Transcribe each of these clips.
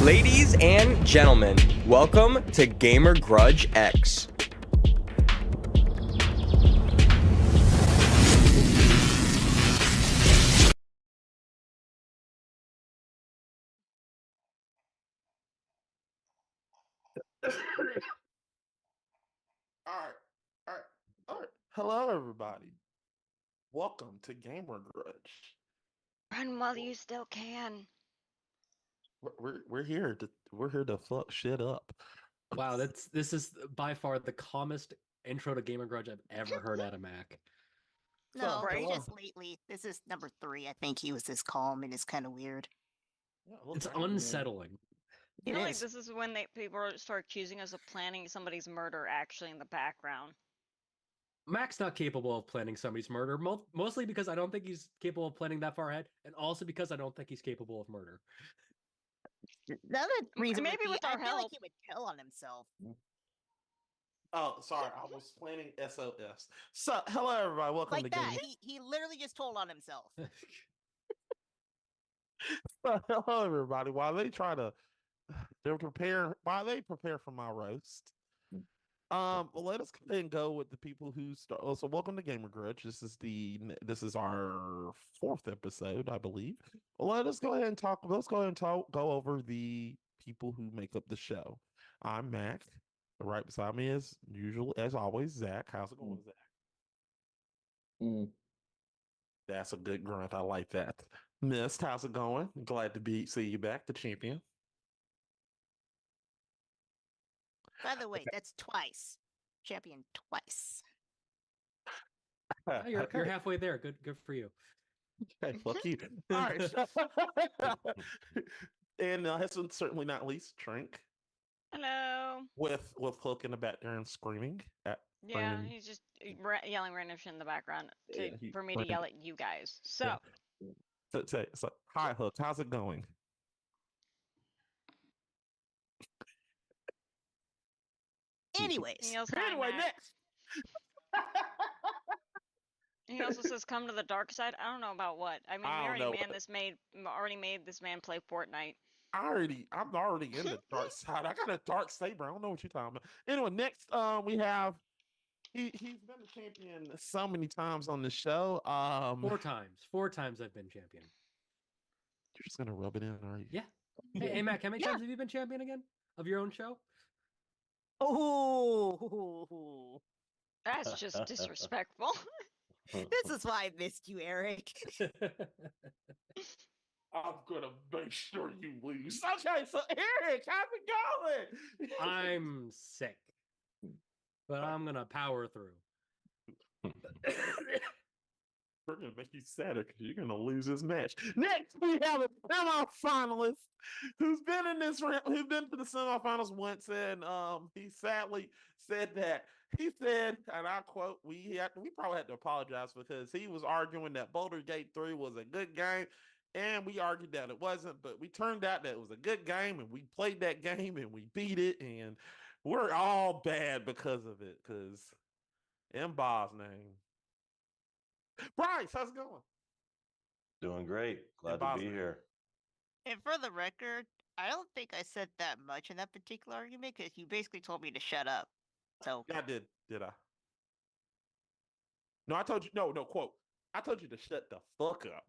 Ladies and gentlemen, welcome to Gamer Grudge X. All right. Hello, everybody. Welcome to Gamer Grudge. Run while you still can. We're here to fuck shit up. Wow, this is by far the calmest intro to Gamer Grudge I've ever heard out of Mac. No, Right? it's just lately. This is number 3. I think he was this calm and it's kind of weird. Yeah, It's unsettling. I It feel like is. this is when people start accusing us of planning somebody's murder actually in the background. Mac's not capable of planning somebody's murder, mostly because I don't think he's capable of planning that far ahead, and also because I don't think he's capable of murder. The other reason maybe would be, with I our feel like help. he would tell on himself. Oh, sorry, I was planning SOS. So, hello, everybody. Welcome to Like that. Gamer. He literally just told on himself. Hello, everybody. While they prepare for my roast. Let us go ahead and go with the people who start. Oh, so welcome to Gamer Grudge. This is our 4th episode, I believe. Let's go ahead and talk. Let's go ahead and go over the people who make up the show. I'm Mac. Right beside me, as usual, as always, Zach. How's it going, Zach? That's a good grunt. I like that. Mist, how's it going? Glad to see you back, the champion. By the way, that's twice. Champion twice. Oh, you're halfway there. Good for you. Okay, fuck you. All right. And last but certainly not least, Trink. Hello. With Hook in the background screaming at Yeah, random. he's just yelling random shit in the background for me to random. yell at you guys. So, So, hi Hook, how's it going? Anyways. he yells, Anyway, Mac. next. He also says, "Come to the dark side." I don't know about what. I mean, I we don't know. already made this man play Fortnite. I'm already in the dark side. I got a dark saber. I don't know what you're talking about. Anyway, next we have he's been a champion so many times on the show. 4 times. 4 times I've been champion. You're just gonna rub it in, are you? Yeah. Hey, Mac, how many times have you been champion again of your own show? Oh, That's just disrespectful. this is why I missed you, Eric. I'm gonna make sure you lose. Okay, so Eric, how's it going? I'm sick, but I'm gonna power through. We're gonna make you sadder because you're gonna lose this match. Next, we have a semifinalist who's been in this round, who's been to the semifinals once, and he sadly said that he said, and I quote, we probably had to apologize because he was arguing that Boulder Gate 3 was a good game. And we argued that it wasn't, but we turned out that it was a good game, and we played that game and we beat it, and we're all bad because of it, because in Bob's name. Bryce, how's it going? Doing great. Glad to be here. And for the record, I don't think I said that much in that particular argument because you basically told me to shut up. So yeah, I did I? No, I told you. No, quote. I told you to shut the fuck up.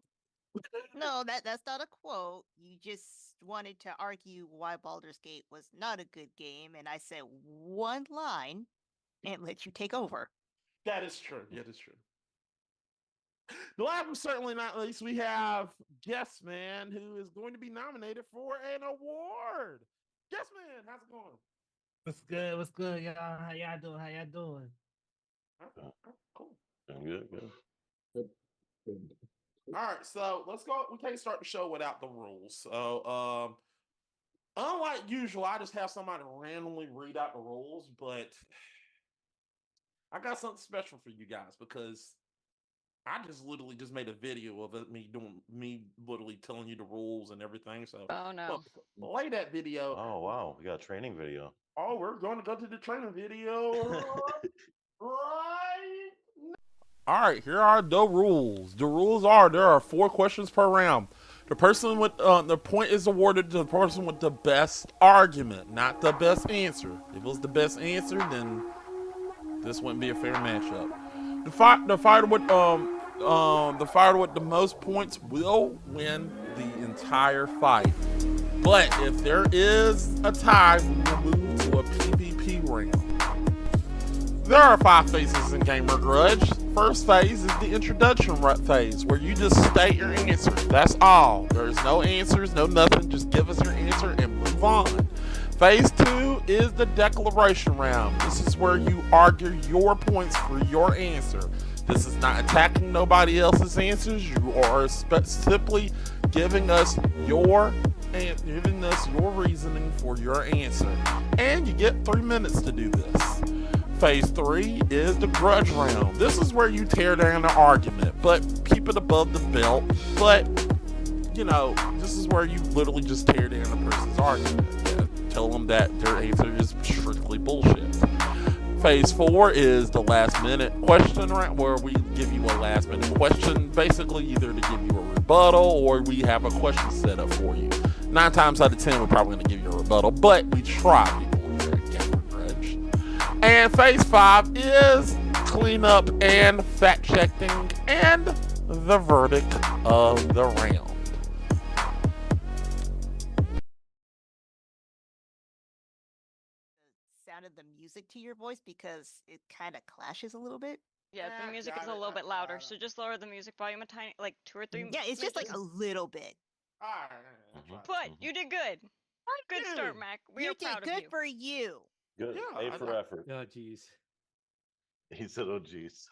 No, that's not a quote. You just wanted to argue why Baldur's Gate was not a good game, and I said one line and let you take over. That is true. Yeah, that's true. Last but certainly not least, we have Guess Man, who is going to be nominated for an award. Guess Man, how's it going? What's good, y'all? How y'all doing? Cool. Doing good. All right, so let's go. We can't start the show without the rules. So, unlike usual, I just have somebody randomly read out the rules, but I got something special for you guys because I just literally just made a video of me literally telling you the rules and everything. So, Oh no! Play that video. Oh wow, we got a training video. Oh, we're going to go to the training video right now. All right, here are the rules. The rules are there are 4 questions per round. The person with the point is awarded to the person with the best argument, not the best answer. If it was the best answer, then this wouldn't be a fair matchup. The fighter with the most points will win the entire fight. But if there is a tie, we will move to a PvP round. There are 5 phases in Gamer Grudge. First phase is the introduction phase, where you just state your answer. That's all. There's no answers, no nothing. Just give us your answer and move on. Phase 2 is the declaration round. This is where you argue your points for your answer. This is not attacking nobody else's answers. You are simply giving us your reasoning for your answer. And you get 3 minutes to do this. Phase 3 is the grudge round. This is where you tear down the argument, but keep it above the belt. But, this is where you literally just tear down the person's argument. Tell them that their answer is strictly bullshit. Phase 4 is the last minute question round, where we give you a last minute question, basically either to give you a rebuttal or we have a question set up for you. 9 times out of 10, we're probably going to give you a rebuttal, but we try, people here at Gamer Grudge. And phase 5 is cleanup and fact checking and the verdict of the round. Sound of the music to your voice because it kind of clashes a little bit. Yeah, the music is got a it, little I bit louder, got so it. just lower the music volume a tiny, like 2 or 3. Yeah, it's just like a smidgens. little bit. All right, I tried. But you did good. Good start, you. Mac. We You are proud did of good you. for you. Good. Yeah, A for effort. Oh, jeez. He said, "Oh, geez."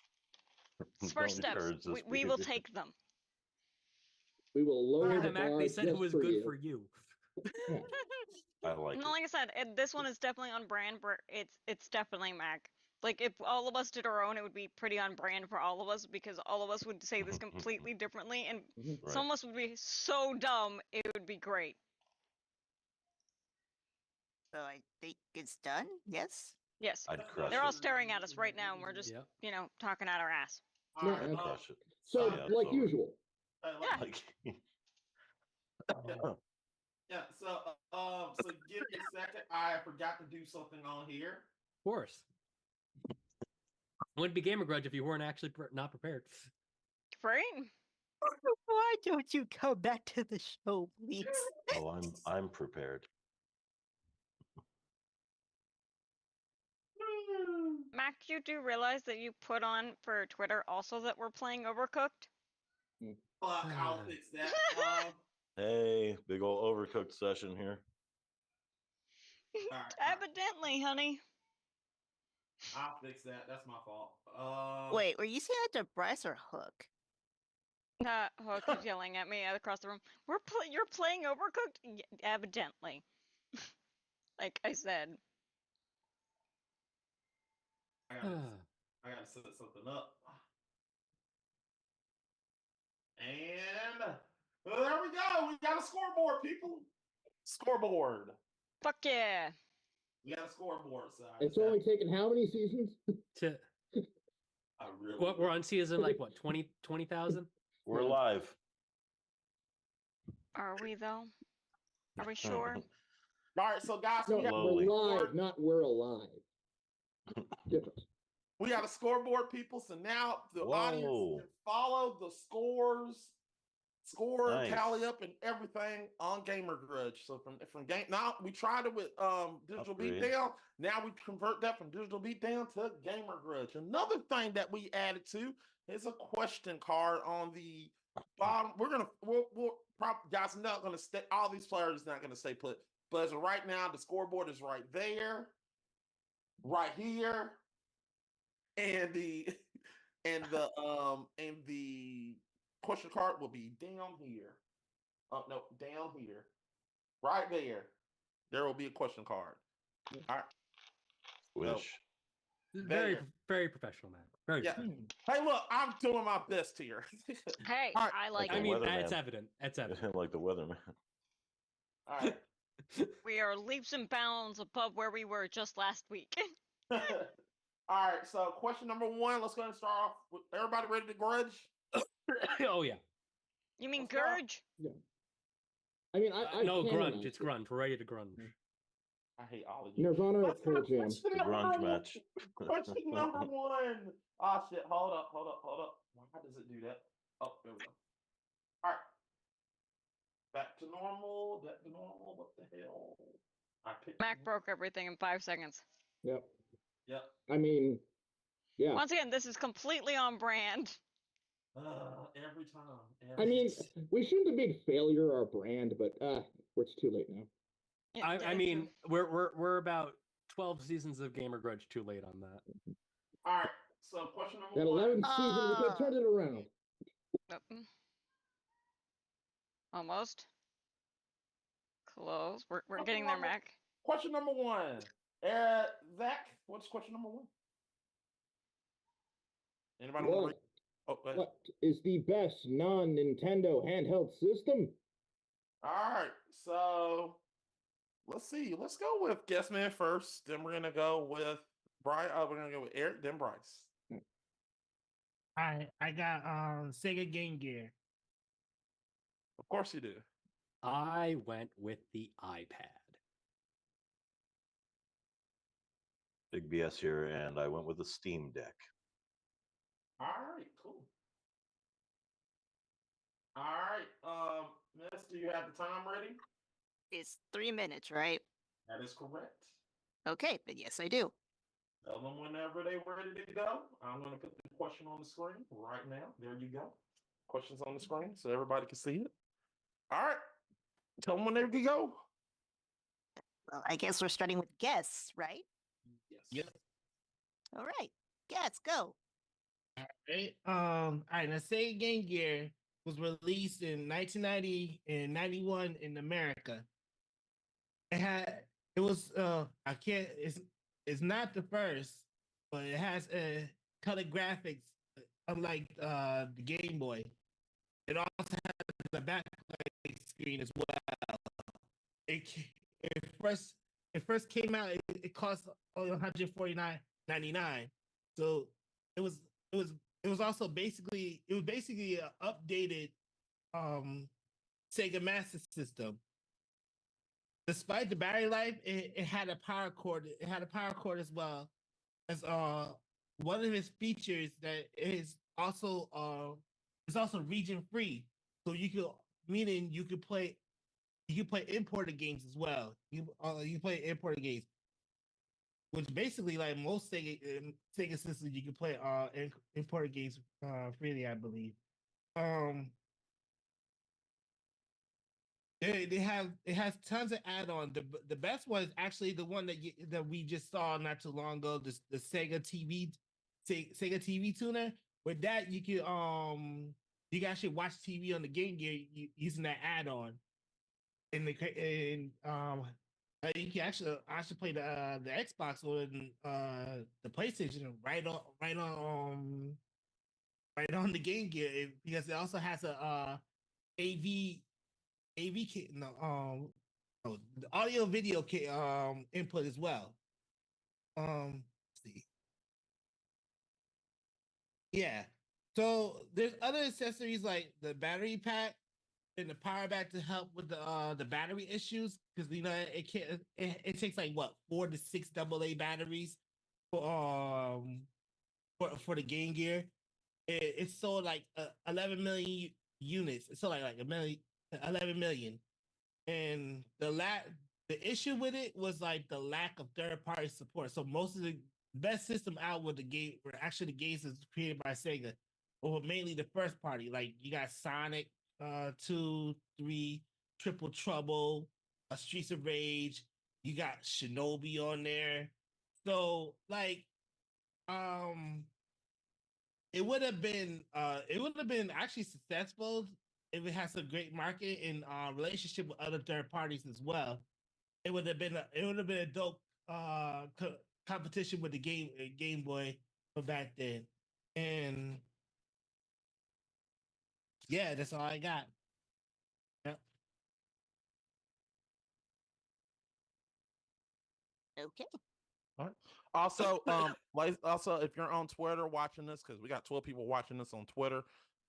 First Don't steps. encourage this We will behavior. take them. We will lower Hear the that, Mac? bar They said it just was for good you. for you. Yeah. I like No, it. like I said, this one is definitely on brand. It's definitely Mac. Like if all of us did our own, it would be pretty on brand for all of us because all of us would say this completely differently, and Mhm. some of us would be so dumb it would be great. So I think it's done. Yes. Yes, I'd crush they're all it. staring at us right now, and we're just Yep. talking out our ass. All No, right, I'd crush it. So, Yeah, it's like over. usual. Yeah. Like, Yeah, so give me a second. I forgot to do something on here. Of course. It wouldn't be Gamer Grudge if you weren't actually not prepared. Right? Why don't you come back to the show, please? oh, I'm prepared. Mac, you do realize that you put on for Twitter also that we're playing Overcooked? Fuck, I'll fix that. Hey, big old overcooked session here. All right. Evidently, honey. I'll fix that. That's my fault. Wait, were you saying that to Bryce or Hook? Hook is yelling at me across the room. You're playing Overcooked? Evidently. Like I said. I gotta set something up. And well, there we go. We got a scoreboard, people. Scoreboard. Fuck yeah. We got a scoreboard. So It's only taken how many seasons? To I really. what we're on season like what 20,000? We're Yeah. live. Are we though? Are we sure? All right, so guys, No, we got, Slowly. we're live, not we're alive. Different. we got a scoreboard, people. So now the audience Whoa. can follow the score Nice. tally up and everything on Gamer Grudge. So from game now we tried it with Digital Upgrade. Beatdown. Now we convert that from Digital Beatdown to Gamer Grudge. Another thing that we added to is a question card on the bottom. We'll probably guys not gonna stay. All these players not gonna stay put. But as of right now, the scoreboard is right there, right here, and the question card will be down here. Oh no, down here. Right there. There will be a question card. All right. Wish. Very There. very professional, man. Very Yeah. professional. Hey, look, I'm doing my best here. Hey, All right. I like Okay, I it. mean, weatherman. it's evident. It's evident. like the weatherman. All right. We are leaps and bounds above where we were just last week. All right. So, question number 1. Let's go ahead and start off. With everybody ready to grudge? Oh yeah. You mean Let's go. Gurge? Yeah. I mean, I No, can grunge. imagine. It's grunge. We're ready to grunge. I hate all of you. Nirvana or Let's go Pearl to Jam. question The number grunge one. match. Question number one. Oh shit! Hold up! Why does it do that? Oh, there we go. All right. Back to normal. What the hell? I picked. Mac broke everything in 5 seconds. Yep. Yep. I mean, yeah. Once again, this is completely on brand. Every time. I mean, we shouldn't have made failure our brand, but it's too late now. I mean, we're about 12 seasons of Gamer Grudge too late on that. all right. So question number That one. 11th season, we could have turned it around. Nope. Almost. Close. We're getting there, Mac. Question number one. Zach, what's question number one? Anybody want to read? Oh, go ahead. What is the best non-Nintendo handheld system? All right. So let's see. Let's go with Guess Man first. Then we're gonna go with Brian. We're gonna go with Eric. Then Bryce. I got Sega Game Gear. Of course you do. I went with the iPad. Big BS here, and I went with the Steam Deck. All right. Cool. All right. Miss, do you have the time ready? It's 3 minutes, right? That is correct. Okay, but yes, I do. Tell them whenever they're ready to go. I'm going to put the question on the screen right now. There you go. Questions on the screen so everybody can see it. All right. Tell them when they can go. Well, I guess we're starting with guess, right? Yes. All right, guess, go. Right? All right. Now, Sega Game Gear was released in 1990 and 91 in America. It was I can't it's not the first, but it has color graphics unlike the Game Boy. It also has a backlight screen as well. It it first came out. It cost $149.99. So it was also basically an updated Sega Master System. Despite the battery life, it had a power cord. It had a power cord as well as one of its features that is also region free. So you could play imported games as well. You play imported games, which basically like most Sega systems you can play imported games freely, I believe. It has tons of add-on. The best one is actually the one that we just saw not too long ago. The Sega TV tuner. With that, you can actually watch TV on the Game Gear using that add-on. You can actually play the Xbox or the PlayStation right on the Game Gear because it also has a AV kit, the audio video kit input as well. Let's see. Yeah. So there's other accessories like the battery pack and the power back to help with the battery issues because it takes like what 4 to 6 AA batteries for the Game Gear. It's sold like 11 million units. It's sold like 11 million. And the issue with it was like the lack of third-party support. So most of the best system out with the game were actually the games that's created by Sega, or mainly the first party. Like you got Sonic 2, 3, Triple Trouble, Streets of Rage. You got Shinobi on there. So like it would have been actually successful if it has a great market and relationship with other third parties as well. It would have been a dope competition with the Game Boy from back then. And yeah, that's all I got. Yep. Okay. All right. Also, if you're on Twitter watching this, because we got 12 people watching this on Twitter,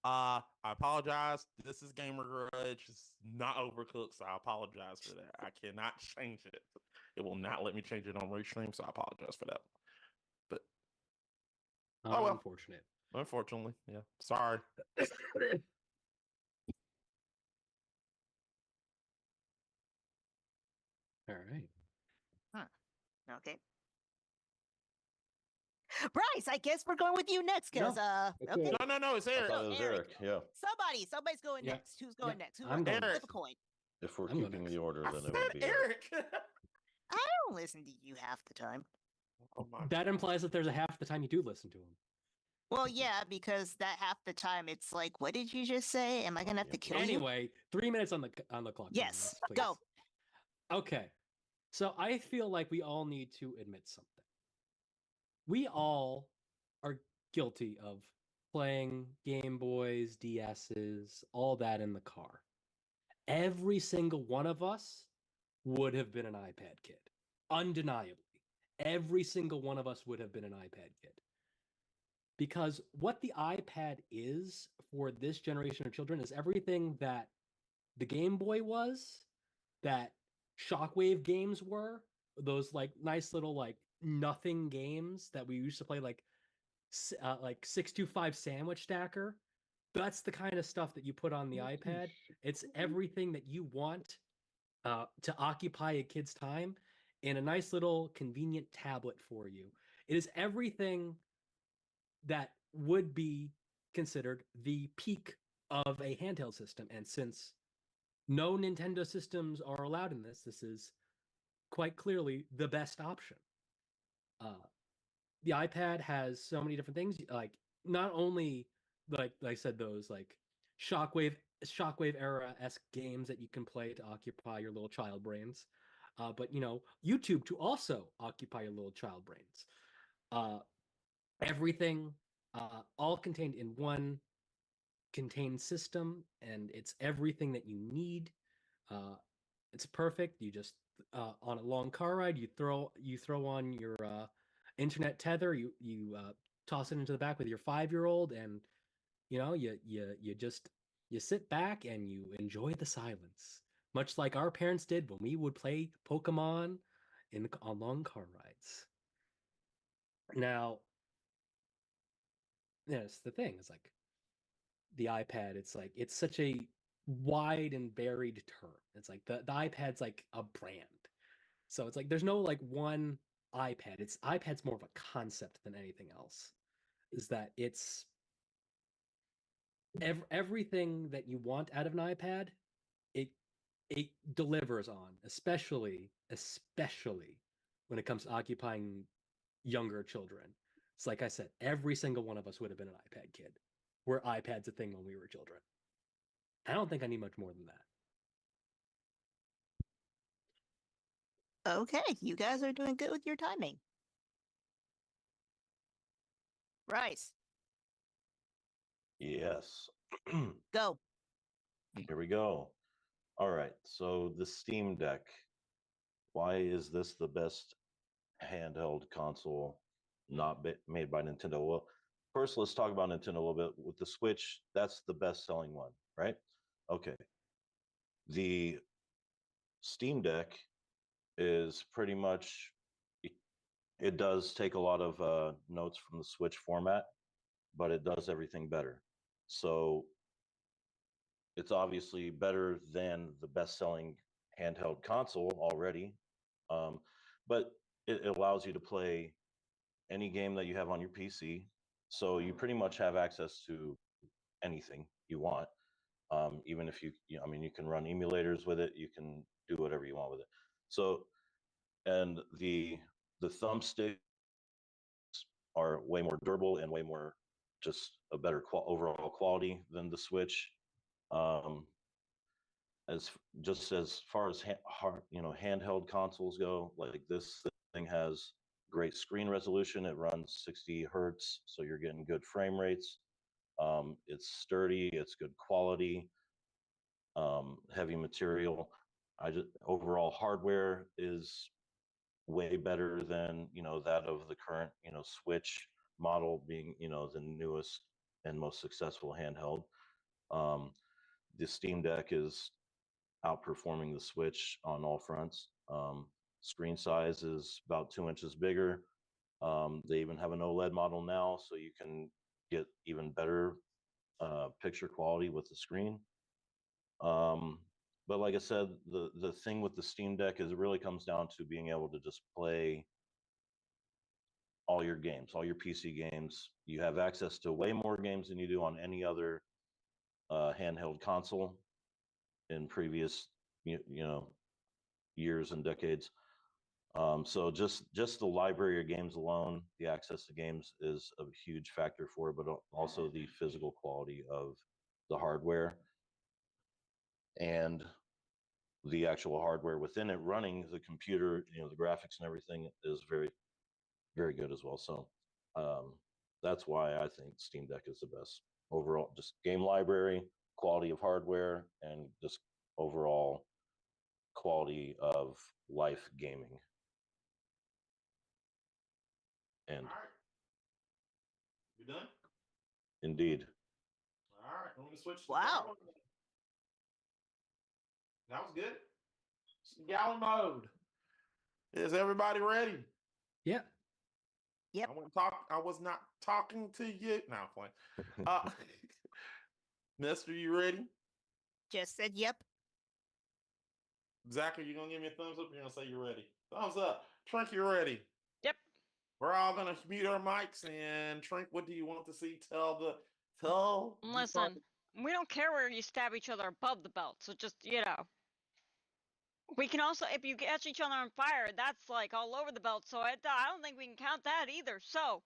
I apologize. This is Gamer Grudge. It's not overcooked, so I apologize for that. I cannot change it. It will not let me change it on Restream, so I apologize for that. But oh well. Unfortunate. Unfortunately, yeah. Sorry. All right. Okay. Bryce, I guess we're going with you next, because It's okay. No, it's I Eric. thought it was Eric. Yeah. Somebody's going Yeah. next. Who's going Yeah, next? Who I'm wants going to next. flip a coin? If we're I'm going keeping next. the order, I then said it would be Eric. Eric. I don't listen to you half the time. Oh my That God. implies that there's a half the time you do listen to him. Well, yeah, because that half the time it's like, what did you just say? Am I gonna have to kill you? Anyway, 3 minutes on the clock. Yes, please. go. Okay, so I feel like we all need to admit something. We all are guilty of playing Game Boys, DSs, all that in the car. Every single one of us would have been an iPad kid, undeniably. Every single one of us would have been an iPad kid. Because what the iPad is for this generation of children is everything that the Game Boy was, that Shockwave games were, those like nice little like nothing games that we used to play, like 625 Sandwich Stacker. That's the kind of stuff that you put on the iPad. It's everything that you want to occupy a kid's time in a nice little convenient tablet for you. It is everything that would be considered the peak of a handheld system. And since no Nintendo systems are allowed in this is quite clearly the best option. The iPad has so many different things, like not only like I said, those like Shockwave era esque games that you can play to occupy your little child brains, but YouTube to also occupy your little child brains. Everything all contained in one contained system, and it's everything that you need. It's perfect. You just on a long car ride, you throw on your internet tether, you toss it into the back with your 5-year-old, and you just you sit back and you enjoy the silence, much like our parents did when we would play Pokemon on long car rides. Now, that's the thing. It's like the iPad. It's like it's such a wide and varied term. It's like the iPad's like a brand. So it's like there's no like one iPad. It's iPad's more of a concept than anything else. Is that it's everything that you want out of an iPad, it it delivers on, especially when it comes to occupying younger children. It's like I said, every single one of us would have been an iPad kid. Were iPads a thing when we were children? I don't think I need much more than that. Okay, you guys are doing good with your timing. Bryce, Yes. go. Here we go. All right. So the Steam Deck. Why is this the best handheld console not made by Nintendo? Well, first, let's talk about Nintendo a little bit. With the Switch, that's the best selling one, right? Okay. The Steam Deck is pretty much, it does take a lot of notes from the Switch format, but it does everything better. So it's obviously better than the best selling handheld console already. But it allows you to play any game that you have on your PC. So you pretty much have access to anything you want. Even if I mean, you can run emulators with it. You can do whatever you want with it. So, and the thumbsticks are way more durable and way more just a better overall quality than the Switch. Um, as just as far as handheld consoles go, like this thing has great screen resolution. It runs 60 hertz, so you're getting good frame rates. It's sturdy, it's good quality, heavy material. I just overall hardware is way better than that of the current Switch model, being the newest and most successful handheld. The Steam Deck is outperforming the Switch on all fronts. Screen size is about 2 inches bigger. They even have an OLED model now, so you can get even better picture quality with the screen. But like I said, the thing with the Steam Deck is it really comes down to being able to just play all your games, all your PC games. You have access to way more games than you do on any other handheld console in previous years and decades. So just the library of games alone, the access to games is a huge factor for it, but also the physical quality of the hardware and the actual hardware within it running the computer, the graphics and everything is very, very good as well. So that's why I think Steam Deck is the best overall. Just game library, quality of hardware, and just overall quality of life gaming. And All right. You done? indeed. All right. I'm gonna switch. Wow. That was good. Gallon mode. Is everybody ready? Yeah. Yep. I was not talking to you. No, I'm playing. Mister, you ready? Just said yep. Zach, are you gonna give me a thumbs up? Or you're gonna say you're ready. Thumbs up. Trink, you ready? Yep. We're all gonna mute our mics. And Trink, what do you want to see? Tell. Listen, we don't care where you stab each other above the belt. So just we can also, if you catch each other on fire, that's like all over the belt. So I don't think we can count that either. So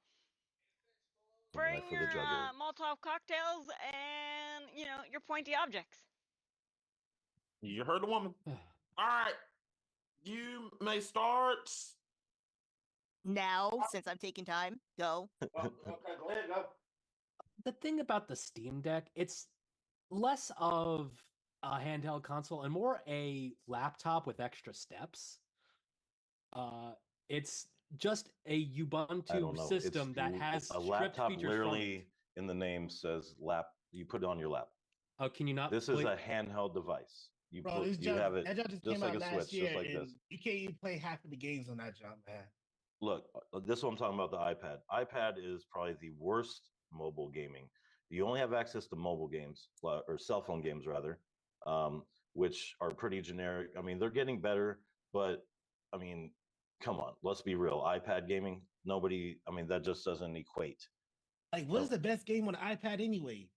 bring your Molotov cocktails and your pointy objects. You heard the woman. All right, you may start now. Since I'm taking time, go. Okay, go ahead, go. The thing about the Steam Deck, it's less of a handheld console and more a laptop with extra steps. It's just a Ubuntu system that has a laptop. Literally, in the name says lap. You put it on your lap. Oh, can you not? This is a handheld device. You have it just like a Switch, just like this. You can't even play half of the games on that jump, man. Look, this is what I'm talking about, the iPad. iPad is probably the worst mobile gaming. You only have access to mobile games, or cell phone games rather, which are pretty generic. I mean, they're getting better, but I mean, come on, let's be real. iPad gaming, that just doesn't equate. Like, what is the best game on the iPad anyway?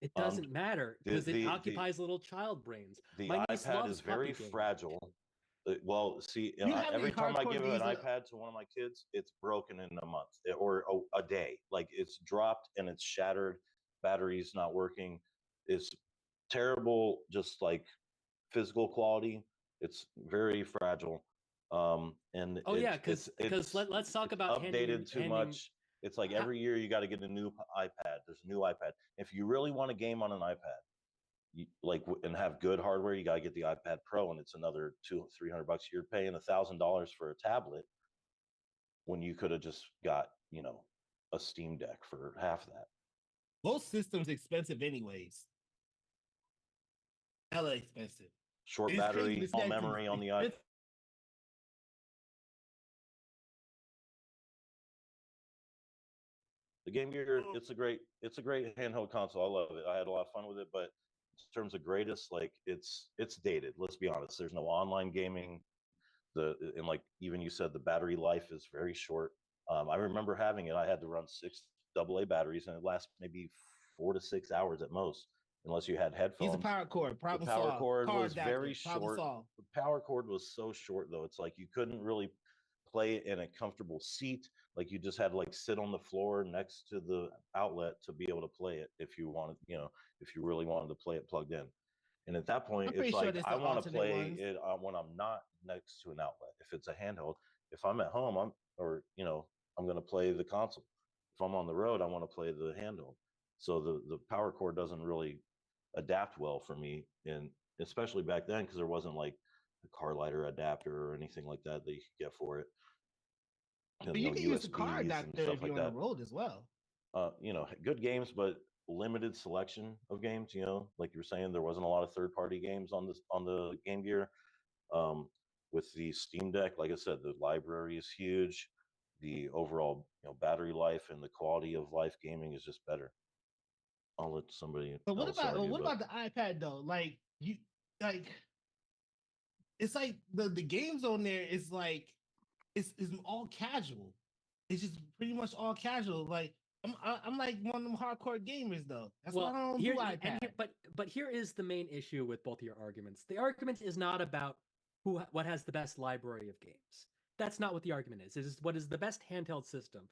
It doesn't matter because it occupies little child brains. The iPad is very fragile. Well, see, every time I give an iPad to one of my kids, it's broken in a month or a day. Like, it's dropped and it's shattered. Battery's not working. It's terrible, just like physical quality. It's very fragile. And because let's talk about updated too much. It's like every year you got to get a new iPad. There's a new iPad. If you really want a game on an iPad, and have good hardware, you got to get the iPad Pro, and it's another $200-300. You're paying $1,000 for a tablet when you could have just got a Steam Deck for half that. Most systems expensive anyways. Hella expensive. Short battery, small memory on the iPad. The Game Gear, it's a great handheld console. I love it. I had a lot of fun with it, but in terms of greatest, it's dated. Let's be honest. There's no online gaming. And like even you said, the battery life is very short. I remember having it. I had to run 6 AA batteries, and it lasts maybe 4 to 6 hours at most, unless you had headphones. Use a power cord. The power cord was very short. The power cord was so short, though. It's like you couldn't really play it in a comfortable seat. Like, you just had to sit on the floor next to the outlet to be able to play it if you wanted, if you really wanted to play it plugged in. And at that point, it's like I want to play it when I'm not next to an outlet. If it's a handheld, if I'm at home, I'm going to play the console. If I'm on the road, I want to play the handheld. So the power cord doesn't really adapt well for me, and especially back then, because there wasn't like a car lighter adapter or anything like that you could get for it. But you can use a car adapter if you're on the road as well. Good games, but limited selection of games. You know, like you were saying, there wasn't a lot of third-party games on the Game Gear. With the Steam Deck, like I said, the library is huge. The overall, battery life and the quality of life gaming is just better. I'll let somebody. But what else about argue, what but about the iPad though? Like you like it's like the games on there is like it's all casual. It's just pretty much all casual. Like I'm like one of them hardcore gamers though. That's why I don't do iPad. But here is the main issue with both your arguments. The argument is not about what has the best library of games. That's not what the argument is. It is what is the best handheld system.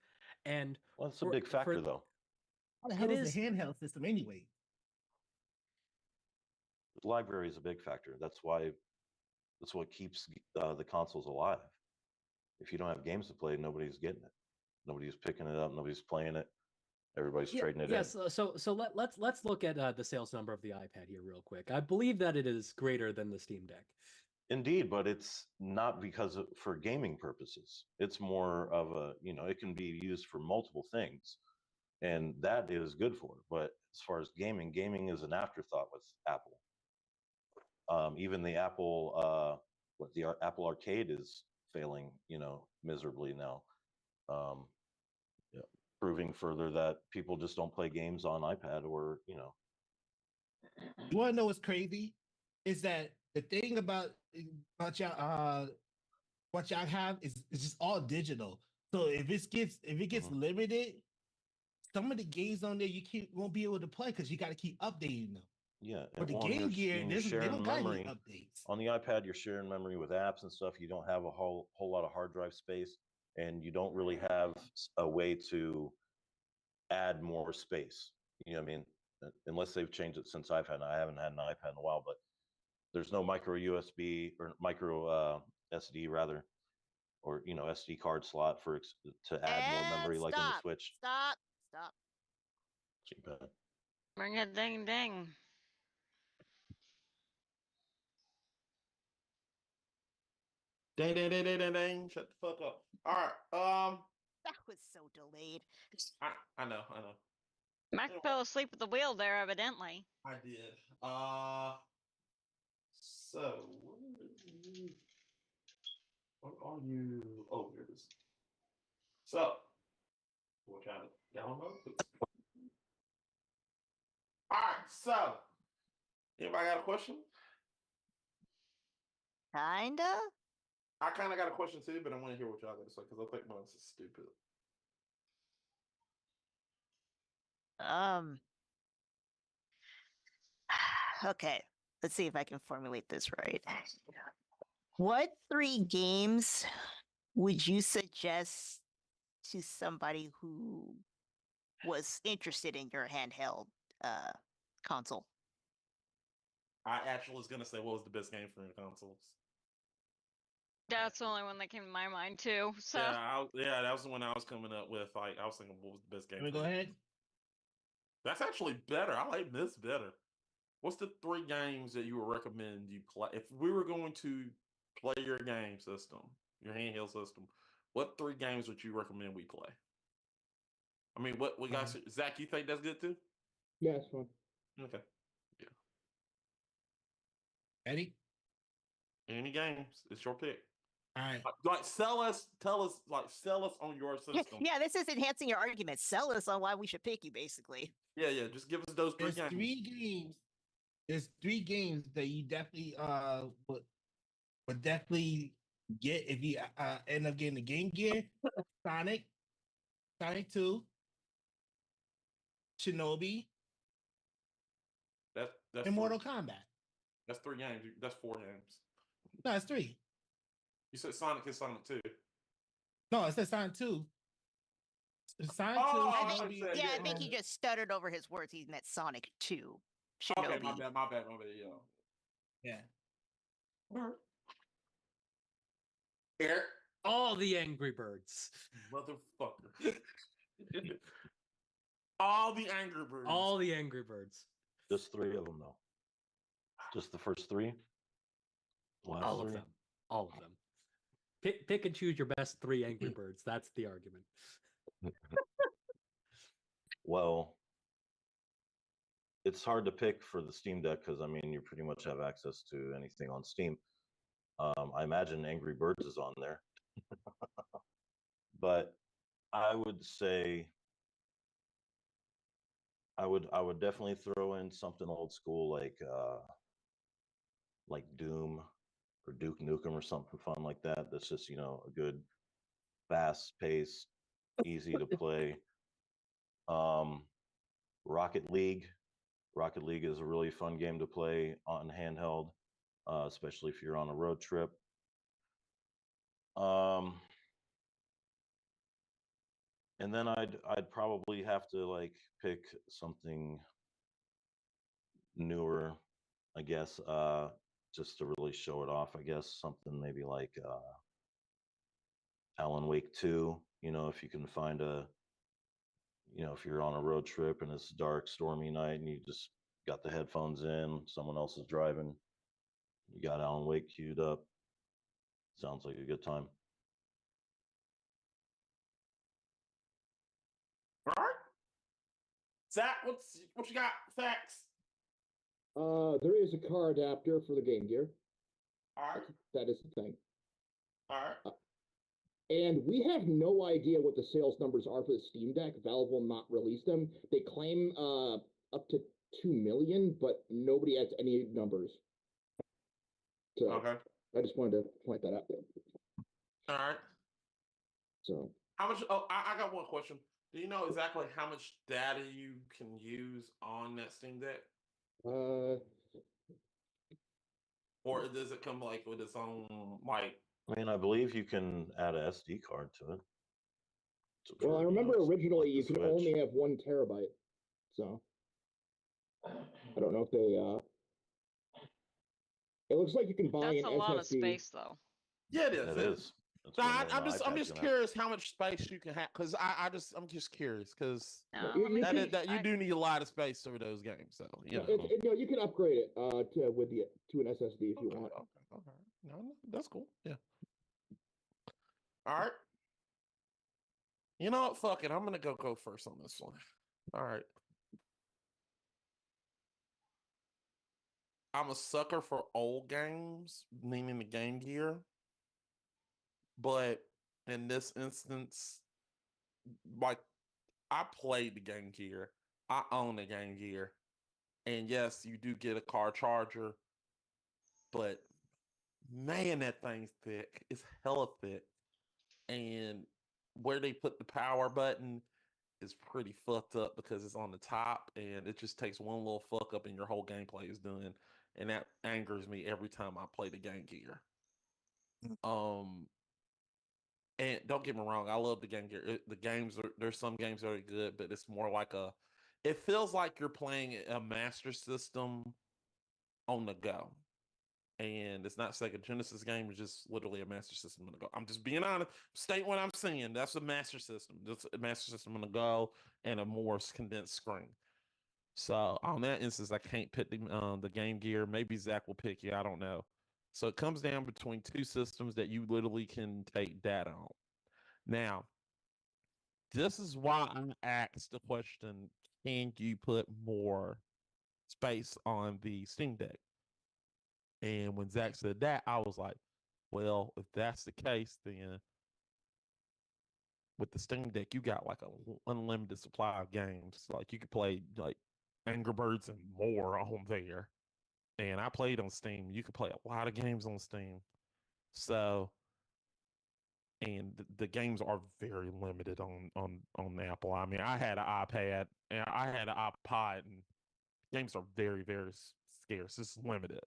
And well, that's a big factor though. How the hell it is the handheld system anyway? The library is a big factor. That's what keeps the consoles alive. If you don't have games to play, nobody's getting it. Nobody's picking it up. Nobody's playing it. Everybody's trading it in. Yes. So let's look at the sales number of the iPad here real quick. I believe that it is greater than the Steam Deck. Indeed, but it's not for gaming purposes. It's more of a, it can be used for multiple things, and that is good for it. But as far as gaming is an afterthought with Apple. Even the Apple, Apple Arcade is failing, miserably now. Yeah, proving further that people just don't play games on iPad or. You want to know what's crazy? Is that the thing about y'all what y'all have is just all digital. So if it gets limited, some of the games on there won't be able to play because you got to keep updating them. Yeah, but the Game Gear, they don't got any updates. On the iPad, you're sharing memory with apps and stuff. You don't have a whole lot of hard drive space, and you don't really have a way to add more space. You know what I mean? Unless they've changed it since I haven't had an iPad in a while, but there's no micro USB or micro SD rather, or SD card slot to add more memory like in the Switch. Stop. G-pad. Bring it ding ding. Dang, dang, dang, dang, dang, dang. Shut the fuck up. All right. That was so delayed. I know. Mac fell asleep at the wheel there, evidently. I did. So what are you? Oh, here it is. So what kind of download? All right. So anybody got a question? Kinda. I kind of got a question too, but I want to hear what y'all got to say because I think mine's stupid. Okay, let's see if I can formulate this right. What 3 games would you suggest to somebody who was interested in your handheld console? I actually was gonna say, what was the best game for your consoles? That's the only one that came to my mind too. So yeah, that was the one I was coming up with. Like, I was thinking, what was the best game? Let me go ahead. That's actually better. I like this better. What's the 3 games that you would recommend you play if we were going to play your game system, your handheld system? What 3 games would you recommend we play? I mean, what we got? Zach, you think that's good too? Yeah, it's fun. Okay. Yeah. Eddie? Any games? It's your pick. All right. Like, sell us on your system. Yeah, this is enhancing your argument. Sell us on why we should pick you, basically. Yeah. Just give us those 3 There's games. 3 games. There's 3 games that you definitely would definitely get if you end up getting the Game Gear. Sonic 2, Shinobi, That's and Mortal Kombat. That's 3 games. That's 4 games. No, it's 3. You said Sonic is Sonic 2. No, it says Sonic 2. Sonic 2. I think he just stuttered over his words. He meant Sonic 2. Shinobi. Okay, my bad. Yeah. Eric? All the Angry Birds. Motherfucker. All the Angry Birds. All the Angry Birds. Just 3 of them, though. Just the first 3? All of them. All of them. Pick and choose your best 3 Angry Birds. That's the argument. Well, it's hard to pick for the Steam Deck because I mean you pretty much have access to anything on Steam. I imagine Angry Birds is on there, but I would say I would definitely throw in something old school like Doom or Duke Nukem or something fun like that. That's just a good fast paced, easy to play. Um, Rocket League. Rocket League is a really fun game to play on handheld, especially if you're on a road trip. Um, and then I'd probably have to like pick something newer, I guess, just to really show it off. I guess something maybe like Alan Wake 2. If you can find if you're on a road trip and it's a dark, stormy night and you just got the headphones in, someone else is driving, you got Alan Wake queued up. Sounds like a good time. All right. Zach, what you got? Facts. There is a car adapter for the Game Gear. All right. That is the thing. All right. And we have no idea what the sales numbers are for the Steam Deck. Valve will not release them. They claim up to 2 million, but nobody has any numbers. So Okay. I just wanted to point that out. All right. So how much? Oh, I got one question. Do you know exactly how much data you can use on that Steam Deck? Or does it come like with its own like? I mean, I believe you can add a SD card to it. Well, I remember originally you could only have 1 terabyte. So I don't know if they. It looks like you can buy That's an a lot SSD. of space, though. Yeah, it is. It is. No, I'm just curious how much space you can have because I'm just curious because you do need a lot of space for those games. So you can upgrade it to an SSD if you want. Okay. No, that's cool. Yeah. All right. You know what? Fuck it. I'm gonna go first on this one. All right. I'm a sucker for old games, meaning the Game Gear. But in this instance, like I played the Game Gear. I own the Game Gear. And yes, you do get a car charger. But man, that thing's thick. It's hella thick. And where they put the power button is pretty fucked up because it's on the top and it just takes one little fuck up and your whole gameplay is done. And that angers me every time I play the Game Gear. And don't get me wrong, I love the Game Gear. The games there's some games that are good, but it's more like it feels like you're playing a Master System on the go. And it's not Sega Genesis game, it's just literally a Master System on the go. I'm just being honest, state what I'm saying. That's a Master System. That's a Master System on the go and a more condensed screen. So on that instance, I can't pick the Game Gear. Maybe Zach will pick you. I don't know. So it comes down between two systems that you literally can take data on. Now, this is why I asked the question, can you put more space on the Steam Deck? And when Zach said that, I was like, well, if that's the case, then with the Steam Deck, you got like an unlimited supply of games. Like you could play like Angry Birds and more on there. And I played on Steam. You could play a lot of games on Steam. So, and the games are very limited on Apple. I mean, I had an iPad and I had an iPod, and games are very, very scarce. It's limited.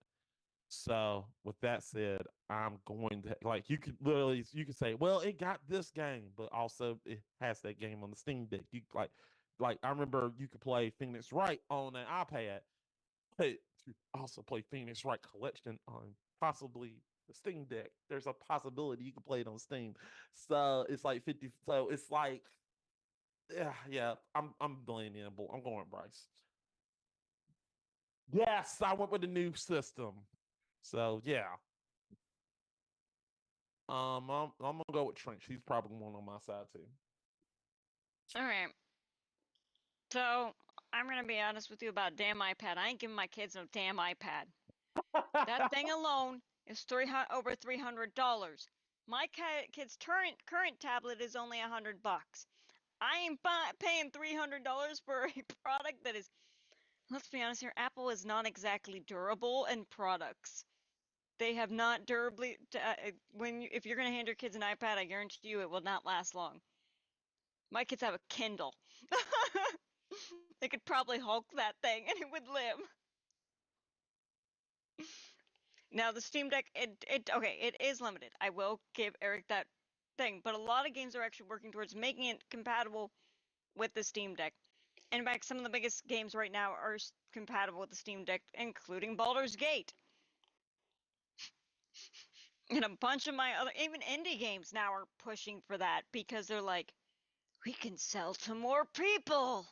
So, with that said, I'm going to like you could say, well, it got this game, but also it has that game on the Steam Deck. You like I remember you could play Phoenix Wright on an iPad, but to also play Phoenix Wright Collection on possibly the Steam Deck. There's a possibility you can play it on Steam. So it's like 50. So it's like, yeah. I'm blaming I'm going Bryce. Yes, I went with the new system. So yeah. I'm gonna go with Trink. She's probably one on my side too. All right. So I'm gonna be honest with you about damn iPad. I ain't giving my kids no damn iPad. That thing alone is over $300. My kid's current tablet is only $100. I ain't paying $300 for a product that is. Let's be honest here. Apple is not exactly durable in products. They have not durably. If you're gonna hand your kids an iPad, I guarantee you it will not last long. My kids have a Kindle. They could probably Hulk that thing and it would live. Now the Steam Deck, it is limited. I will give Eric that thing, but a lot of games are actually working towards making it compatible with the Steam Deck. In fact, some of the biggest games right now are compatible with the Steam Deck, including Baldur's Gate. And a bunch of my other, even indie games now are pushing for that because they're like, we can sell to more people.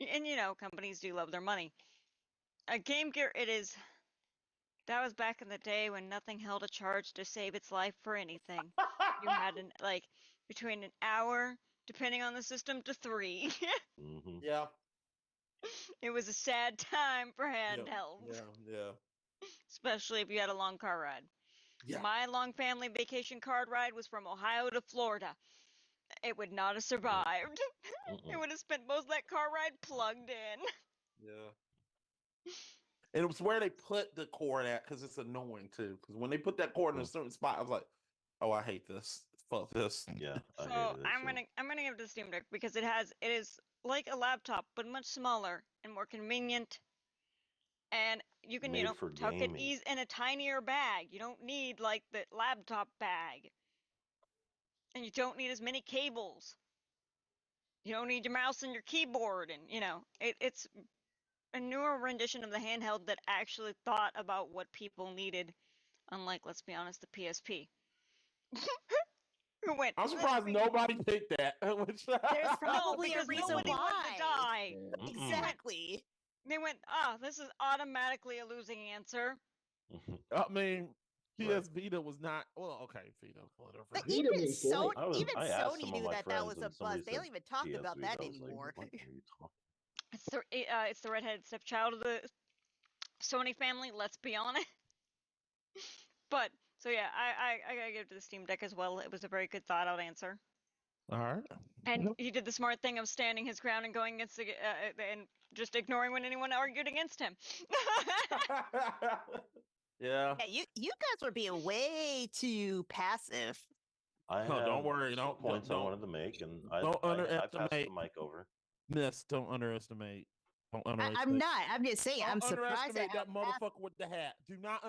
And you know, companies do love their money. A Game Gear, that was back in the day when nothing held a charge to save its life for anything. You had between an hour, depending on the system, to 3. Mm-hmm. Yeah. It was a sad time for handhelds. Yeah. Especially if you had a long car ride. Yeah. My long family vacation car ride was from Ohio to Florida. It would not have survived. It would have spent most of that car ride plugged in. Yeah. And it was where they put the cord at because it's annoying too. Because when they put that cord in a certain spot, I was like, "Oh, I hate this. Fuck this." Yeah. So I'm gonna give it to Steam Deck because it is like a laptop but much smaller and more convenient. And you can tuck it in a tinier bag. You don't need like the laptop bag, and you don't need as many cables. You don't need your mouse and your keyboard, and it's a newer rendition of the handheld that actually thought about what people needed, unlike, let's be honest, the PSP. Who went? I'm surprised nobody picked that. There's probably a reason nobody why. wanted to die. Exactly. They went, this is automatically a losing answer. I mean, PS Vita was not. Well, okay, Vita, whatever. But even Sony knew that was a buzz. They don't even talk about that anymore. It's the redheaded stepchild of the Sony family. Let's be honest. But so yeah, I gotta give it to the Steam Deck as well. It was a very good thought out answer. All right. And he did the smart thing of standing his ground and going against and just ignoring when anyone argued against him. Yeah. You guys were being way too passive. Don't worry. Points I wanted to make, and I passed the mic over. Miss, don't underestimate. I'm not. I'm just saying. I'm surprised at that motherfucker with the hat. Do not.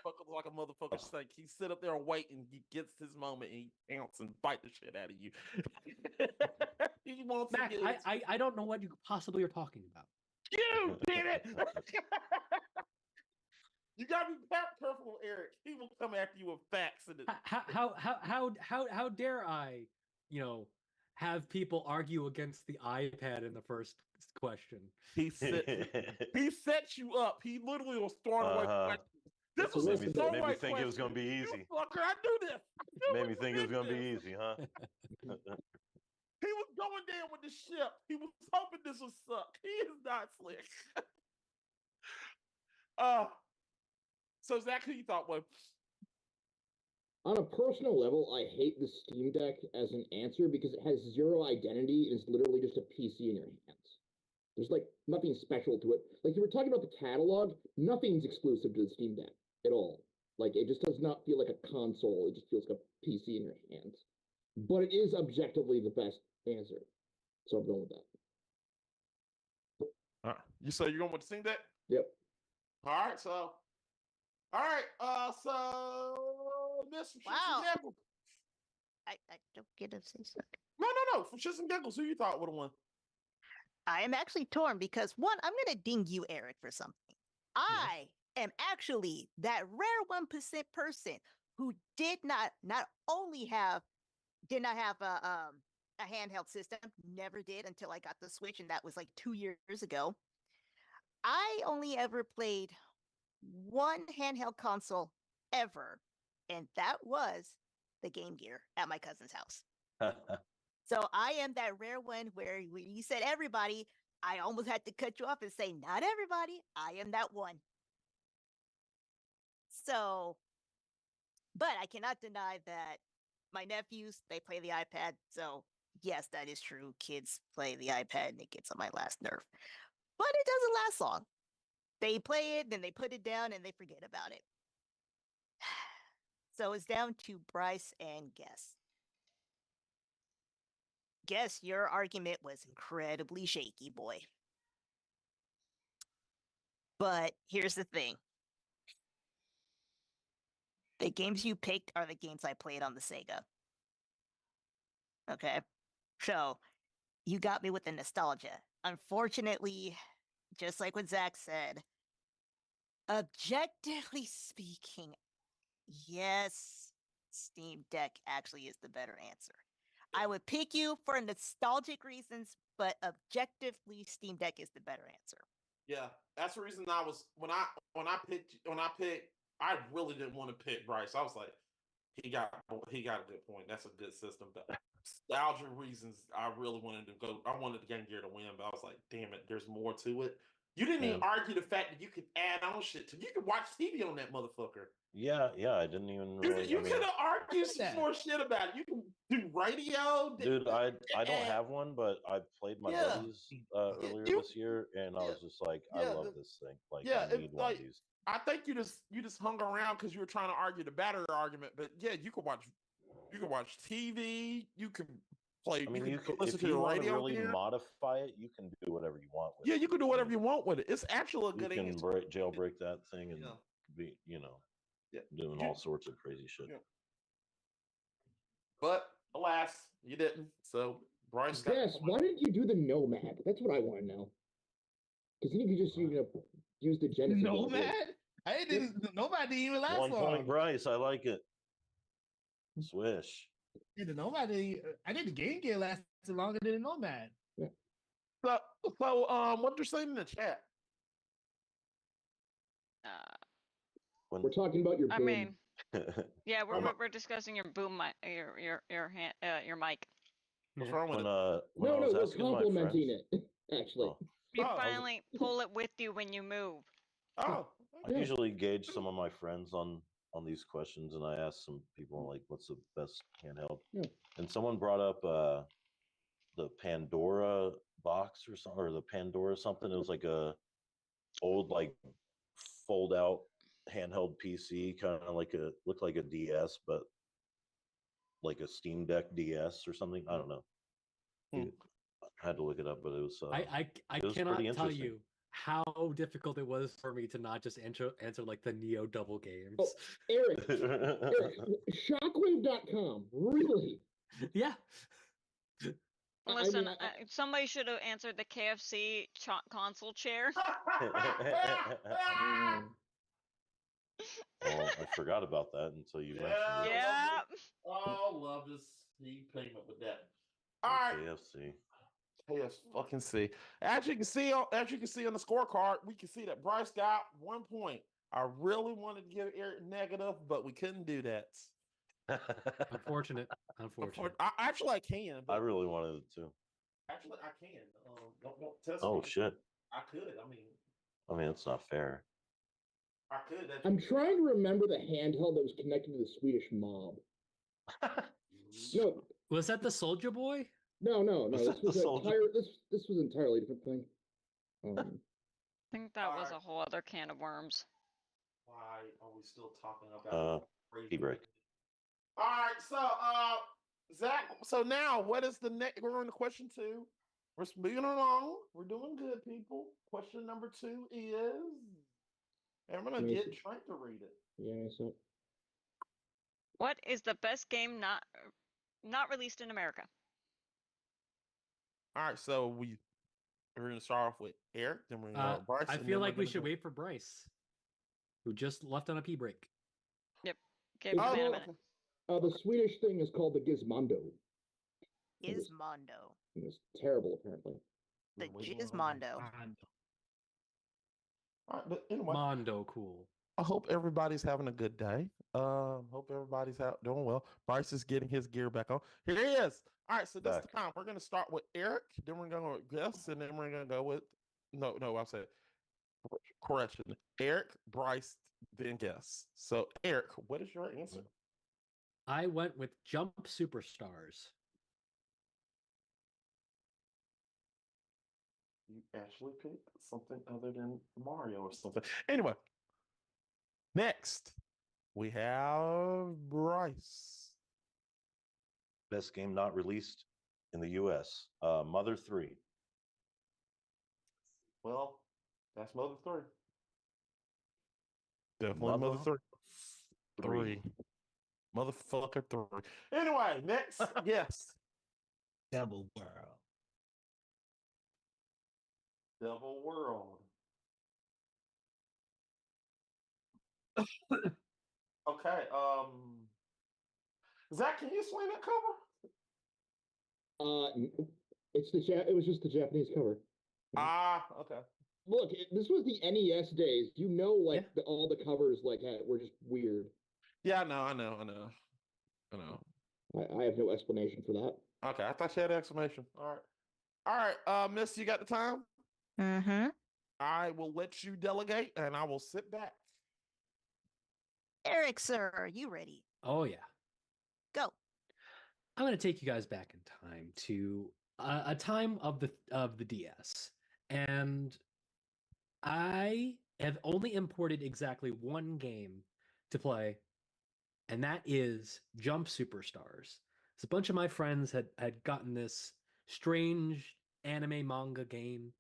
Motherfucker like a motherfucker. It's like he sit up there and wait, and he gets his moment, and he pounce and bite the shit out of you. He wants Mac, I don't know what you possibly are talking about. You did it. You gotta be careful, Eric. He will come after you with facts. How dare I, have people argue against the iPad in the first question? He sets you up. He literally was throwing away questions. This was made me think it was gonna be easy. Fucker, I knew this. Made me think it was gonna be easy, huh? He was going down with the ship. He was hoping this would suck. He is not slick. So Zach, who you thought was? On a personal level, I hate the Steam Deck as an answer because it has zero identity and it's literally just a PC in your hands. There's like nothing special to it. Like you were talking about the catalog, nothing's exclusive to the Steam Deck at all. Like it just does not feel like a console. It just feels like a PC in your hands. But it is objectively the best answer. So I'm going with that. You say you're going with the Steam Deck? Yep. All right, so Miss Wow. I don't get to say so. No. For shits and giggles, who you thought would have won? I am actually torn because one, I'm gonna ding you, Eric, for something. I am actually that rare 1% person who did not only have a handheld system, never did until I got the Switch, and that was like 2 years ago. I only ever played one handheld console ever, and that was the Game Gear at my cousin's house. So I am that rare one where when you said everybody, I almost had to cut you off and say, not everybody. I am that one. So, but I cannot deny that my nephews, they play the iPad. So, yes, that is true. Kids play the iPad and it gets on my last nerve. But it doesn't last long. They play it, then they put it down and they forget about it. So it's down to Bryce and Guess. Guess your argument was incredibly shaky, boy. But here's the thing. The games you picked are the games I played on the Sega. Okay? So, you got me with the nostalgia. Unfortunately, just like what Zach said, objectively speaking, yes, Steam Deck actually is the better answer. I would pick you for nostalgic reasons, but objectively, Steam Deck is the better answer. Yeah, that's the reason I was when I picked I really didn't want to pick Bryce. I was like, he got a good point. That's a good system. But nostalgia reasons, I really wanted to go. I wanted the Game Gear to win, but I was like, damn it, there's more to it. You didn't even argue the fact that you could add on shit to. You could watch TV on that motherfucker. Yeah, I didn't even really. You could have argued some more shit about it. You can do radio. Dude, I don't have one, but I played my buddies earlier this year, and I was just like, I love this thing. Like, I need one of these. I think you just hung around because you were trying to argue the battery argument, but yeah, you could watch TV. You can play. I mean, you can listen if to you the want radio. to really modify it, you can do whatever you want with it. Yeah, you can do whatever you want with it. It's actually a good answer. You can jailbreak that thing and be, doing all sorts of crazy shit. Yeah. But alas, you didn't. So Bryce. Yes. Why didn't you do the Nomad? That's what I want to know. Because then you could just use the Genesis. Nomad? I didn't. Nomad didn't even last 1 long. point, Bryce. I like it. Swish. Yeah, the Nomad. I think the Game Gear lasted longer than the Nomad. Yeah. So what they're saying in the chat? We're talking about your boom. I mean, yeah, we're discussing your boom mic, your mic. What's wrong with it? No, we're complimenting it. Actually, you finally pull it with you when you move. Oh, I usually gauge some of my friends on these questions, and I ask some people like, "What's the best handheld?" Yeah. And someone brought up the Pandora box or something, or the Pandora something. It was like a old fold out handheld PC, kind of looked like a DS, but like a Steam Deck DS or something. I don't know. I had to look it up, but it was. I cannot tell you how difficult it was for me to not just answer like the Neo double games. Oh, Eric, Shockwave.com, really? Yeah. Listen, somebody should have answered the KFC console chair. Well, I forgot about that until you mentioned it. Yeah. Oh, love this Steve payment with that. All right. KFC. KFC. As you can see on the scorecard, we can see that Bryce got 1 point. I really wanted to give Eric negative, but we couldn't do that. Unfortunate. I can. I really wanted it too. Actually, I can. Don't test me. Oh shit. I could. I mean, it's not fair. I could. I'm trying to remember the handheld that was connected to the Swedish mob. No. Was that the Soldier Boy? No. This was an entirely different thing. I think that was a whole other can of worms. Why are we still talking about break? All right, so Zach. So now, what is the next? We're on to question 2. We're moving along. We're doing good, people. Question number 2 is. I'm gonna get Trink to read it. Yeah, so. What is the best game not released in America? All right, so we're gonna start off with Eric. Then we're gonna go Bryce. I feel like we should wait for Bryce, who just left on a pee break. Yep. Okay, wait a minute. The Swedish thing is called the Gizmondo. Gizmondo. It's terrible, apparently. The Gizmondo. All right, but anyway. Mondo cool. I hope everybody's having a good day. Hope everybody's out doing well. Bryce is getting his gear back on. Here he is. All right, so this is the time. We're gonna start with Eric, then we're gonna go with Gus, and then we're gonna go with no, I said correction. Eric, Bryce, then Gus. So Eric, what is your answer? I went with Jump Superstars. You actually picked something other than Mario or something. Anyway, next we have Bryce. Best game not released in the US. Mother 3. Well, that's Mother 3. Definitely Mother 3. 3. Motherfucker 3. Anyway, next, yes. Devil World. Devil World. Okay, Zach, can you explain that cover? It was just the Japanese cover. Ah, okay. Look, this was the NES days. All the covers were just weird. Yeah, I know. I have no explanation for that. Okay, I thought you had an explanation. All right, Miss, you got the time? Mm-hmm. I will let you delegate, and I will sit back. Eric, sir, are you ready? Oh yeah. Go. I'm going to take you guys back in time to a time of the DS, and I have only imported exactly one game to play, and that is Jump Superstars. So a bunch of my friends had gotten this strange anime manga game,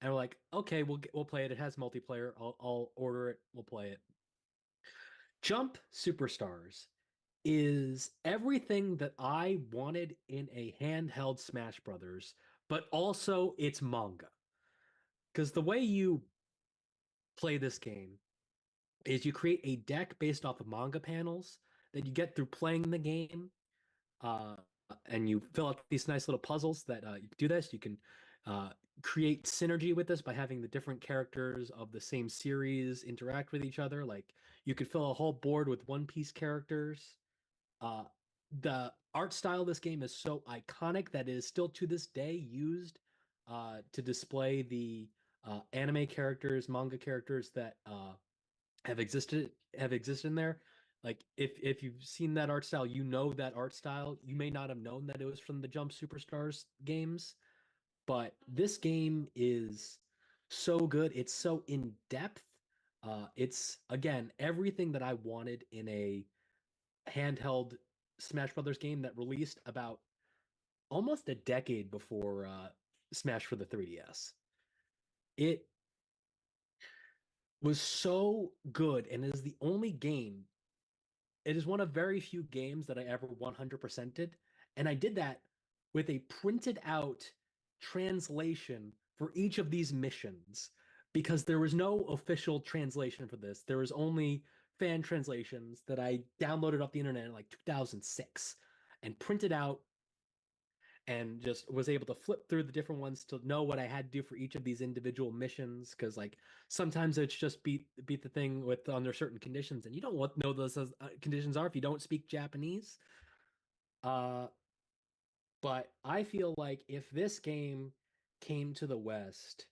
and we're like, okay, we'll play it. It has multiplayer. I'll order it. We'll play it. Jump Superstars is everything that I wanted in a handheld Smash Brothers, but also it's manga. Because the way you play this game is you create a deck based off of manga panels that you get through playing the game, uh, and you fill out these nice little puzzles that you do this. You can create synergy with this by having the different characters of the same series interact with each other. Like you could fill a whole board with One Piece characters. Uh, the art style of this game is so iconic that it is still to this day used to display the anime characters, manga characters that have existed in there. Like if you've seen that art style, you know that art style. You may not have known that it was from the Jump Superstars games, but this game is so good. It's so in depth. It's again everything that I wanted in a handheld Smash Brothers game that released about almost a decade before Smash for the 3DS. It was so good and is the only game. It is one of very few games that I ever 100%ed, and I did that with a printed out translation for each of these missions because there was no official translation for this. There was only fan translations that I downloaded off the internet in like 2006 and printed out and just was able to flip through the different ones to know what I had to do for each of these individual missions. Because like sometimes it's just beat the thing with under certain conditions, and you don't know those conditions are if you don't speak Japanese. But I feel like if this game came to the West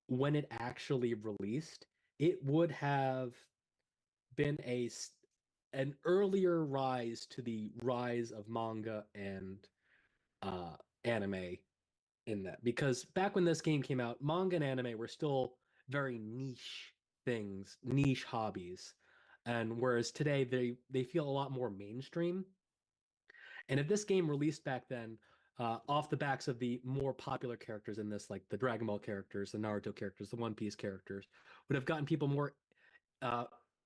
when it actually released, it would have been an earlier rise to the rise of manga and anime in that, because back when this game came out, manga and anime were still very niche things, niche hobbies, and whereas today they feel a lot more mainstream. And if this game released back then, off the backs of the more popular characters in this, like the Dragon Ball characters, the Naruto characters, the One Piece characters, would have gotten people more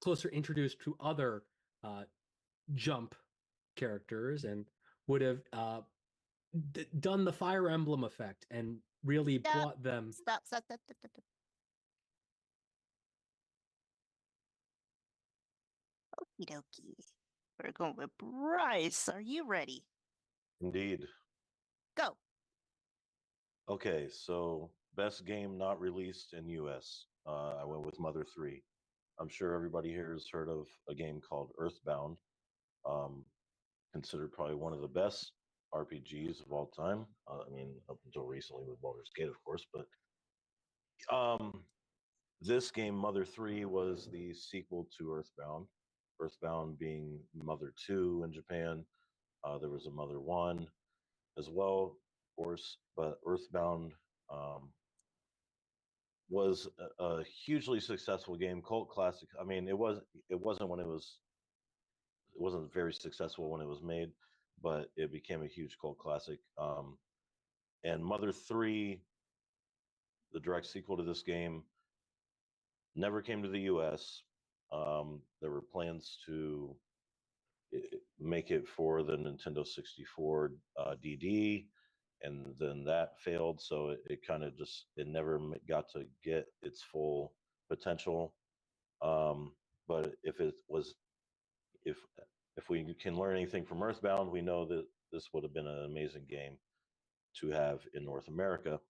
closer introduced to other Jump characters, and would have done the Fire Emblem effect and really brought them. Stop. Okie dokie. We're going with Bryce. Are you ready? Indeed. Go. Okay, so best game not released in US. I went with Mother 3. I'm sure everybody here has heard of a game called Earthbound, considered probably one of the best RPGs of all time. I mean, up until recently with Baldur's Gate, of course, but this game, Mother 3, was the sequel to Earthbound. Earthbound being Mother 2 in Japan. There was a Mother 1 as well, of course, but Earthbound was a hugely successful game, cult classic. I mean, it wasn't when it wasn't very successful when it was made, but it became a huge cult classic. And Mother 3, the direct sequel to this game, never came to the US. There were plans to make it for the Nintendo 64 DD, and then that failed. So it kind of just, it never got to get its full potential. But if if we can learn anything from Earthbound, we know that this would have been an amazing game to have in North America.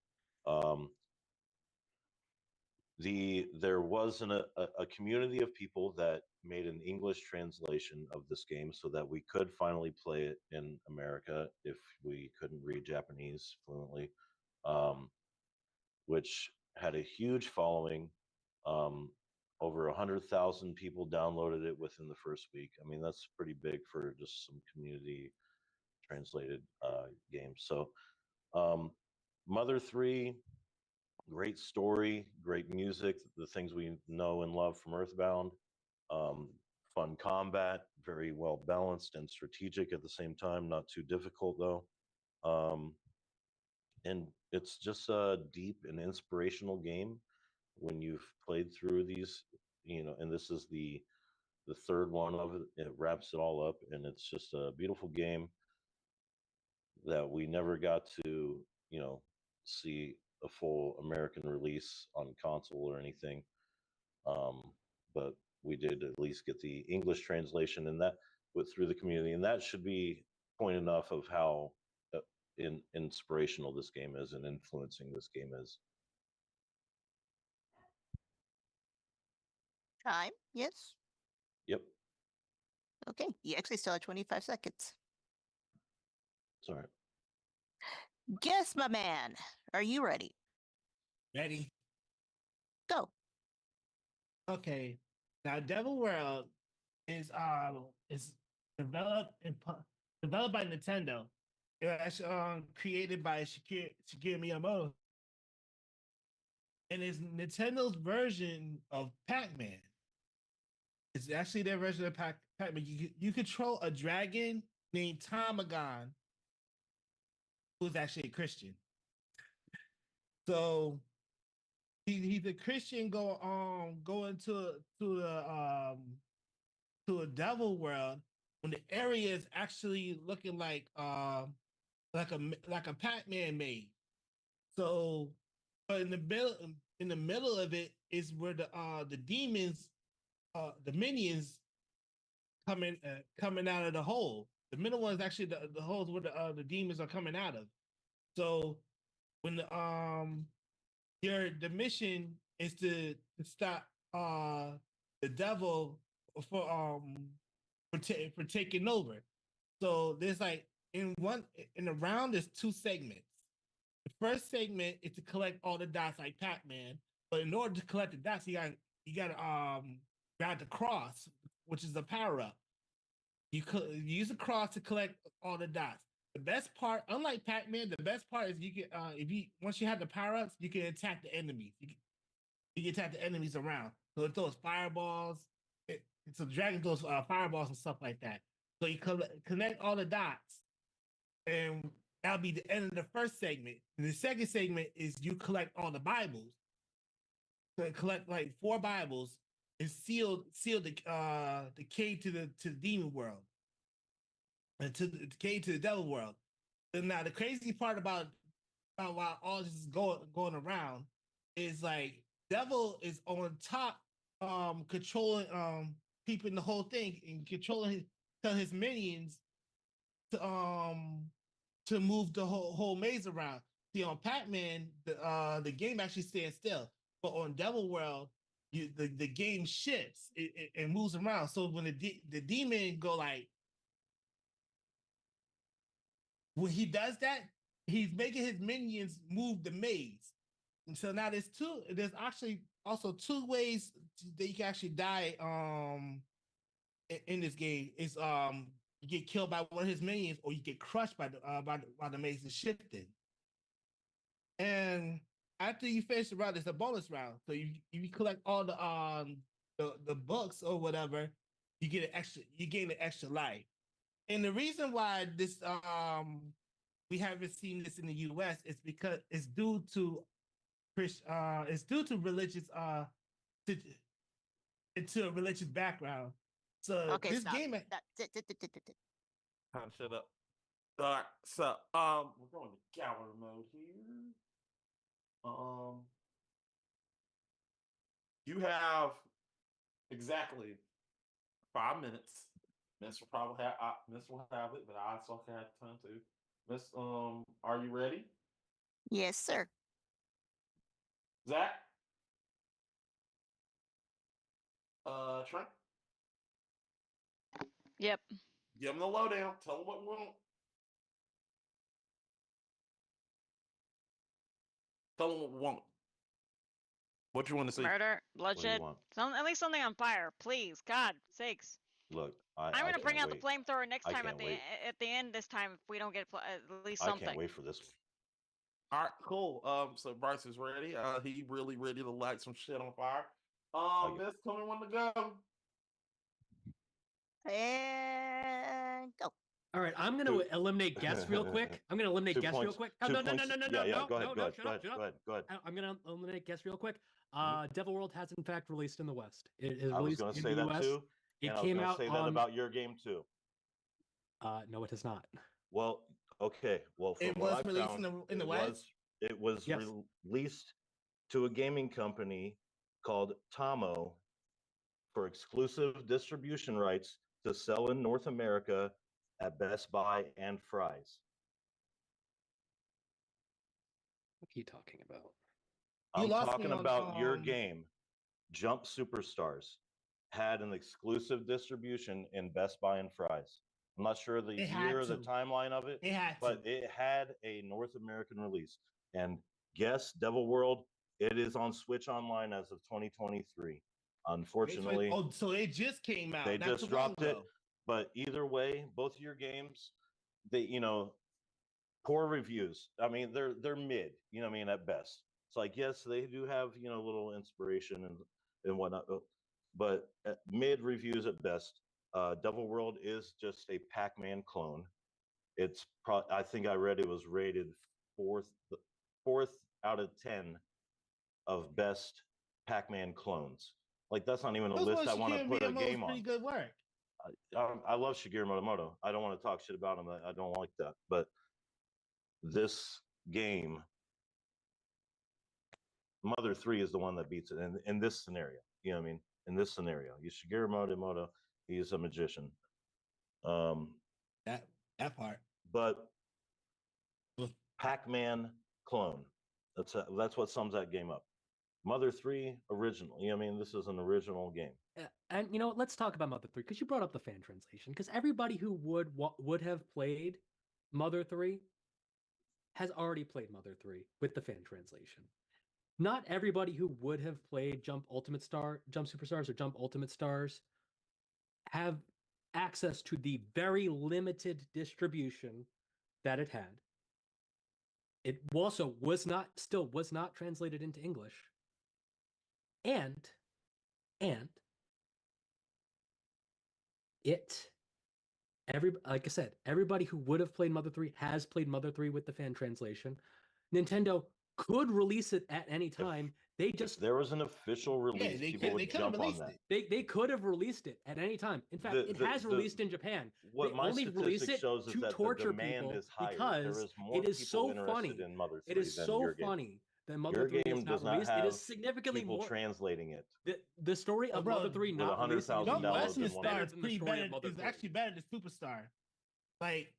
There was a community of people that made an English translation of this game so that we could finally play it in America if we couldn't read Japanese fluently, which had a huge following. Over 100,000 people downloaded it within the first week. I mean, that's pretty big for just some community translated games. So, Mother 3, great story, great music, the things we know and love from Earthbound. Fun combat, very well balanced and strategic at the same time, not too difficult though. And it's just a deep and inspirational game when you've played through these, and this is the third one of it. It wraps it all up, and it's just a beautiful game that we never got to, see a full American release on console or anything. But we did at least get the English translation, and that went through the community, and that should be point enough of how inspirational this game is and influencing this game is. Time? Yes. Yep. Okay. You actually still have 25 seconds. Sorry. Guess, my man. Are you ready? Ready? Go. Okay. Now, Devil World is developed developed by Nintendo. It was created by Shigeru Miyamoto, and it's Nintendo's version of Pac-Man. It's actually their version of Pac-Man. You control a dragon named Tomagon, who's actually a Christian. So he's a Christian go into to a devil world when the area is actually looking like a Pac-Man made. So, but in the middle of it is where the demons, the minions coming out of the hole. The middle one is actually the holes where the demons are coming out of. So when the mission is to stop the devil for taking over. So there's like in the round there's two segments. The first segment is to collect all the dots like Pac-Man, but in order to collect the dots, you got to grab the cross, which is a power up. You use a cross to collect all the dots. The best part, unlike Pac-Man, the best part is you can once you have the power ups, you can attack the enemies. You can attack the enemies around. So it throws fireballs. So the dragon throws fireballs and stuff like that. So you connect all the dots, and that'll be the end of the first segment. And the second segment is you collect all the Bibles. So collect like 4 Bibles and seal the key to the demon world and to the key to the devil world. And now the crazy part about why all this is going around is like devil is on top, controlling keeping the whole thing and controlling his minions to move the whole maze around. See, on Pac-Man, the game actually stands still, but on Devil World, the game shifts and moves around. So when the demon go like, when he does that, he's making his minions move the maze. And so now there's actually also two ways that you can actually die in this game. Is you get killed by one of his minions, or you get crushed by the maze is shifting. And after you finish the round, it's a bonus round. So you collect all the books or whatever, you gain an extra life. And the reason why this we haven't seen this in the US is because it's due to religious to a religious background. So Okay, this stop. game Time to shut up. All right, so we're going to gallery mode here. You have exactly 5 minutes. Miss will probably have Miss will have it, but I also have time too. Miss, are you ready? Yes, sir. Zach? Trent? Yep. Give them the lowdown. Tell them what we want. Tell them what we want. What you want to see? Murder, What do you bloodshed, want? at least something on fire, please. God sakes. Look, I'm gonna bring out wait. the flamethrower next I time can't wait. at the end this time if we don't get at least I something. can't wait for this. All right, cool. So Bryce is ready. He really ready to light some shit on fire. Miss, tell me when to go. And go. All right, I'm going to eliminate guess real quick. I'm going to eliminate 2 guess real points. quick. 2 No, points. no. Go ahead. No, Go ahead. shut Go up, ahead. shut up. Go ahead. I'm going to eliminate guess real quick. Mhm. Devil World has in fact released in the West. It is I was released going to in say the that US. too. It And I was came going to out say that on. about your game too. No, it has not. Well, okay. Well, from it what was I released found, in the West. it was Yes. released to a gaming company called Tomo for exclusive distribution rights to sell in North America at Best Buy and Fry's. What are you talking about? You I'm lost me talking on, about your game, Jump Superstars, had an exclusive distribution in Best Buy and Fry's. I'm not sure the It had year or the to. timeline of it, It had but to. it had a North American release. And guess Devil World, it is on Switch Online as of 2023. Unfortunately, Oh, so it just came out. they not just too long dropped it. ago. But either way, both of your games, they poor reviews. I mean, they're mid. You know what I mean, at best. It's like, yes, they do have a little inspiration and whatnot, but mid reviews at best. Devil World is just a Pac-Man clone. It's I think I read it was rated fourth out of 10 of best Pac-Man clones. Like, that's not even a list I want to put a game on. Pretty good work. I love Shigeru Miyamoto. I don't want to talk shit about him. I don't like that. But this game, Mother 3 is the one that beats it in this scenario. You know what I mean? In this scenario, Shigeru Miyamoto, he's a magician. That part. But Pac-Man clone. That's what sums that game up. Mother 3 original. You know what I mean? This is an original game. And let's talk about Mother 3 because you brought up the fan translation. Because everybody who would have played Mother 3 has already played Mother 3 with the fan translation. Not everybody who would have played Jump Superstars or Jump Ultimate Stars have access to the very limited distribution that it had. It also was not translated into English. And like I said, everybody who would have played Mother 3 has played Mother 3 with the fan translation. Nintendo could release it at any time. If there was an official release, people would jump on that. They could have released it at any time. In fact, it has released in Japan. What my statistic shows is that the demand is higher. Because it is so funny. In Mother 3 it is so funny that Mother 3 is not released. It is significantly more translating it. The story of Mother 3 not releasing in the US is better than the story of Mother 3. It's actually better than Superstar. Like,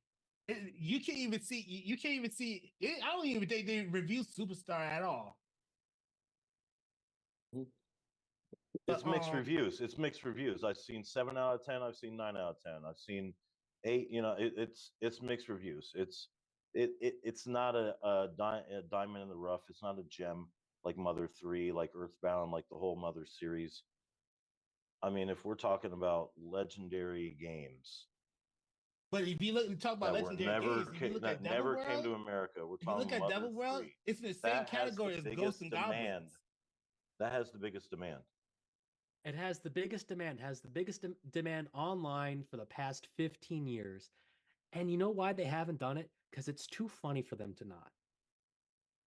you can't even see. I don't even think they review Superstar at all. It's But, mixed reviews. It's mixed reviews. I've seen 7 out of 10. I've seen 9 out of 10. I've seen 8. It's mixed reviews. It's not a diamond in the rough. It's not a gem like Mother 3, like Earthbound, like the whole Mother series. I mean, if we're talking about legendary games But if you look and talk about that were legendary never games, if you look that at Devil never World, came to America, we're if you look talking at Mother Devil World, 3. it's in the same That has category the as Ghosts biggest and demand. Goblins. That has the biggest demand. It has the biggest demand, demand online for the past 15 years. And you know why they haven't done it? Because it's too funny for them to not.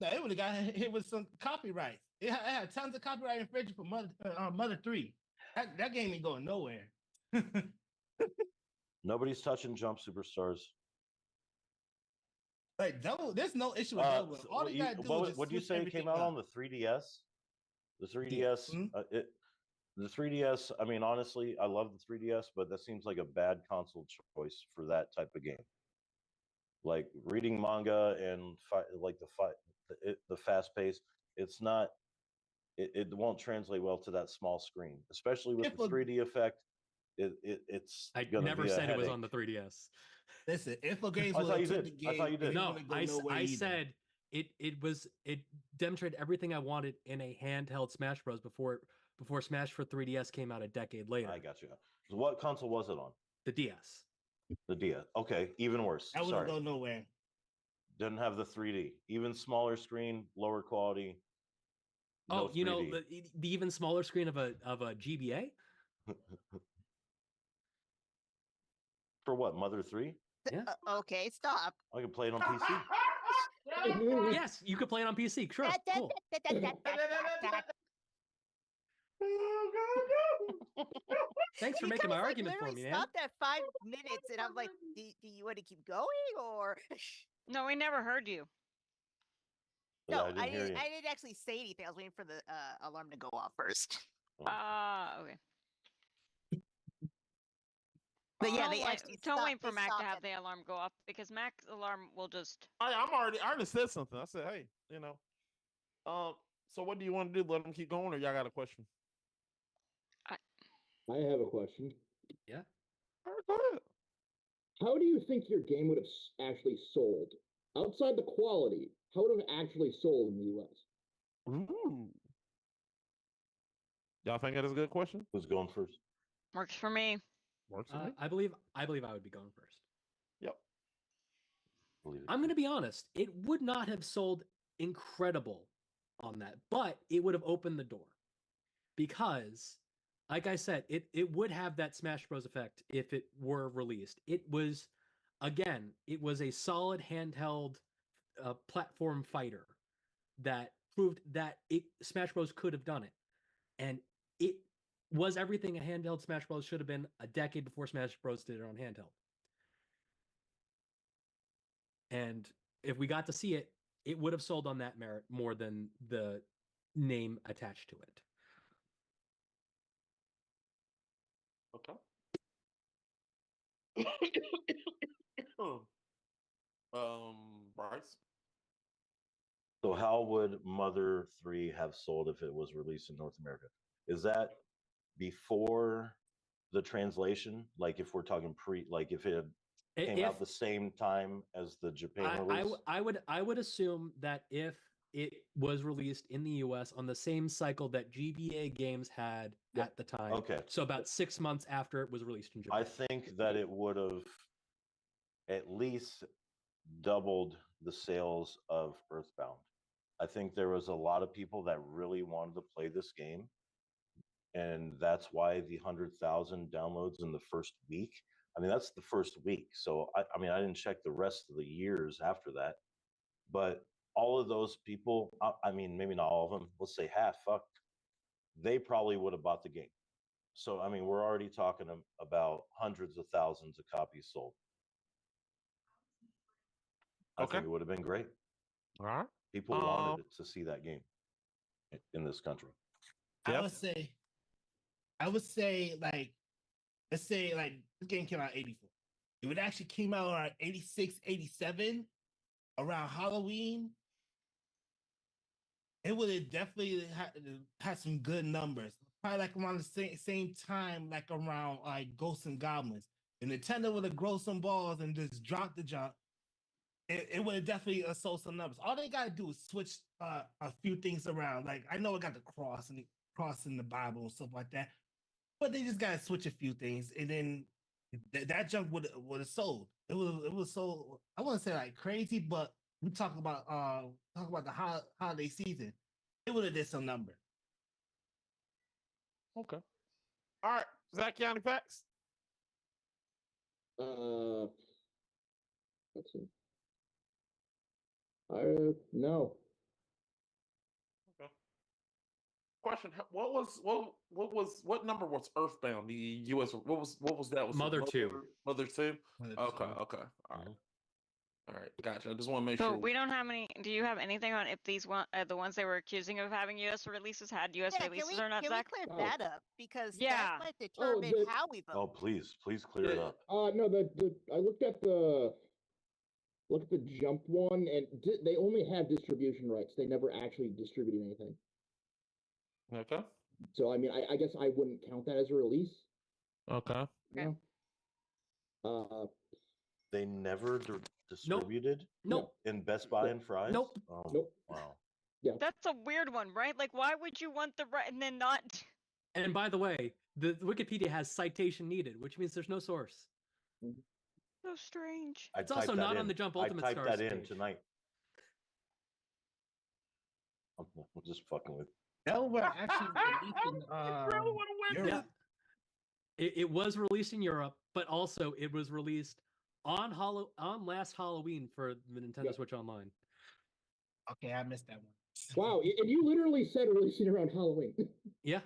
No, it would have got hit with some copyright. It had tons of copyright infringement for Mother 3. That game ain't going nowhere. Nobody's touching Jump Superstars. Like there's no issue with Devil World. All you gotta do is just what do you switch say it everything came out up. on the 3DS? The 3DS, the 3DS. I mean, honestly, I love the 3DS, but that seems like a bad console choice for that type of game. Like reading manga and the fast pace. It's not. It won't translate well to that small screen, especially with the 3D effect. It's I gonna never be a said it was on headache. the 3DS. Listen, Info Games I will thought you take did. the I game. thought you did. No, I either. said it demonstrated everything I wanted in a handheld Smash Bros. Before Smash for 3DS came out a decade later. I got you. So what console was it on? The DS. The DS. Okay, even worse. That wouldn't Sorry. go nowhere. Didn't have the 3D. Even smaller screen, lower quality. No, 3D. the even smaller screen of a GBA. For what? Mother 3? Yeah. Okay, stop. I can play it on PC. Yes, you could play it on PC. Sure. Cool. Thanks for making my argument for me, man. Stopped at 5 minutes, and I'm like, do you want to keep going or? No, we never heard you. No, I didn't actually say anything. I was waiting for the alarm to go off first. Okay. But yeah, Don't they wait, actually don't stopped. wait for They Mac to stopped have at- the alarm go off because Mac's alarm will just. I already said something. I said, hey, so what do you want to do? Let them keep going, or y'all got a question? I have a question. Yeah. All right, go ahead. How do you think your game would have actually sold? Outside the quality, how would it have actually sold in the US? Ooh. Y'all think that is a good question? Who's going first? Works for me. Works for me. I believe I would be going first. Yep. I'm going to be honest. It would not have sold incredible on that, but it would have opened the door because, like I said, it would have that Smash Bros. Effect if it were released. It was a solid handheld platform fighter that proved that Smash Bros. Could have done it, and it was everything a handheld Smash Bros. Should have been a decade before Smash Bros. Did it on handheld. And if we got to see it, it would have sold on that merit more than the name attached to it. Okay. Bryce. So how would Mother 3 have sold if it was released in North America? Is that before the translation? Like if we're talking if it came out the same time as the Japan release? I would assume that if it was released in the US on the same cycle that GBA games had at the time. Okay. So about 6 months after it was released in Japan. I think that it would have at least doubled the sales of Earthbound. I think there was a lot of people that really wanted to play this game. And that's why the 100,000 downloads in the first week. I mean, that's the first week. So, I mean, I didn't check the rest of the years after that. But all of those people, I mean, maybe not all of them, let's say half, they probably would have bought the game. So, I mean, we're already talking about hundreds of thousands of copies sold. I think it would have been great. All right. People wanted to see that game in this country. I would say like, let's say like this game came out in 84. If it actually came out around 86, 87, around Halloween, it would have definitely had some good numbers. probably like around the same time, like around like Ghosts and Goblins. And Nintendo would have grown some balls and just dropped the jump. It would have definitely sold some numbers. All they gotta do is switch a few things around. Like I know I got the cross in the Bible and stuff like that, but they just gotta switch a few things, and then that junk would have sold. It was so I wouldn't say like crazy, but we talk about the holiday season. It would have did some number. Okay. All right. Zach County Facts. Let's see. No. Okay. Question: what number was Earthbound? The U.S. What was that? Was Mother 2. Mother 2. Mother Okay. 2. Okay. All right. All right. Gotcha. I just want to make So sure. we don't have any. Do you have anything on if these the ones they were accusing of having U.S. releases had U.S. Yeah, releases or not? can we Zach? clear Oh. that up? Because Yeah. that might determine how we vote. Oh, please clear it up. No, I looked at the jump one, and they only have distribution rights. They never actually distributed anything. Okay. So I mean, I guess I wouldn't count that as a release. Okay. You know? They never distributed Nope. in Best Buy and Fry's? Nope. Oh, Nope. wow. Yeah. That's a weird one, right? Like, why would you want the right and then not? And by the way, the Wikipedia has citation needed, which means there's no source. So strange. I It's also typed that not on in. the Jump I Ultimate typed Stars that in page. tonight. I'm just fucking with. That was actually released in Europe. Yeah. It was released in Europe, but also it was released on last Halloween for the Nintendo Switch Online. Okay, I missed that one. Wow, and you literally said releasing around Halloween. Yeah.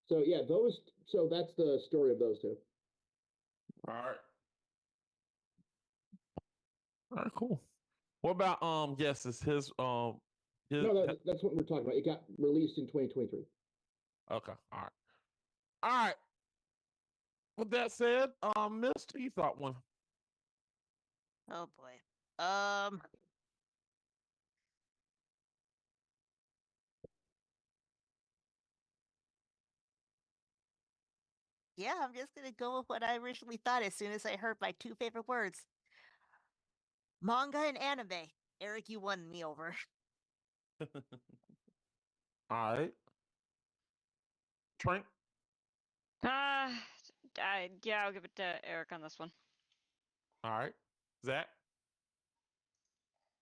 So yeah, so that's the story of those two. All right. All right. Cool. What about yes? Is his No, that's what we're talking about. It got released in 2023. Okay. All right. All right. With that said, Mr. You thought one. Oh boy. Yeah, I'm just gonna go with what I originally thought as soon as I heard my two favorite words. Manga and anime. Eric, you won me over. All right. Trink. Yeah, I'll give it to Eric on this one. All right. Zach.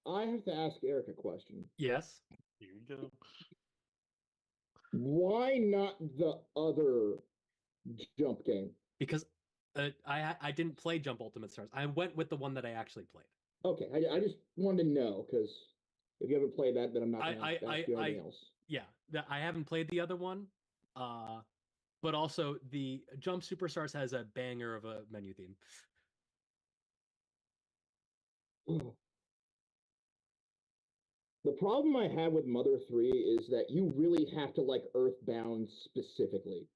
I have to ask Eric a question. Yes. Here we go. Why not the other jump game? Because I didn't play Jump Ultimate Stars. I went with the one that I actually played. Okay, I just wanted to know, because if you haven't played that, then I'm not going to ask you anything else. Yeah, I haven't played the other one, but also the Jump Superstars has a banger of a menu theme. The problem I have with Mother 3 is that you really have to like Earthbound specifically.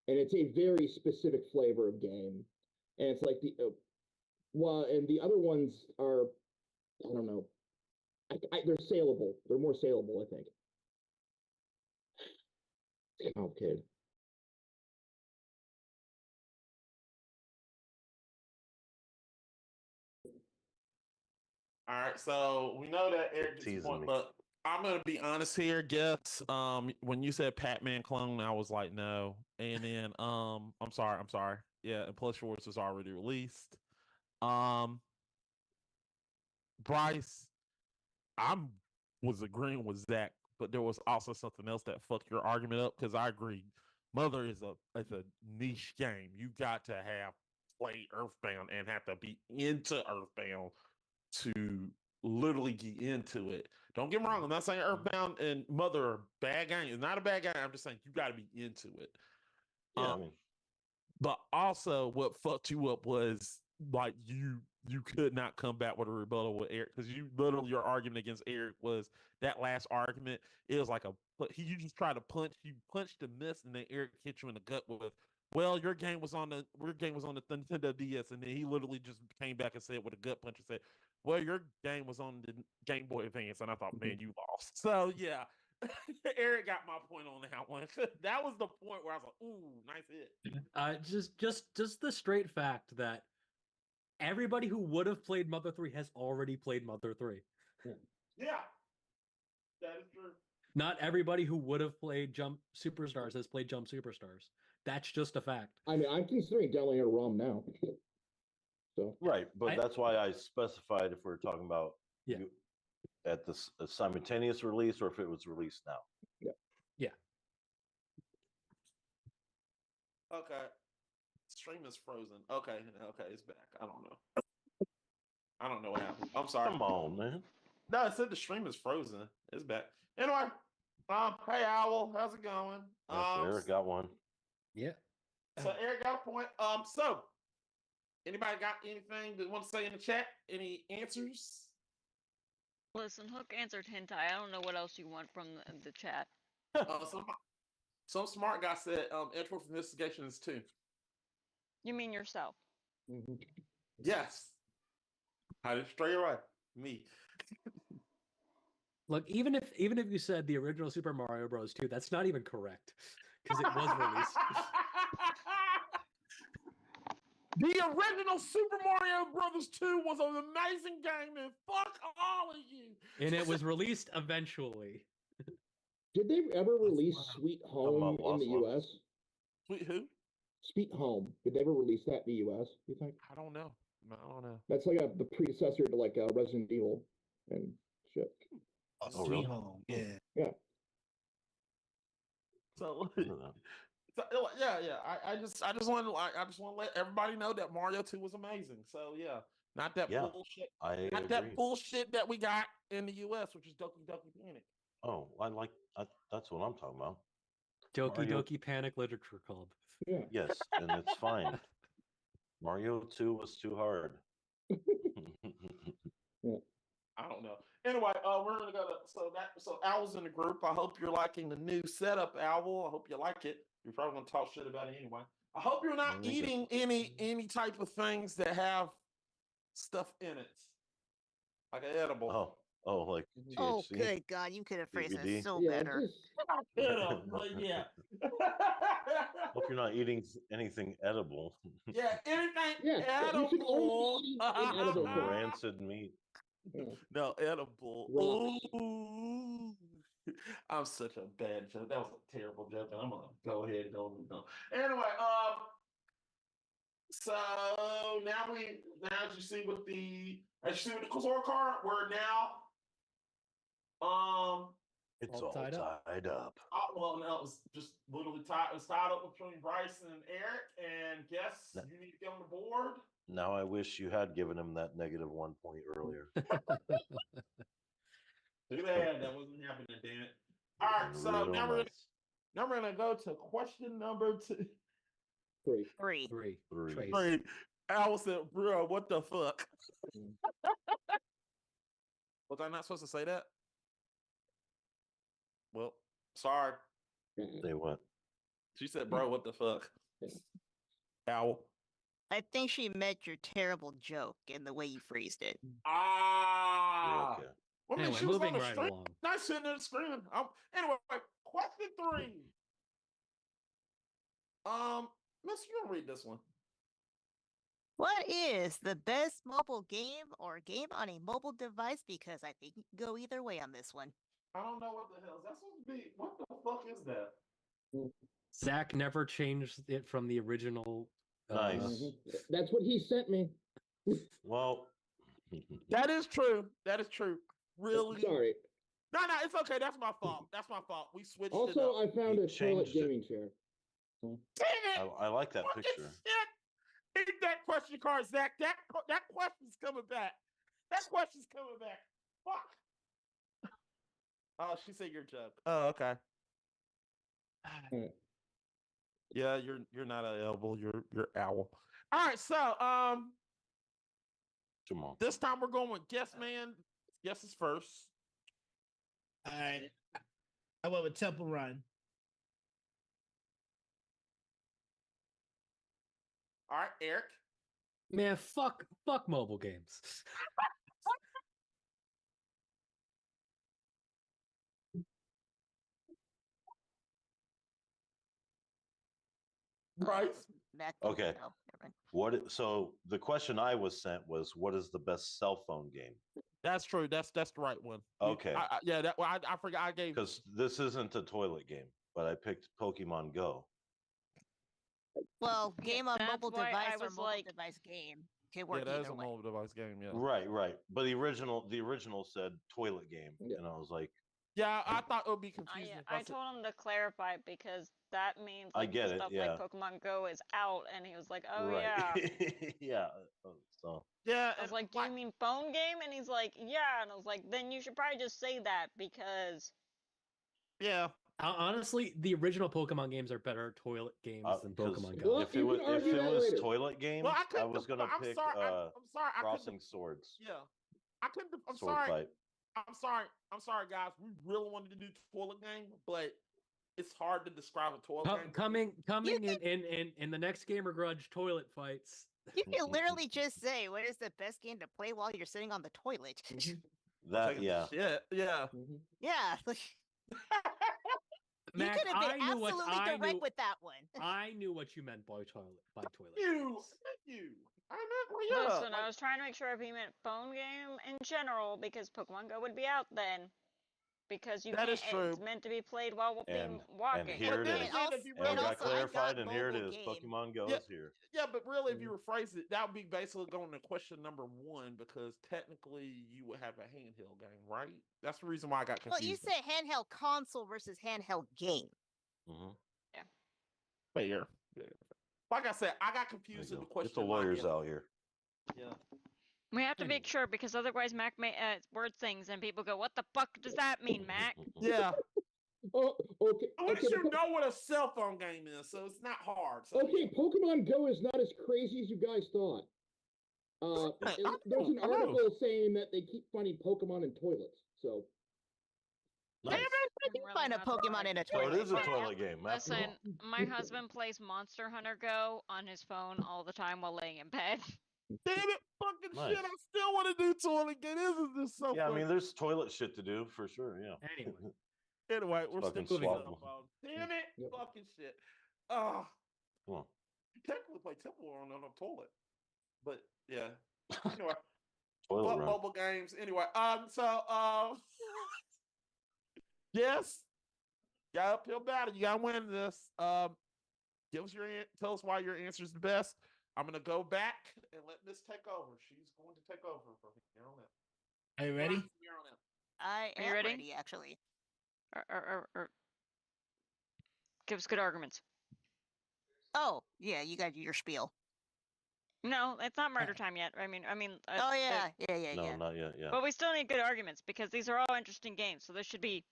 And it's a very specific flavor of game. And it's like and the other ones are, I don't know, they're saleable. They're more saleable, I think. It's complicated. All right, so we know that Eric gets Teasing point, me. but I'm gonna be honest here. Guess when you said Pac-Man clone, I was like no, and then I'm sorry. Yeah, and Plus Shorts was already released. Bryce, was agreeing with Zach, but there was also something else that fucked your argument up because I agree. Mother is a niche game. You got to have played Earthbound and have to be into Earthbound to literally get into it. Don't get me wrong. I'm not saying Earthbound and Mother are bad game. It's not a bad game. I'm just saying you got to be into it. Yeah, But also, what fucked you up was like you could not come back with a rebuttal with Eric because you literally your argument against Eric was that last argument. It was like you just tried to punch. You punched and missed, and then Eric hit you in the gut with, "Well, your game was on the Nintendo DS," and then he literally just came back and said with a gut punch and said, "Well, your game was on the Game Boy Advance," and I thought, man, you lost. So yeah, Eric got my point on that one. That was the point where I was like, "Ooh, nice hit." Just the straight fact that everybody who would have played Mother 3 has already played Mother 3. Yeah, that is true. Not everybody who would have played Jump Superstars has played Jump Superstars. That's just a fact. I mean, I'm considering downloading a ROM now. So Right, but that's why I specified if we're talking about at the simultaneous release or if it was released now. Yeah. Okay. Stream is frozen. Okay, it's back. I don't know. I don't know what happened. I'm sorry. Come on, man. No, it said the stream is frozen. It's back. Anyway, hey Owl, how's it going? Yes, Eric got one. Yeah. So Eric got a point. So anybody got anything that want to say in the chat? Any answers? Listen, Hook answered hentai. I don't know what else you want from the chat. Some smart guy said intro for investigation is 2. You mean yourself? Yes. I just straight away. Me. Look, even if you said the original Super Mario Bros. 2, that's not even correct because it was released. The original Super Mario Brothers 2 was an amazing game, and fuck all of you. And it was released eventually. did they ever release Sweet Home in the US? Sweet who? Sweet Home. Did they ever release that in the US, you think? I don't know. That's like the predecessor to like Resident Evil and shit. Oh, Sweet Home. Yeah. Yeah. So yeah. I just want to let everybody know that Mario 2 was amazing. So yeah, not that bullshit. Not that bullshit that we got in the US, which is Doki Doki Panic. Oh, that's what I'm talking about. Doki Doki Panic Literature Club. Yeah. Yes, and it's fine. Mario 2 was too hard. Yeah. I don't know. Anyway, we're gonna go to so Owl's in the group. I hope you're liking the new setup, Owl. I hope you like it. You're probably gonna talk shit about it anyway. I hope you're not eating any type of things that have stuff in it, like an edible. Oh, like THC? Oh, good God, you could have phrased DVD? it so better. I could have, but yeah. Hope you're not eating anything edible. Yeah, anything Yeah, edible. you should only be eating inedible food. Rancid meat. Yeah. No, edible. Rocks. Ooh. I'm such a bad joke. That was a terrible joke. I'm gonna go ahead and go. Anyway, so now as you see with the scorecard, we're now it's all tied up. Well, no, it was just literally tied. It was tied up between Bryce and Eric, and guess you need to get on the board. Now I wish you had given him that -1 point earlier. Too bad that wasn't happening, damn it. All right, so now we're gonna go to question number 2. Three. Al said, "Bro, what the fuck?" Was I not supposed to say that? Well, sorry. Say what? She said, "Bro, what the fuck?" Owl. I think she meant your terrible joke in the way you phrased it. Ah. Okay. Well, I mean, Anyway, she was moving on the right stream. along. Not sitting there screaming. Anyway, question 3. Miss, you gonna read this one? What is the best mobile game or game on a mobile device? Because I think you can go either way on this one. I don't know what the hell that's supposed to be. What the fuck is that? Zach never changed it from the original. Nice. That's what he sent me. Well, That is true. That is true. Really? Sorry. No, it's okay. That's my fault. We switched it Also, up. I found He a toilet changed it. gaming chair. Damn it! I like that Fucking picture. Shit. Eat that question card, Zach. That question's coming back. That question's coming back. Fuck. Oh, she said your joke. Oh, okay. Right. Yeah, you're not an elbow. You're owl. All right, so Come on. this time we're going with guess man. Guess is first. All right. I went with Temple Run. All right, Eric. Man, fuck mobile games. Price. Mac Okay. oh, never mind. So the question I was sent was, what is the best cell phone game? That's true. That's the right one. Okay. Yeah. That. Well, I forgot. I gave. Because this isn't a toilet game, but I picked Pokemon Go. Well, game on That's mobile why device I or was mobile like- device game can Yeah, work that is either a way. mobile device game. Yeah. Right. But the original said toilet game, Yeah. and I was like, Yeah, I thought it would be confusing. if I said- told him to clarify because that means I like get it, stuff yeah. like Pokemon Go is out, and he was like, "Oh right, yeah." yeah. So Yeah, I was and like, "Do you mean phone game?" And he's like, "Yeah." And I was like, "Then you should probably just say that because." yeah, Honestly, the original Pokemon games are better toilet games than 'cause Pokemon Go. Well, if it you was can argue that later. toilet game, Well, I I couldn't. was gonna I'm pick sorry. I'm sorry. I Crossing couldn't. Swords. Yeah, I couldn't. I'm Sword sorry. fight. I'm sorry. I'm sorry, guys. We really wanted to do toilet game, but it's hard to describe a toilet game. Coming in the next Gamer Grudge toilet fights. You can literally just say, "What is the best game to play while you're sitting on the toilet?" That Taking a yeah. shit, yeah. Yeah, you Mac, could have been I knew what absolutely I direct knew. with that one. I knew what you meant by toilet. You, games. you. I meant, well, yeah. Listen, I was trying to make sure if he meant phone game in general because Pokemon Go would be out then. Because you That can't. is true. It's meant to be played while being And walking. here it then is. again, if you And we really- got also, I clarified, got and here it mobile is. game. Pokemon Go Yeah. is here. Yeah, but really, if you rephrase it, that would be basically going to question number one because technically you would have a handheld game, right? That's the reason why I got Well, confused. you said handheld console versus handheld game. Mm-hmm. fair. Yeah. Like I said, I got confused in the Get question. the in my lawyers head. out here. Yeah. We have to Anyway. make sure because otherwise Mac may word things and people go, "What the fuck does that mean, Mac?" Yeah. Oh, okay. At least Okay, you know what a cell phone game is, so it's not hard. So okay, Pokemon Go is not as crazy as you guys thought. There's an I know. article saying that they keep finding Pokemon in toilets. So Nice. You can really find a not Pokemon in a So toilet. it is a yeah. toilet game. after Listen, all. my husband plays Monster Hunter Go on his phone all the time while laying in bed. Damn it, fucking Nice. shit! I still want to do toilet game. Isn't this so? Yeah, I funny? mean, there's toilet shit to do for sure. Yeah. Anyway. Anyway, we're Fucking still moving swap. on. Damn it, Yep. fucking shit. Oh, Come on. you technically play Temple Run on a toilet, but yeah. Anyway, Toilet run. mobile games. Anyway, yes, got uphill battle. You gotta win this. Give us tell us why your answer is the best. I'm gonna go back and let Miss take over. She's going to take over from here on out. Are you ready? From here on out. I Are you am ready? ready, actually. Or give us good arguments. Oh, yeah, you got your spiel. No, it's not murder time yet. I mean, Oh, yeah. No, not yet. Yeah. But we still need good arguments because these are all interesting games, so this should be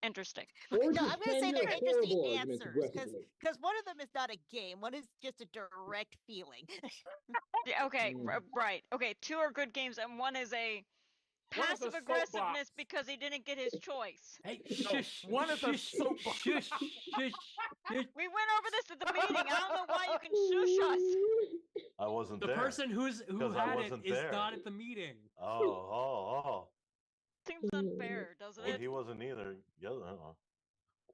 interesting. or No, just I'm going to say send they're your interesting horrible arguments answers aggressively. because one of them is not a game. One is just a direct feeling. Yeah, okay, Mm. right. Okay, two are good games, and one is a One is a passive aggressiveness soapbox. because he didn't get his choice. Hey, No, shush, one is a shush, soapbox. shush, shush. We went over this at the meeting. I don't know why you can shush us. I wasn't The there. person who 'Cause I had it wasn't is there. not at the meeting. Oh. Seems unfair, doesn't Well, it? he wasn't either. Yeah.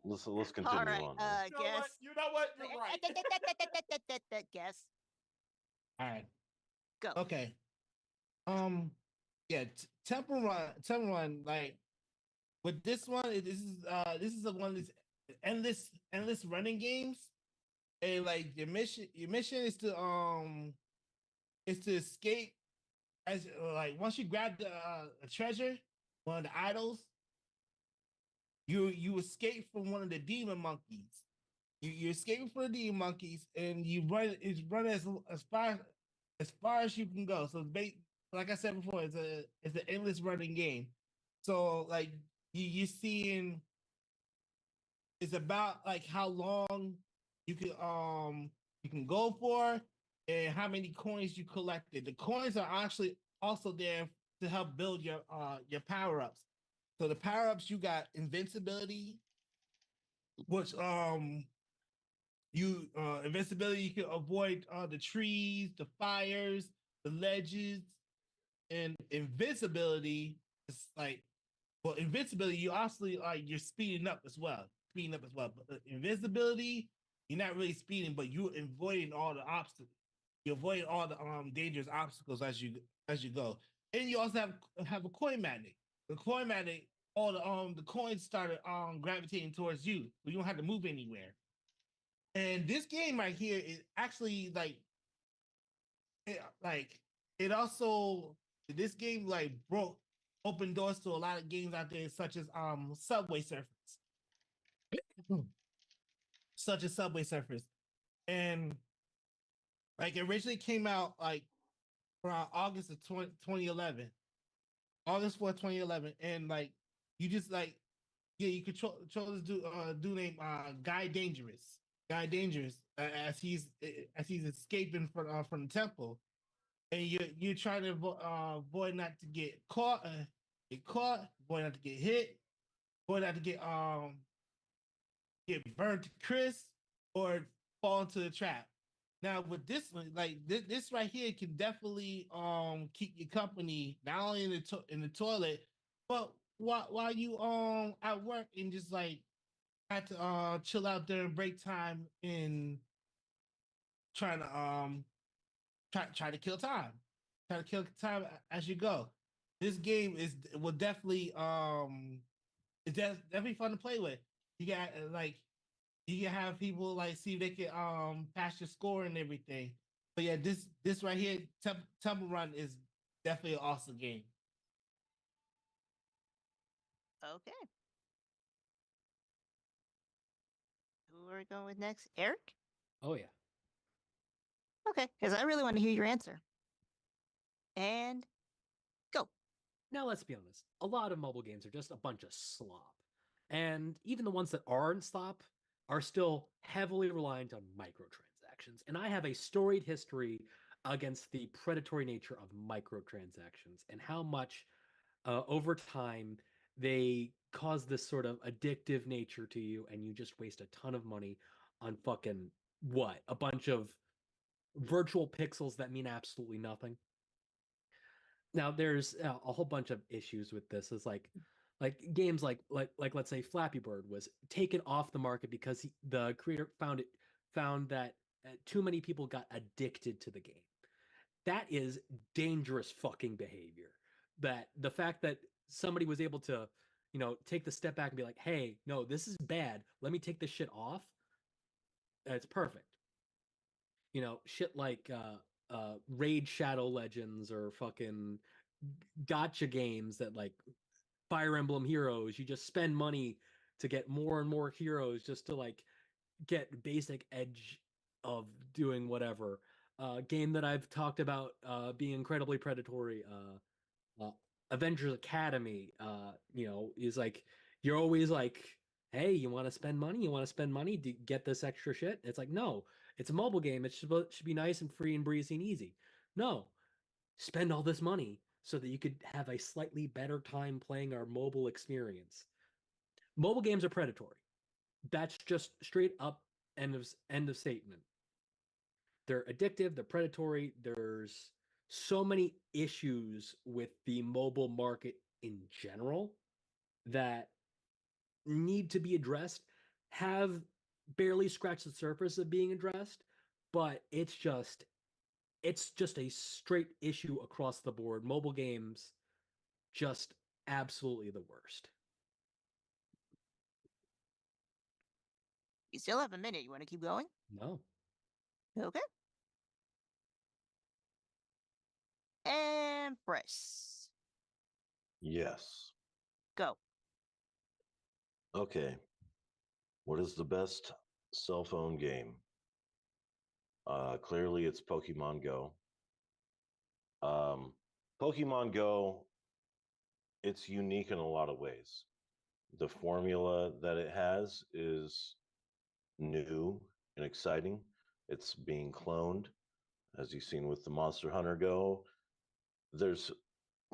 Let's continue All right, on. You know guess. what? You know what? You're right. Guess. All right. Go. Okay. Yeah, Temple Run. Like with this one, this is the one that's endless running games, and like your mission is to escape as like once you grab the a treasure, one of the idols, you escape from one of the demon monkeys. You escape from the demon monkeys, and you run as far as you can go. So like I said before, it's an endless running game. So like you're seeing, it's about like how long you can go for and how many coins you collected. The coins are actually also there to help build your power-ups. So the power-ups, you got invincibility, which invincibility, you can avoid the trees, the fires, the ledges, and invincibility is like, well, invincibility, you also like you're speeding up as well. But invisibility You're not really speeding, but you're avoiding all the obstacles. You avoid all the dangerous obstacles as you go. And you also have a coin magnet. The coin magnet, all the coins started gravitating towards you, so you don't have to move anywhere. And this game right here is actually like it also this game like broke open doors to a lot of games out there, such as Subway Surfers, such as Subway Surfers, and like it originally came out like around August of 2011, August 4th, 2011, and like you just like yeah, you control this dude named Guy Dangerous, as he's escaping from the temple, and you're trying to avoid not to get caught, avoid not to get hit, avoid not to get burned to crisp, or fall into the trap. Now with this one, like this right here can definitely keep you company not only in the toilet, but while you at work and just like have to chill out during break time and trying to try to kill time. Try to kill time as you go. This game will definitely definitely fun to play with. You got like you can have people like see if they can pass your score and everything. But yeah, this right here, Temple Run is definitely an awesome game. Okay. Who are we going with next? Eric? Oh yeah. Okay, because I really want to hear your answer. And go. Now let's be honest. A lot of mobile games are just a bunch of slop. And even the ones that aren't slop are still heavily reliant on microtransactions. And I have a storied history against the predatory nature of microtransactions and how much over time they cause this sort of addictive nature to you, and you just waste a ton of money on fucking what? A bunch of virtual pixels that mean absolutely nothing. Now there's a whole bunch of issues with this. Is like games like let's say Flappy Bird was taken off the market because the creator found that too many people got addicted to the game. That is dangerous fucking behavior. That the fact that somebody was able to, take the step back and be like, "Hey, no, this is bad. Let me take this shit off." It's perfect. Shit like Raid Shadow Legends or fucking gotcha games that like Fire Emblem Heroes. You just spend money to get more and more heroes just to like get basic edge of doing whatever. Game that I've talked about being incredibly predatory. Avengers Academy, is like you're always like, hey, you want to spend money? You want to spend money to get this extra shit? It's like, no, it's a mobile game. It should be nice and free and breezy and easy. No, spend all this money so that you could have a slightly better time playing our mobile experience. Mobile games are predatory. That's just straight up end of statement. They're addictive, they're predatory. There's so many issues with the mobile market in general that need to be addressed, have barely scratched the surface of being addressed, but it's just a straight issue across the board. Mobile games just absolutely the worst. You still have a minute. You want to keep going? No. Okay. And press. Yes. Go. Okay. What is the best cell phone game? Clearly, it's Pokemon Go. Pokemon Go, it's unique in a lot of ways. The formula that it has is new and exciting. It's being cloned, as you've seen with the Monster Hunter Go. There's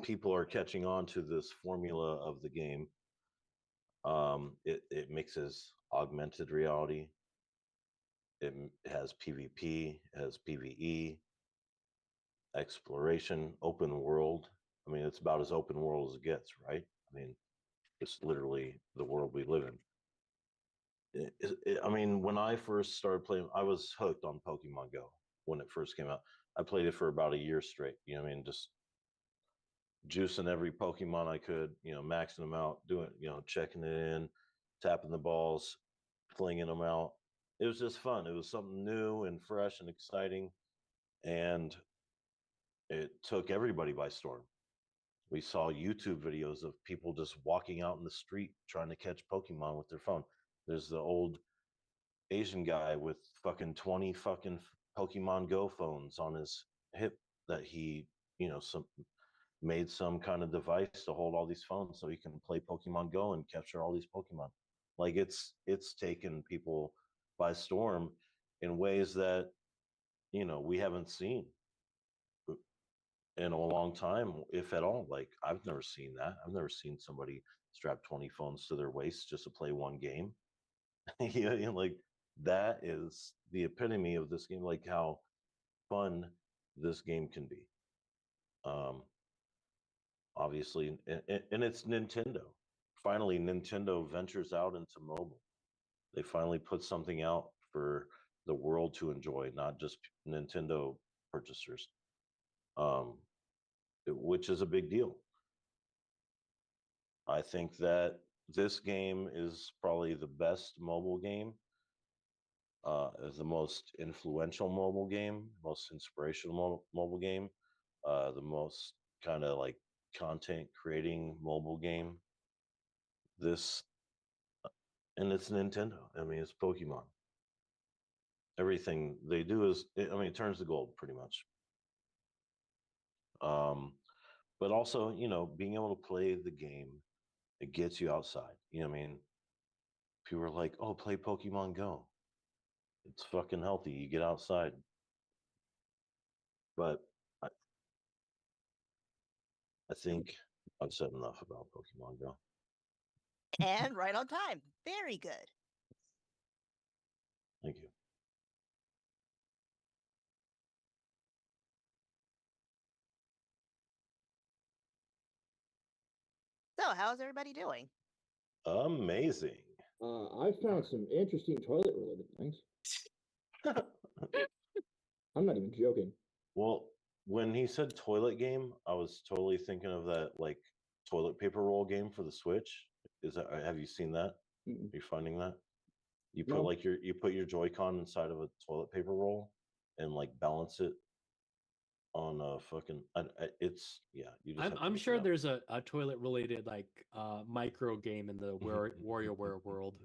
people are catching on to this formula of the game. It mixes augmented reality. It has PvP, it has PvE, exploration, open world. I mean, it's about as open world as it gets, right? I mean, it's literally the world we live in. I mean, when I first started playing, I was hooked on Pokemon Go when it first came out. I played it for about a year straight. You know what I mean? Just juicing every Pokemon I could, maxing them out, doing, checking it in, tapping the balls, flinging them out. It was just fun. It was something new and fresh and exciting. And it took everybody by storm. We saw YouTube videos of people just walking out in the street trying to catch Pokemon with their phone. There's the old Asian guy with fucking 20 fucking Pokemon Go phones on his hip that he, made some kind of device to hold all these phones so he can play Pokemon Go and capture all these Pokemon. Like it's taken people by storm in ways that we haven't seen in a long time, if at all. Like I've never seen that. I've never seen somebody strap 20 phones to their waist just to play one game. Like that is the epitome of this game, like how fun this game can be. Obviously, and it's Nintendo. Finally, Nintendo ventures out into mobile. They finally put something out for the world to enjoy, not just Nintendo purchasers, which is a big deal. I think that this game is probably the best mobile game, is the most influential mobile game, most inspirational mobile game, the most kind of like content creating mobile game. This, and it's Nintendo. I mean, it's Pokemon. Everything they do is, it turns to gold pretty much. But also, being able to play the game, it gets you outside. You know what I mean? People are like, oh, play Pokemon Go. It's fucking healthy. You get outside. But I think I've said enough about Pokemon Go. And right on time. Very good. Thank you. So, how's everybody doing? Amazing. I found some interesting toilet related things. I'm not even joking. Well, when he said toilet game, I was totally thinking of that like toilet paper roll game for the Switch. Have you seen that? Mm-mm. Are you finding that? You put No. like you put your Joy-Con inside of a toilet paper roll and like balance it on a fucking it's yeah, you just I'm sure there's a toilet related like micro game in the WarioWare world.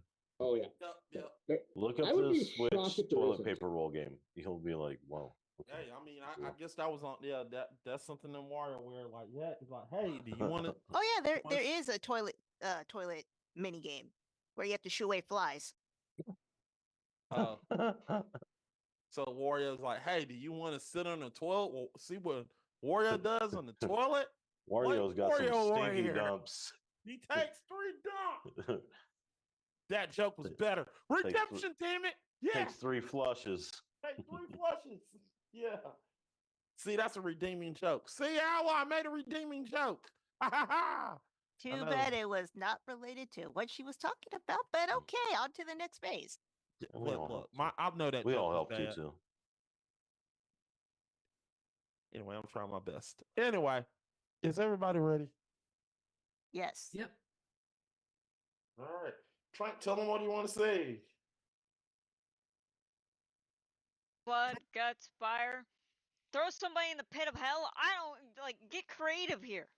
Oh yeah. Yep. Look up I would the be shocked Switch if there toilet isn't. paper roll game. You'll be like, whoa. Okay. Hey, I mean, I guess that was on. Yeah, that's something in WarioWare. Like, yeah, it's like, hey, do you want to? Oh yeah, there is a toilet mini game where you have to shoo away flies. So Wario's like, hey, do you want to sit on the toilet? Well, see what Wario does on the toilet? Wario's got some Wario stinky Warrior. dumps. He takes 3 dumps. That joke was better. Redemption, damn it! Yeah, Takes 3 flushes. take 3 flushes. Yeah. See, that's a redeeming joke. See how I made a redeeming joke. Ha ha ha. Too bad it was not related to what she was talking about, but okay, on to the next phase. Look, I know that we joke all was helped you bad. too. Anyway, I'm trying my best. Anyway, is everybody ready? Yes. Yep. All right. Trink, tell them what you want to say. Blood, guts, fire. Throw somebody in the pit of hell. I don't like get creative here.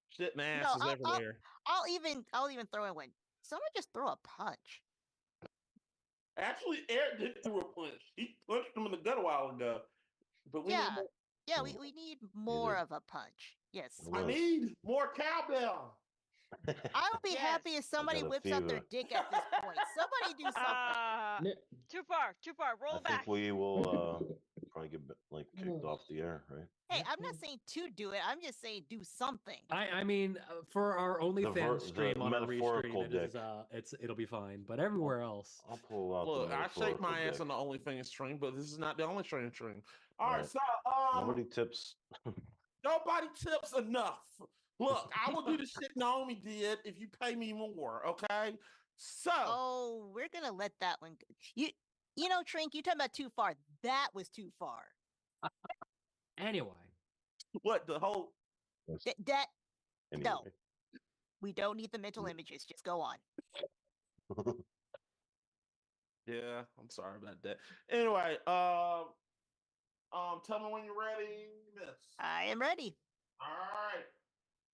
Shit and ass is everywhere. I'll even throw in one. Someone just throw a punch. Actually, Eric did throw a punch. He punched him in the gut a while ago. But we need more. Yeah, we need more of a punch. Yes. I need more cowbell. I would be happy if somebody whips out their dick at this point. Somebody do something. Too far. Roll back. I think we will probably get like kicked off the air, right? Hey, I'm not saying to do it. I'm just saying do something. I mean, for our OnlyFans stream on our metaphorical restream, it'll be fine. But everywhere else, I'll pull out. Look, the I shake my ass dick. on the OnlyFans stream, but this is not the only stream. All right, so nobody tips. Nobody tips enough. Look, I will do the shit Naomi did if you pay me more. Okay, So, Oh, we're gonna let that one go. You know, Trink, you talking about too far. That was too far. Anyway, what the whole? That Anyway. no. We don't need the mental images. Just go on. Yeah, I'm sorry about that. Anyway, tell me when you're ready, Miss. I am ready. All right.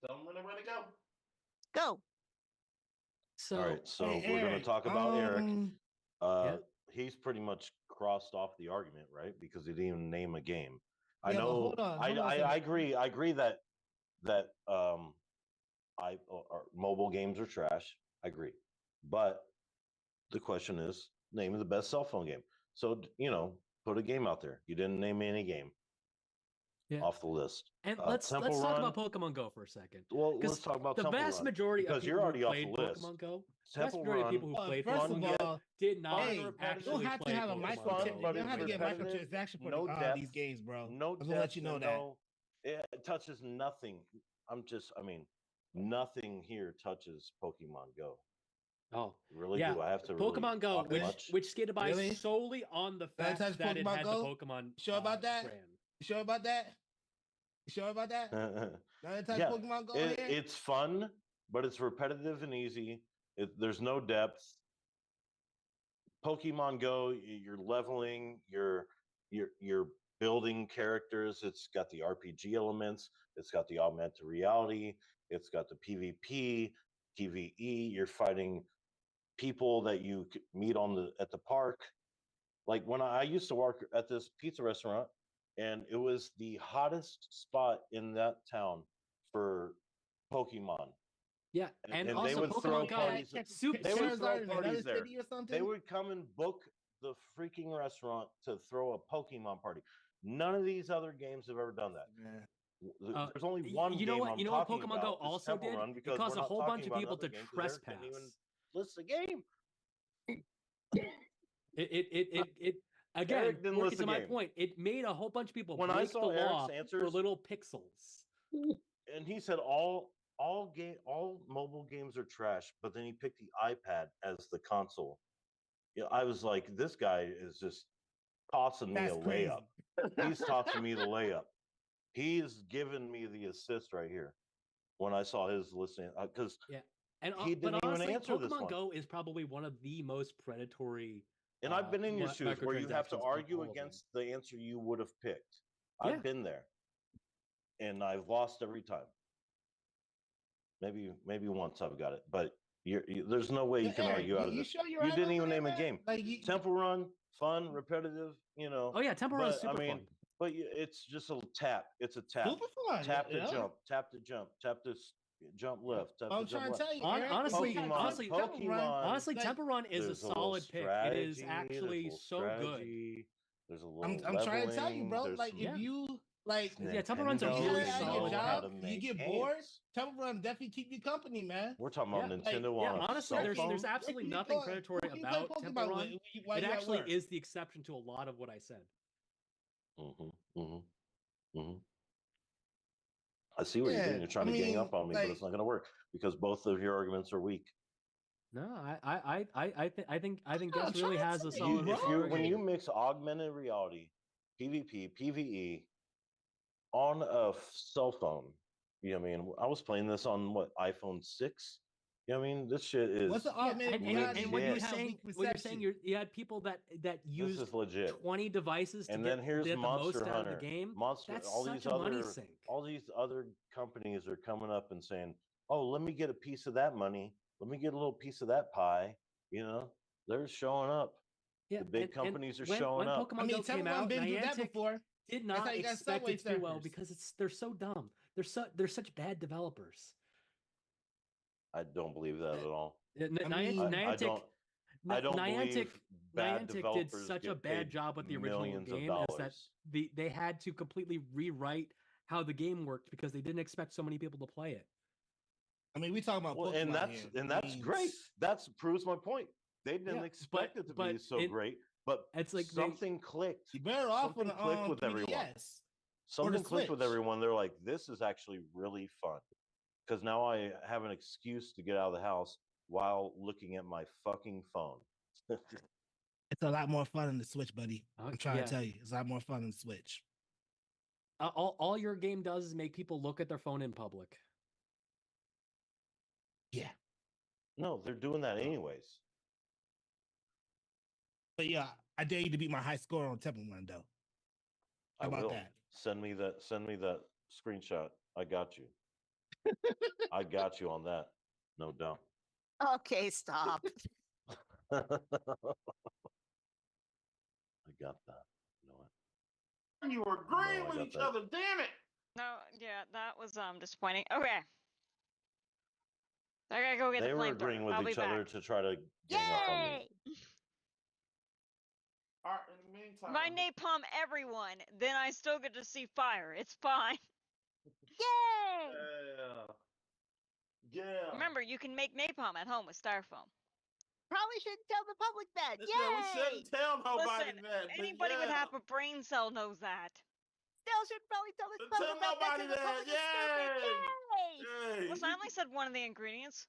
Tell me when I'm ready to go. Go. so All right, so Hey, we're going to Eric, talk about Eric. Yeah. He's pretty much crossed off the argument, right? Because he didn't even name a game. I Yeah, but know. hold on, hold on a I second. agree. I agree that mobile games are trash. I agree, but the question is, name the best cell phone game. So put a game out there. You didn't name any game Yeah. off the list. And let's talk Run. about Pokemon Go for a second. Well, let's talk about the Temple vast Run, majority of because people you're already who off played the list. Pokemon Go, the Temple vast majority of Run, people who played First Pokemon of Go all, did not hey, you actually don't have to play have a Pokemon microtransaction. Go. You don't have to get repetitive, microtransaction for no these depth, games, bro. no I'm gonna let you depth, know that. it touches nothing. Nothing here touches Pokemon Go. Oh, Really? yeah. Do I have to Pokemon really Go, talk much? which skated by Really? solely on the fact touch that it Pokemon had Go? the Pokemon You sure about that? brand. You sure about that? You sure about that? Not touch Yeah, Pokemon Go here? it's fun, but it's repetitive and easy. There's no depth. Pokemon Go, you're leveling, you're building characters. It's got the RPG elements. It's got the augmented reality. It's got the PvP, PvE. You're fighting people that you meet at the park. Like when I used to work at this pizza restaurant, and it was the hottest spot in that town for Pokemon. Yeah, and they also would throw Pokemon Go, parties. super, They would Charizard throw in parties another there. city or something? They would come and book the freaking restaurant to throw a Pokemon party. None of these other games have ever done that. Yeah. There's only one you know game what? I'm You know what talking Pokemon about. Go It's also Temple did? Run, It because caused we're a not whole bunch talking of about people another to game, because Eric trespass. didn't even list the game. It again Eric didn't working list to the my game. point. It made a whole bunch of people When I break saw the law Eric's for answers, little pixels. and he said all mobile games are trash, but then he picked the iPad as the console. Yeah, I was like, this guy is just tossing me That's a crazy. layup. He's tossing me the layup. He's given me the assist right here when I saw his listing, because Yeah, and he didn't but honestly, even answer this Pokemon one. Go is probably one of the most predatory. And I've been in your shoes where you have to microtransactions of argue all of them. against the answer you would have picked. Yeah. I've been there, and I've lost every time. Maybe once I've got it, but there's no way you can Eric, argue out of you this. sure you're You right didn't over even there, name a man? game. Like Temple Run, fun, repetitive, Oh yeah, Temple Run is super fun. But it's just a tap. It's a tap. Super fun. Tap to yeah. jump. Tap to jump. Tap to jump left. Tap I'm to jump trying to left. tell you, Eric, Honestly, you got honestly, Temple Run. honestly, like, Temple Run is a There's little solid pick. It is strategy, actually there's a so good. strategy, There's a little I'm trying to tell you, leveling, bro. there's Like some if you like Yeah, Temple Run's a Nintendo, really they at solid your know how job, to you make get bored, games. Temple Run definitely keep you company, man. We're talking about Yeah, Nintendo yeah, on a honestly, cell there's phone. absolutely Who you nothing play- predatory who you play about Pokemon Temple Run. with while It you at actually work? is the exception to a lot of what I said. I see what you're doing. Yeah, You're trying I to gang mean, up on me, but like- it's not going to work because both of your arguments are weak. No, I think I'm Guess really trying has to a tell you, solid. bro. When you mix augmented reality, PvP, PvE on a cell phone, you know what I mean? I was playing this on iPhone 6. You know what I mean? This shit is What's the augmented reality? And when you were legit. saying you had people that This used is legit. 20 devices to And get then here's the most Monster out of Hunter. the game. Monster, That's all such these a money other sink. all these other companies are coming up and saying, "Oh, let me get a piece of that money. Let me get a little piece of that pie." You know, they're showing up. Yeah, The big companies are when showing up. Pokemon I mean, Go came Temple Run out, been through that Niantic before. did That's how not you got expect Subway it to do well Surfers. because they're so dumb. They're such bad developers. I don't believe that at all. Niantic I don't believe bad Niantic did developers such a get bad paid job with the original millions of game is that dollars. they had to completely rewrite how the game worked because they didn't expect so many people to play it. I mean, we talking about Well, Pokemon and that's great. That proves my point. They didn't expect it to be so great, but it's like something clicked. You better off on Something clicked with 3DS everyone. or Something the clicked with Switch. everyone. They're like, this is actually really fun because now I have an excuse to get out of the house while looking at my fucking phone. It's a lot more fun on the Switch, buddy. I'm trying Yeah. to tell you, it's a lot more fun on the Switch. All your game does is make people look at their phone in public. Yeah. No, they're doing that anyways. But yeah, I dare you to beat my high score on Temple Run, though. How about will. that? Send me that screenshot. I got you. I got you on that. No doubt. Okay, stop. I got that. You know what? You were agreeing No, I with got each that. other. Damn it! No, yeah, that was disappointing. Okay. I gotta go get They the were flamethrower. agreeing with I'll be each other back. to try to gang up on me. Yay! All right, in the meantime, My napalm everyone, then I still get to see fire. It's fine. Yay! Yeah. Remember, you can make napalm at home with styrofoam. Probably shouldn't tell the public that. Yeah, we Yay! shouldn't tell nobody Listen, that. but anybody with yeah. half a brain cell knows that. Still should probably tell the Don't public tell about that nobody because the that. public is stupid. Yay! Yay! Listen, I only said one of the ingredients.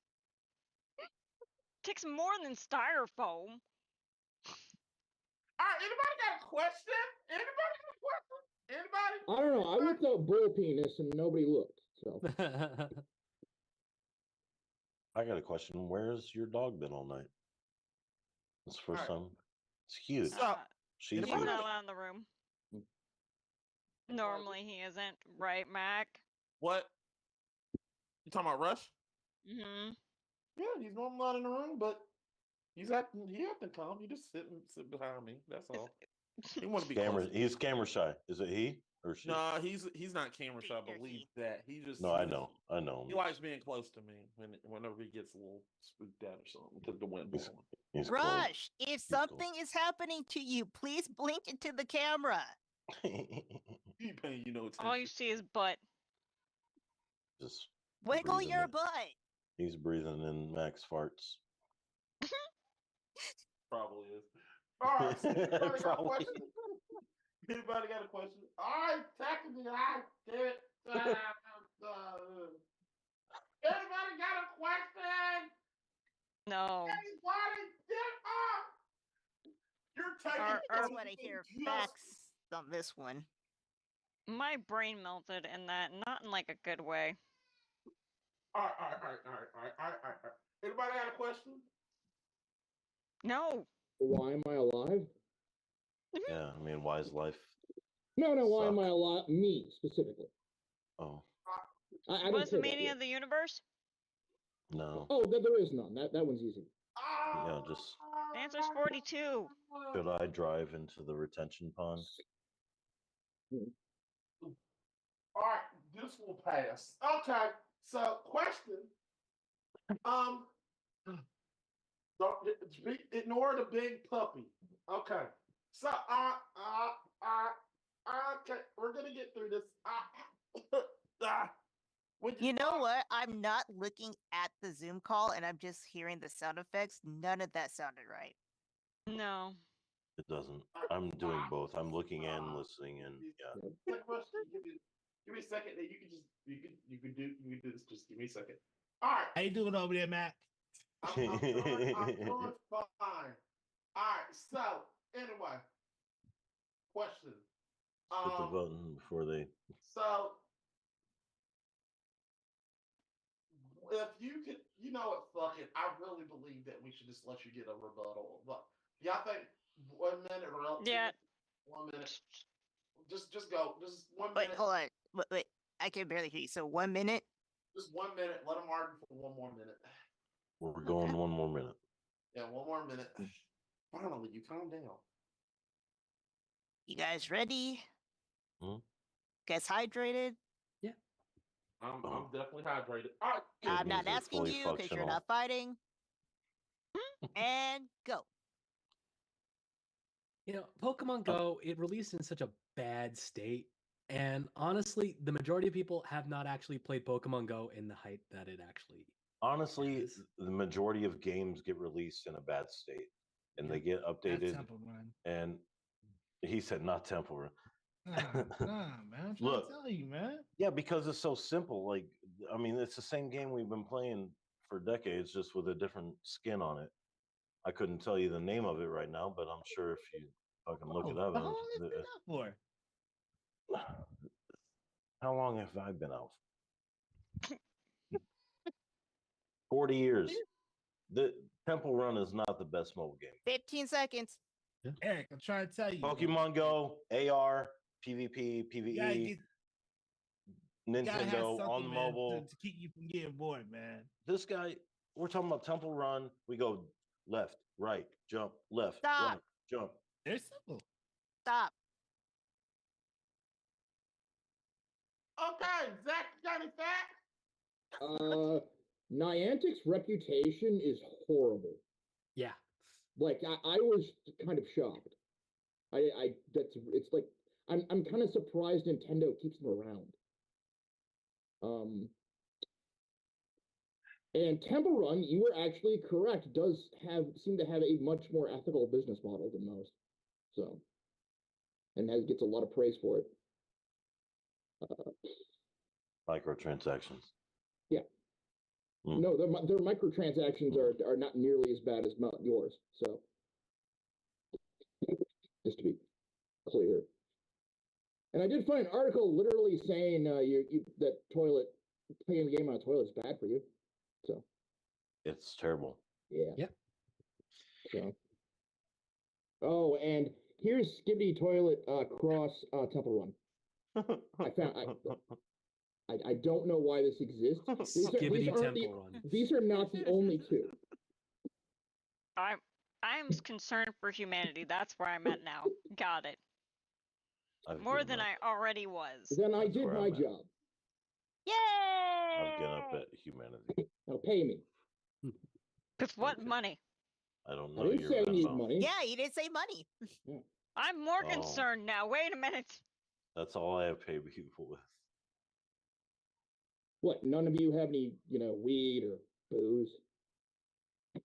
Takes more than styrofoam. All right, anybody got a question? Anybody got a question? Anybody? I don't know. I looked up bull penis and nobody looked. So I got a question. Where's your dog been all night? It's the first All right. time. It's huge. So, She's He's huge. not allowed in the room. Normally he isn't, right, Mac? what? You talking about Rush? Mm-hmm. Yeah, he's normally not in the room, but he acting calm. He just sit behind me. That's all. He want to be close. He's camera shy. Is it he or she? No, he's not camera shy. I believe that he just. No, I know. He likes being close to me whenever he gets a little spooked out or something because the wind blowing. He's cold. Rush, if something is happening to you, please blink into the camera. He paying you no attention. All you see is butt. Just Wiggle breathing your in. butt. He's breathing in Max farts. Probably is. All right. So anybody got a Probably. question? Anybody got a question? All right, technically, I did it. Anybody got a question? No. Anybody get up? You're taking. That's what I hear. Facts on this one. My brain melted in that, not in like a good way. All right. Anybody got a question? No. why am I alive? Yeah, I mean, why is life? No, why am Suck. I alive? Me specifically. Oh I don't What's the care about meaning you. of the universe? no. Oh, there is none. That one's easy. Yeah, just The answer's 42. should I drive into the retention pond? All right, this will pass. Okay, so question. Ignore the big puppy. Okay, so okay, we're gonna get through this. You know what? I'm not looking at the Zoom call and I'm just hearing the sound effects. None of that sounded right. No. It doesn't. I'm doing both. I'm looking and listening, and yeah. Give me a second. You can do this. Just give me a second. All right. How you doing over there, Mac? I'm doing fine. All right. So anyway, question. Hit the button before they. So if you could, you know what? Fuck it. I really believe that we should just let you get a rebuttal. But y'all think 1 minute or else? Yeah. 1 minute. Just go. Just 1 Wait, minute. hold on. Wait. I can barely hear you. So 1 minute? Just 1 minute. Let them argue for 1 more minute. We're going 1 more minute. Yeah, 1 more minute. Finally, you calm down. You guys ready? Hmm? Guys hydrated? I'm definitely hydrated. All right. I'm not Kidneys are asking fully you because you're functional. not fighting. And go. You know, Pokemon Go, it released in such a bad state. And honestly, the majority of people have not actually played Pokemon Go in the height that it actually Honestly, is. the majority of games get released in a bad state, and they get That's updated. Temple Run. And he said, "Not Temple Run." Nah, man. I'm trying Look. to tell you, man. Yeah, because it's so simple. Like, I mean, it's the same game we've been playing for decades, just with a different skin on it. I couldn't tell you the name of it right now, but I'm sure if you fucking look it up. How long has it been out for? How long have I been out? 40 years. The Temple Run is not the best mobile game. 15 seconds. Eric, I'm trying to tell you. Pokemon Go, AR, PvP, PvE, Nintendo on mobile to keep you from getting bored, man. This guy, we're talking about Temple Run. We go left, right, jump, left, Stop. right, jump. They're simple. Stop. Okay, Zach, you got any facts? Niantic's reputation is horrible. Yeah. Like I was kind of shocked. It's like I'm kind of surprised Nintendo keeps them around. And Temple Run, you were actually correct, does seem to have a much more ethical business model than most. So, and gets a lot of praise for it. Microtransactions. Yeah. No, their microtransactions are not nearly as bad as yours. So, just to be clear. And I did find an article literally saying that playing the game on a toilet is bad for you. So it's terrible. Yeah. Yep. So. Oh, and here's Skibbity Toilet cross Temple Run. I don't know why this exists. These are not the only two. I'm concerned for humanity. That's where I'm at now. Got it. More than I already was. Then I did my job. Yay! I've given up at humanity. Now pay me. With what money? I don't know. I didn't say I need money. Yeah, you didn't say money. I'm more concerned now. Wait a minute. That's all I have paid people with. What? None of you have any, weed or booze?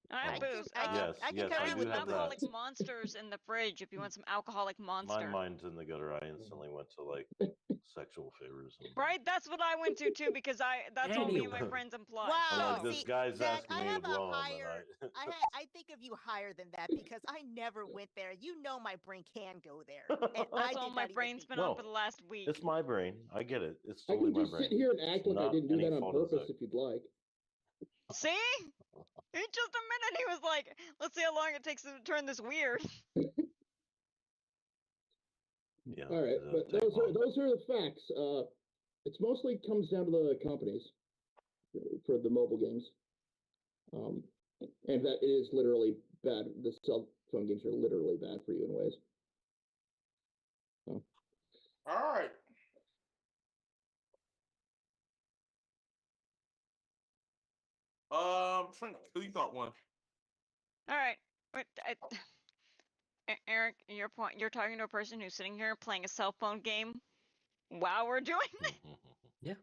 I have booze. I can come in with alcoholic monsters in the fridge if you want some alcoholic monster. My mind's in the gutter. I instantly went to like sexual favors. Right? That's what I went to too because that's all me and my friends implied. Wow. Like, this guy's Zach, asking me to rum. I think of you higher than that because I never went there. You know my brain can go there. And that's all my brain's been on for the last week. It's my brain. I get it. It's totally my brain. I can just sit here and act like I didn't do that on purpose if you'd like. See? In just a minute, he was like, let's see how long it takes to turn this weird. Yeah. All right, but those are the facts. It mostly comes down to the companies for the mobile games. And that is literally bad. The cell phone games are literally bad for you in ways. So. All right. Trink, who you thought won? All right. Eric, your point. You're talking to a person who's sitting here playing a cell phone game while we're doing it. Yeah.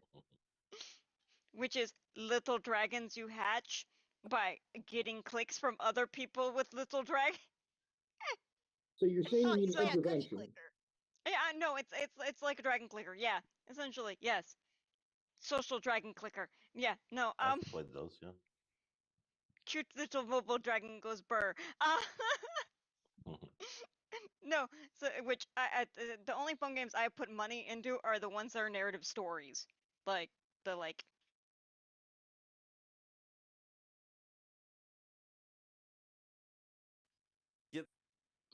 Which is Little Dragons You Hatch by getting clicks from other people with Little Dragon. So you're saying you need intervention? Yeah, no, it's like a dragon clicker. Yeah, essentially, yes. Social dragon clicker. Yeah, no. I've played those, yeah. Cute little mobile dragon goes burr. No, so which the only phone games I put money into are the ones that are narrative stories, like the like. Yep.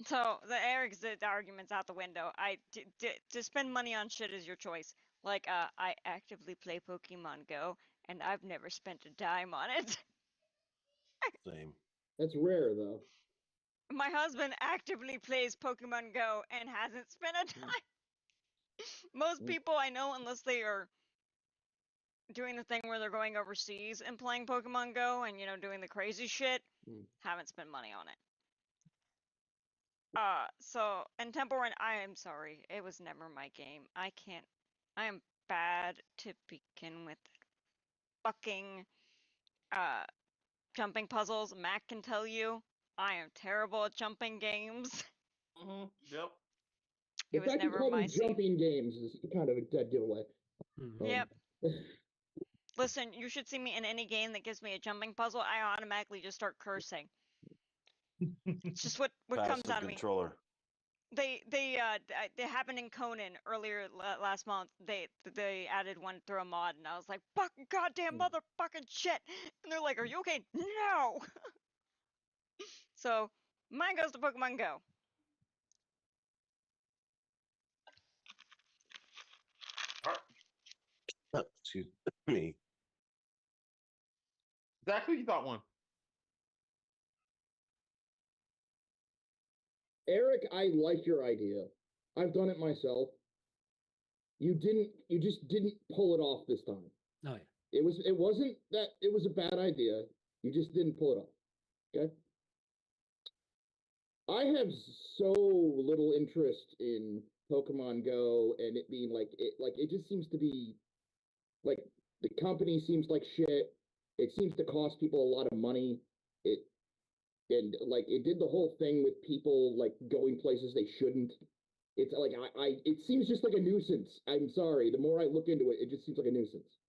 So the Eric's argument's out the window. To spend money on shit is your choice. Like I actively play Pokemon Go, and I've never spent a dime on it. Same. That's rare, though. My husband actively plays Pokemon Go and hasn't spent a dime. Most people I know, unless they are doing the thing where they're going overseas and playing Pokemon Go and doing the crazy shit, haven't spent money on it. So and Temple Run, I am sorry, it was never my game. I am bad to begin with. Fucking jumping puzzles. Mac can tell you, I am terrible at jumping games. Yep. The fact you call them jumping games is kind of a dead giveaway. Yep. Listen, you should see me in any game that gives me a jumping puzzle. I automatically just start cursing. It's just what Pass comes the out of me. controller. They happened in Conan earlier last month. They added one through a mod, and I was like, "Fucking goddamn motherfucking shit!" And they're like, "Are you okay?" No. So mine goes to Pokemon Go. Excuse me. Zach, who you thought won? Eric, I like your idea. I've done it myself. You just didn't pull it off this time. Oh yeah. It wasn't that it was a bad idea. You just didn't pull it off. Okay. I have so little interest in Pokemon Go and it being like it just seems to be like the company seems like shit. It seems to cost people a lot of money. It and like it did the whole thing with people like going places they shouldn't. It's like it seems just like a nuisance. I'm sorry. The more I look into it, it just seems like a nuisance.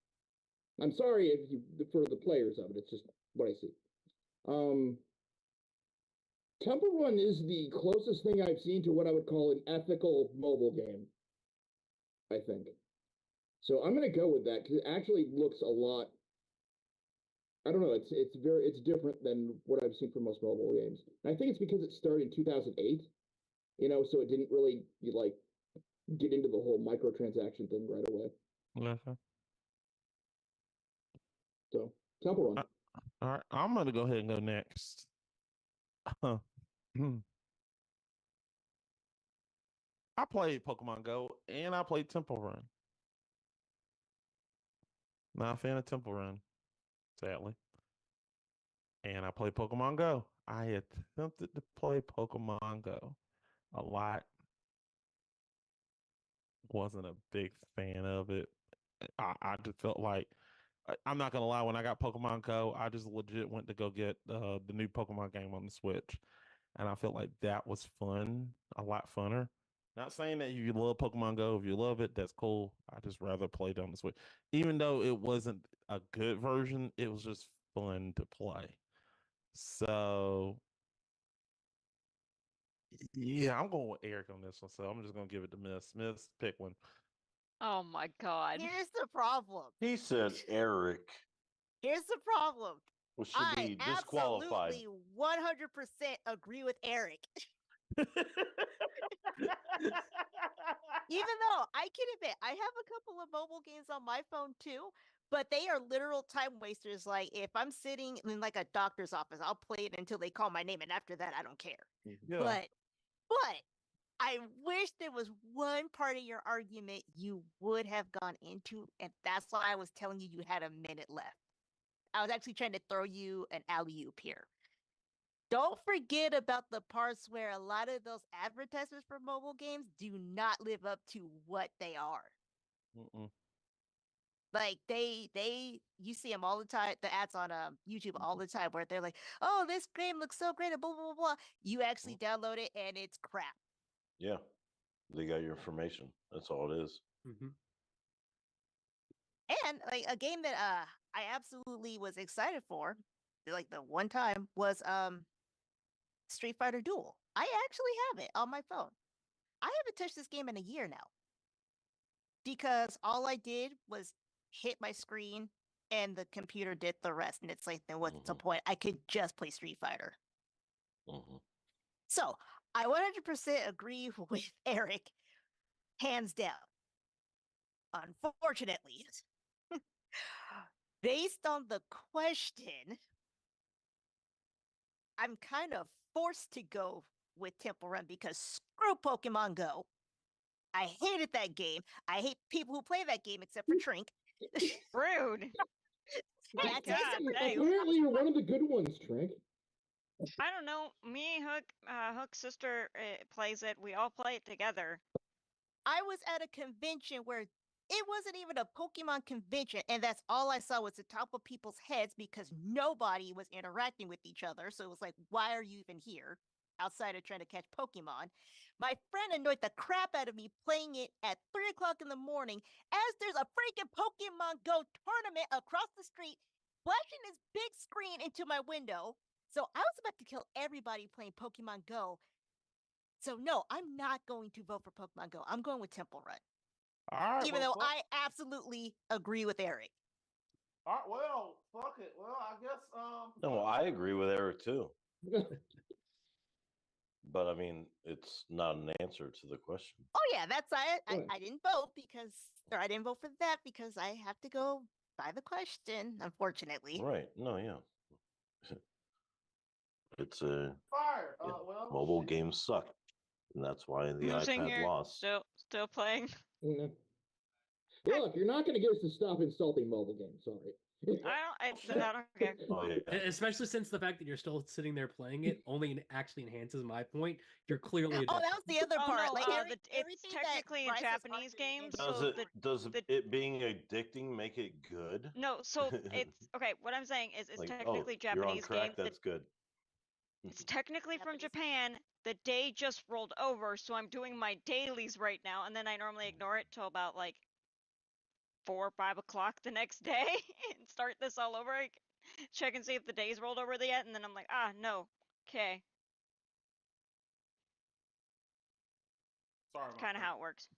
I'm sorry if you for the players of it. It's just what I see. Temple Run is the closest thing I've seen to what I would call an ethical mobile game. I think. So I'm gonna go with that because it actually looks a lot. I don't know. It's different than what I've seen from most mobile games. And I think it's because it started in 2008. You know, so it didn't really get into the whole microtransaction thing right away. Okay. So Temple Run. All right, I'm gonna go ahead and go next. I played Pokemon Go and I played Temple Run. Not a fan of Temple Run, sadly. And I played Pokemon Go. I attempted to play Pokemon Go a lot. Wasn't a big fan of it. I just felt like I'm not gonna lie. When I got Pokemon Go, I just legit went to go get the new Pokemon game on the Switch, and I felt like that was fun, a lot funner. Not saying that if you love Pokemon Go, if you love it, that's cool. I just rather play it on the Switch, even though it wasn't a good version. It was just fun to play. So yeah, I'm going with Eric on this one. So I'm just gonna give it to Miss. Miss, pick one. Oh my god. Here's the problem. He said Eric. Here's the problem. Well, should I be disqualified. absolutely 100% agree with Eric. Even though I can admit I have a couple of mobile games on my phone too, but they are literal time wasters. Like if I'm sitting in like a doctor's office, I'll play it until they call my name, and after that, I don't care. Yeah. But I wish there was one part of your argument you would have gone into, and that's why I was telling you had a minute left. I was actually trying to throw you an alley-oop here. Don't forget about the parts where a lot of those advertisements for mobile games do not live up to what they are. Mm-mm. Like you see them all the time. The ads on YouTube all the time where they're like, "Oh, this game looks so great," and blah blah blah blah. You actually download it and it's crap. Yeah, they got your information. That's all it is. Mm-hmm. And like a game that I absolutely was excited for, like the one time was Street Fighter Duel. I actually have it on my phone. I haven't touched this game in a year now. Because all I did was hit my screen and the computer did the rest. And it's like, then what's the point? I could just play Street Fighter. So I 100% agree with Eric, hands down. Unfortunately, based on the question, I'm kind of forced to go with Temple Run because screw Pokemon Go. I hated that game. I hate people who play that game except for Trink. Rude. That's it. Apparently, you're one of the good ones, Trink. I don't know. Me, Hook's sister plays it. We all play it together. I was at a convention where it wasn't even a Pokemon convention, and that's all I saw was the top of people's heads because nobody was interacting with each other. So it was like, why are you even here? outside of trying to catch Pokemon. My friend annoyed the crap out of me playing it at 3 o'clock in the morning as there's a freaking Pokemon Go tournament across the street, flashing his big screen into my window. So I was about to kill everybody playing Pokemon Go. So no, I'm not going to vote for Pokemon Go. I'm going with Temple Run. All right. Even well, though I absolutely agree with Eric. All right, well, fuck it. Well, I guess. No, I agree with Eric too. But I mean, it's not an answer to the question. Oh yeah, that's I Right. I didn't vote because, or I didn't vote for that because I have to go by the question, unfortunately. Right. No, yeah. It's a Fire. yeah, Well, mobile shit. games suck. And that's why the Losing iPad here, lost. still playing. Yeah. Look, you're not going to get us to stop insulting mobile games. Sorry. I don't care. Oh yeah. Especially since the fact that you're still sitting there playing it only actually enhances my point. You're clearly Oh, that was the other Oh part. no, Like it's everything that technically a Bryce has Japanese argued game, against Does so it does the- it being addicting make it good? no, so it's okay. What I'm saying is it's Like, technically oh, you're on Japanese crack. game. That's good. It's technically from Japanese. Japan. The day just rolled over, so I'm doing my dailies right now, and then I normally ignore it till about like 4 or 5 o'clock the next day and start this all over. Check and see if the days rolled over yet, and then I'm like, ah, no, okay. Sorry, It's kind of how it works.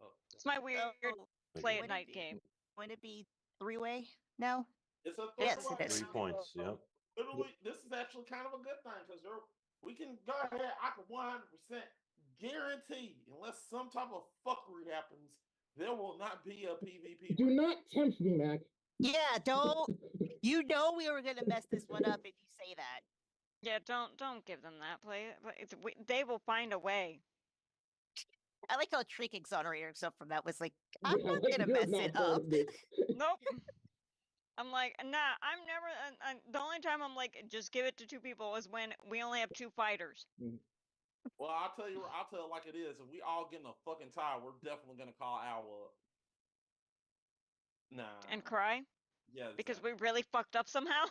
Oh, It's my weird So, play at would it night be- game. Would it be three-way now? It's a Yes, three-way. it is. 3 points. Yep. Literally, this is actually kind of a good thing because we can go ahead. I can 100% guarantee, unless some type of fuckery happens, there will not be a PvP. Do not tempt me, Mac. Yeah, don't. You know we were gonna mess this one up if you say that. Yeah, don't give them that play. They will find a way. I like how Trink exonerated himself from that. Was like, I'm Yeah, not like, gonna you're mess not it part up. of this. Nope. I'm like, nah, I'm never. The only time I'm like, just give it to 2 people is when we only have 2 fighters. Well, I'll tell you it like it is. If we all get in a fucking tie, we're definitely gonna call Owl up. Nah. And cry Yeah. because exactly. we really fucked up somehow.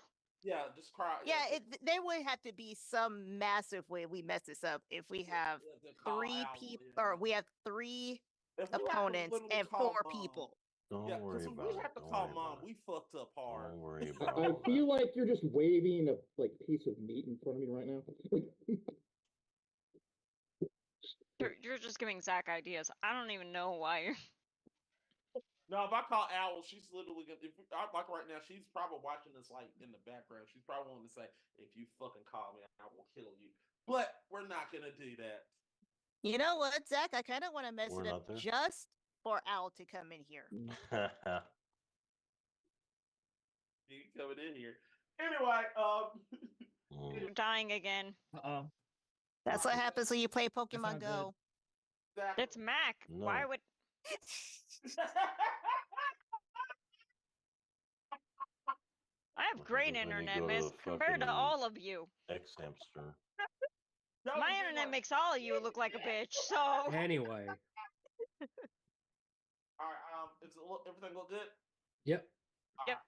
Yeah, just cry. Yeah, there would have to be some massive way we mess this up if we have to call 3 Owl, people, yeah. or we have 3 If we have to opponents literally and call 4 Mom, people. Don't yeah, worry because if about we it. have to Don't call worry Mom, about we fucked up it. hard. Don't worry about I it. feel like you're just waving a piece of meat in front of me right now. You're just giving Zach ideas. I don't even know why you're. No, if I call Owl, she's literally gonna. Like right now, she's probably watching this like in the background. She's probably wanting to say, "If you fucking call me, I will kill you." But we're not gonna do that. You know what, Zach? I kind of want to mess We're it up not there? just for Owl to come in here. You coming in here anyway? You're dying again. Uh-oh. That's what happens when you play not Pokemon good. Go. That's Mac. Why No. would? I have great When you internet, go to miss, the compared to fucking all of you. X-Hamster. My internet makes all of you look like a bitch. So Anyway. All right. Everything look good? Yep. Yep.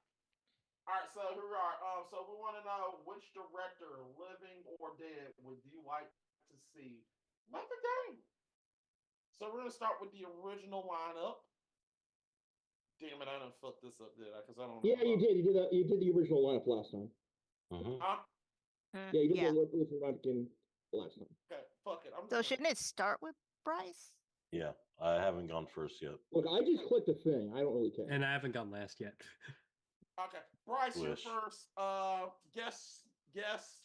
All right. So here we are. So we want to know which director, living or dead, would you like to see make a game? So we're gonna start with the original lineup. Damn it! I done fucked this up, did I? Because I don't. Yeah, you did. You did the original lineup last time. Mhm. Yeah, you did Yeah. the original lineup again last time. Okay. Fuck it. I'm So just shouldn't it start with Bryce? Yeah, I haven't gone first yet. Look, I just clicked the thing. I don't really care. And I haven't gone last yet. Okay, Bryce, you're Wish. first. Guess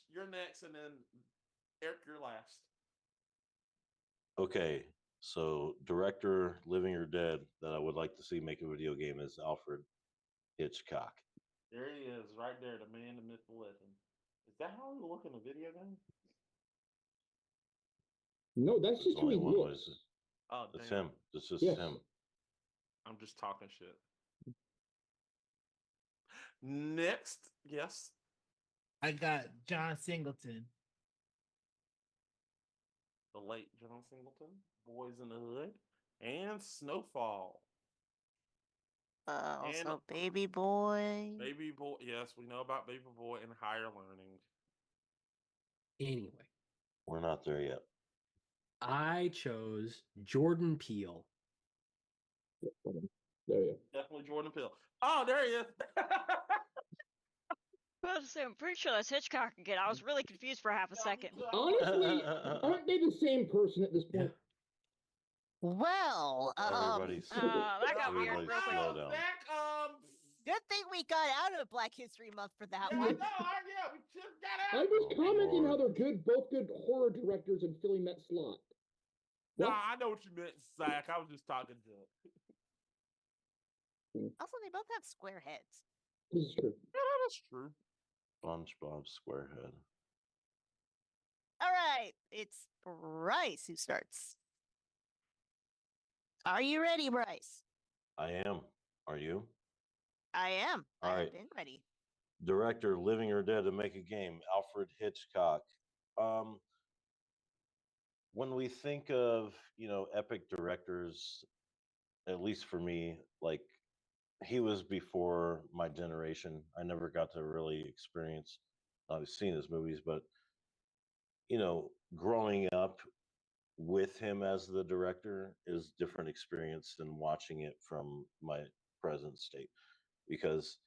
you're next, and then Eric, you're last. Okay, so director, living or dead, that I would like to see make a video game is Alfred Hitchcock. There he is, right there, the man, the myth, the legend. Is that how he look in the video game? No, that's just who Only he one way. looks. Oh, It's damn. him. It's just Yes. him. I'm just talking shit. Next, yes. I got John Singleton. The late John Singleton, Boys in the Hood, and Snowfall. And Also Baby Boy. Baby Boy. Yes, we know about Baby Boy and Higher Learning. Anyway. We're not there yet. I chose Jordan Peele. There you go. Definitely Jordan Peele. Oh, there he is. I was to say, I'm pretty sure that's Hitchcock again. I was really confused for half a second. Honestly, aren't they the same person at this point? Well, Everybody's that got weird everybody real quick. slow down. good thing we got out of Black History Month for that Yeah, I one. know. Yeah, we just got I'm out. just commenting how Lord. they're both good horror directors and filling that slot. No, What? I know what you meant, Zach. I was just talking to. Also, they both have square heads. This is true. Yeah, that's true. SpongeBob SquareHead. All right, it's Bryce who starts. Are you ready, Bryce? I am. Are you? I am. All I right. have been ready. Director, living or dead, to make a game. Alfred Hitchcock. When we think of epic directors, at least for me, like he was before my generation. I never got to really experience. I've seen his movies, but growing up with him as the director is different experience than watching it from my present state, because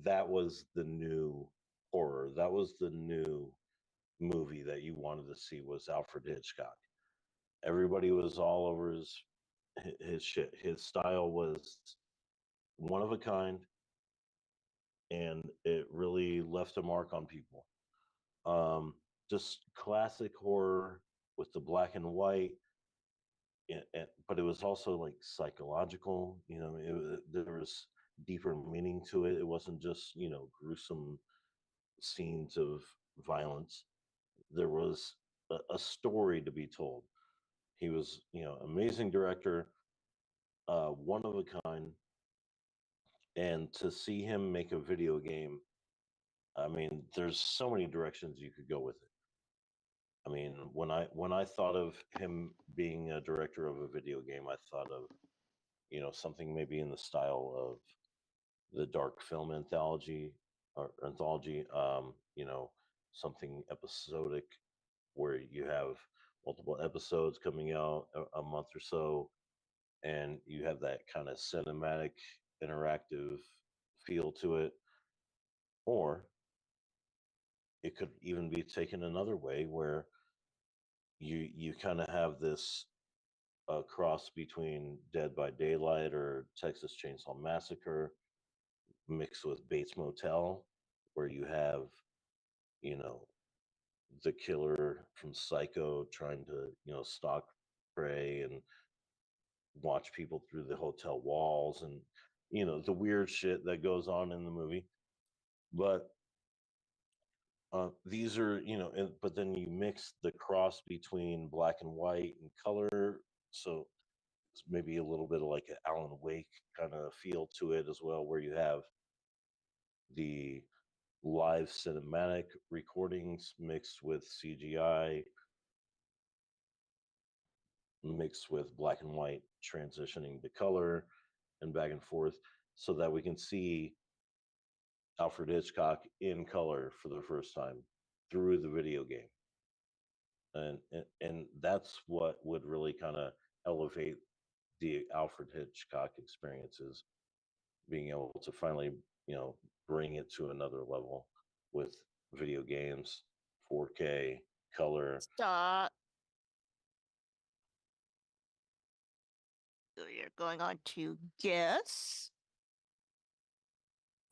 that was the new horror. That was the new movie that you wanted to see, was Alfred Hitchcock. Everybody was all over his shit. His style was one of a kind, and it really left a mark on people. Um, just classic horror with the black and white, but it was also like psychological. There was deeper meaning to it. It wasn't just gruesome scenes of violence. There was a story to be told. He was amazing director, one of a kind, and to see him make a video game, I mean, there's so many directions you could go with it. I mean, when I thought of him being a director of a video game, I thought of something maybe in the style of the dark film anthology, something episodic where you have multiple episodes coming out a month or so, and you have that kind of cinematic interactive feel to it. Or it could even be taken another way, where you kind of have this cross between Dead by Daylight or Texas Chainsaw Massacre mixed with Bates Motel, where you have you know the killer from Psycho trying to stalk prey and watch people through the hotel walls, and the weird shit that goes on in the movie. But these are but then you mix the cross between black and white and color, so it's maybe a little bit of like an Alan Wake kind of feel to it as well, where you have the live cinematic recordings mixed with CGI, mixed with black and white, transitioning to color and back and forth, so that we can see Alfred Hitchcock in color for the first time through the video game. And that's what would really kind of elevate the Alfred Hitchcock experiences, being able to finally, bring it to another level with video games, 4K, color. Stop. So you're going on to guess.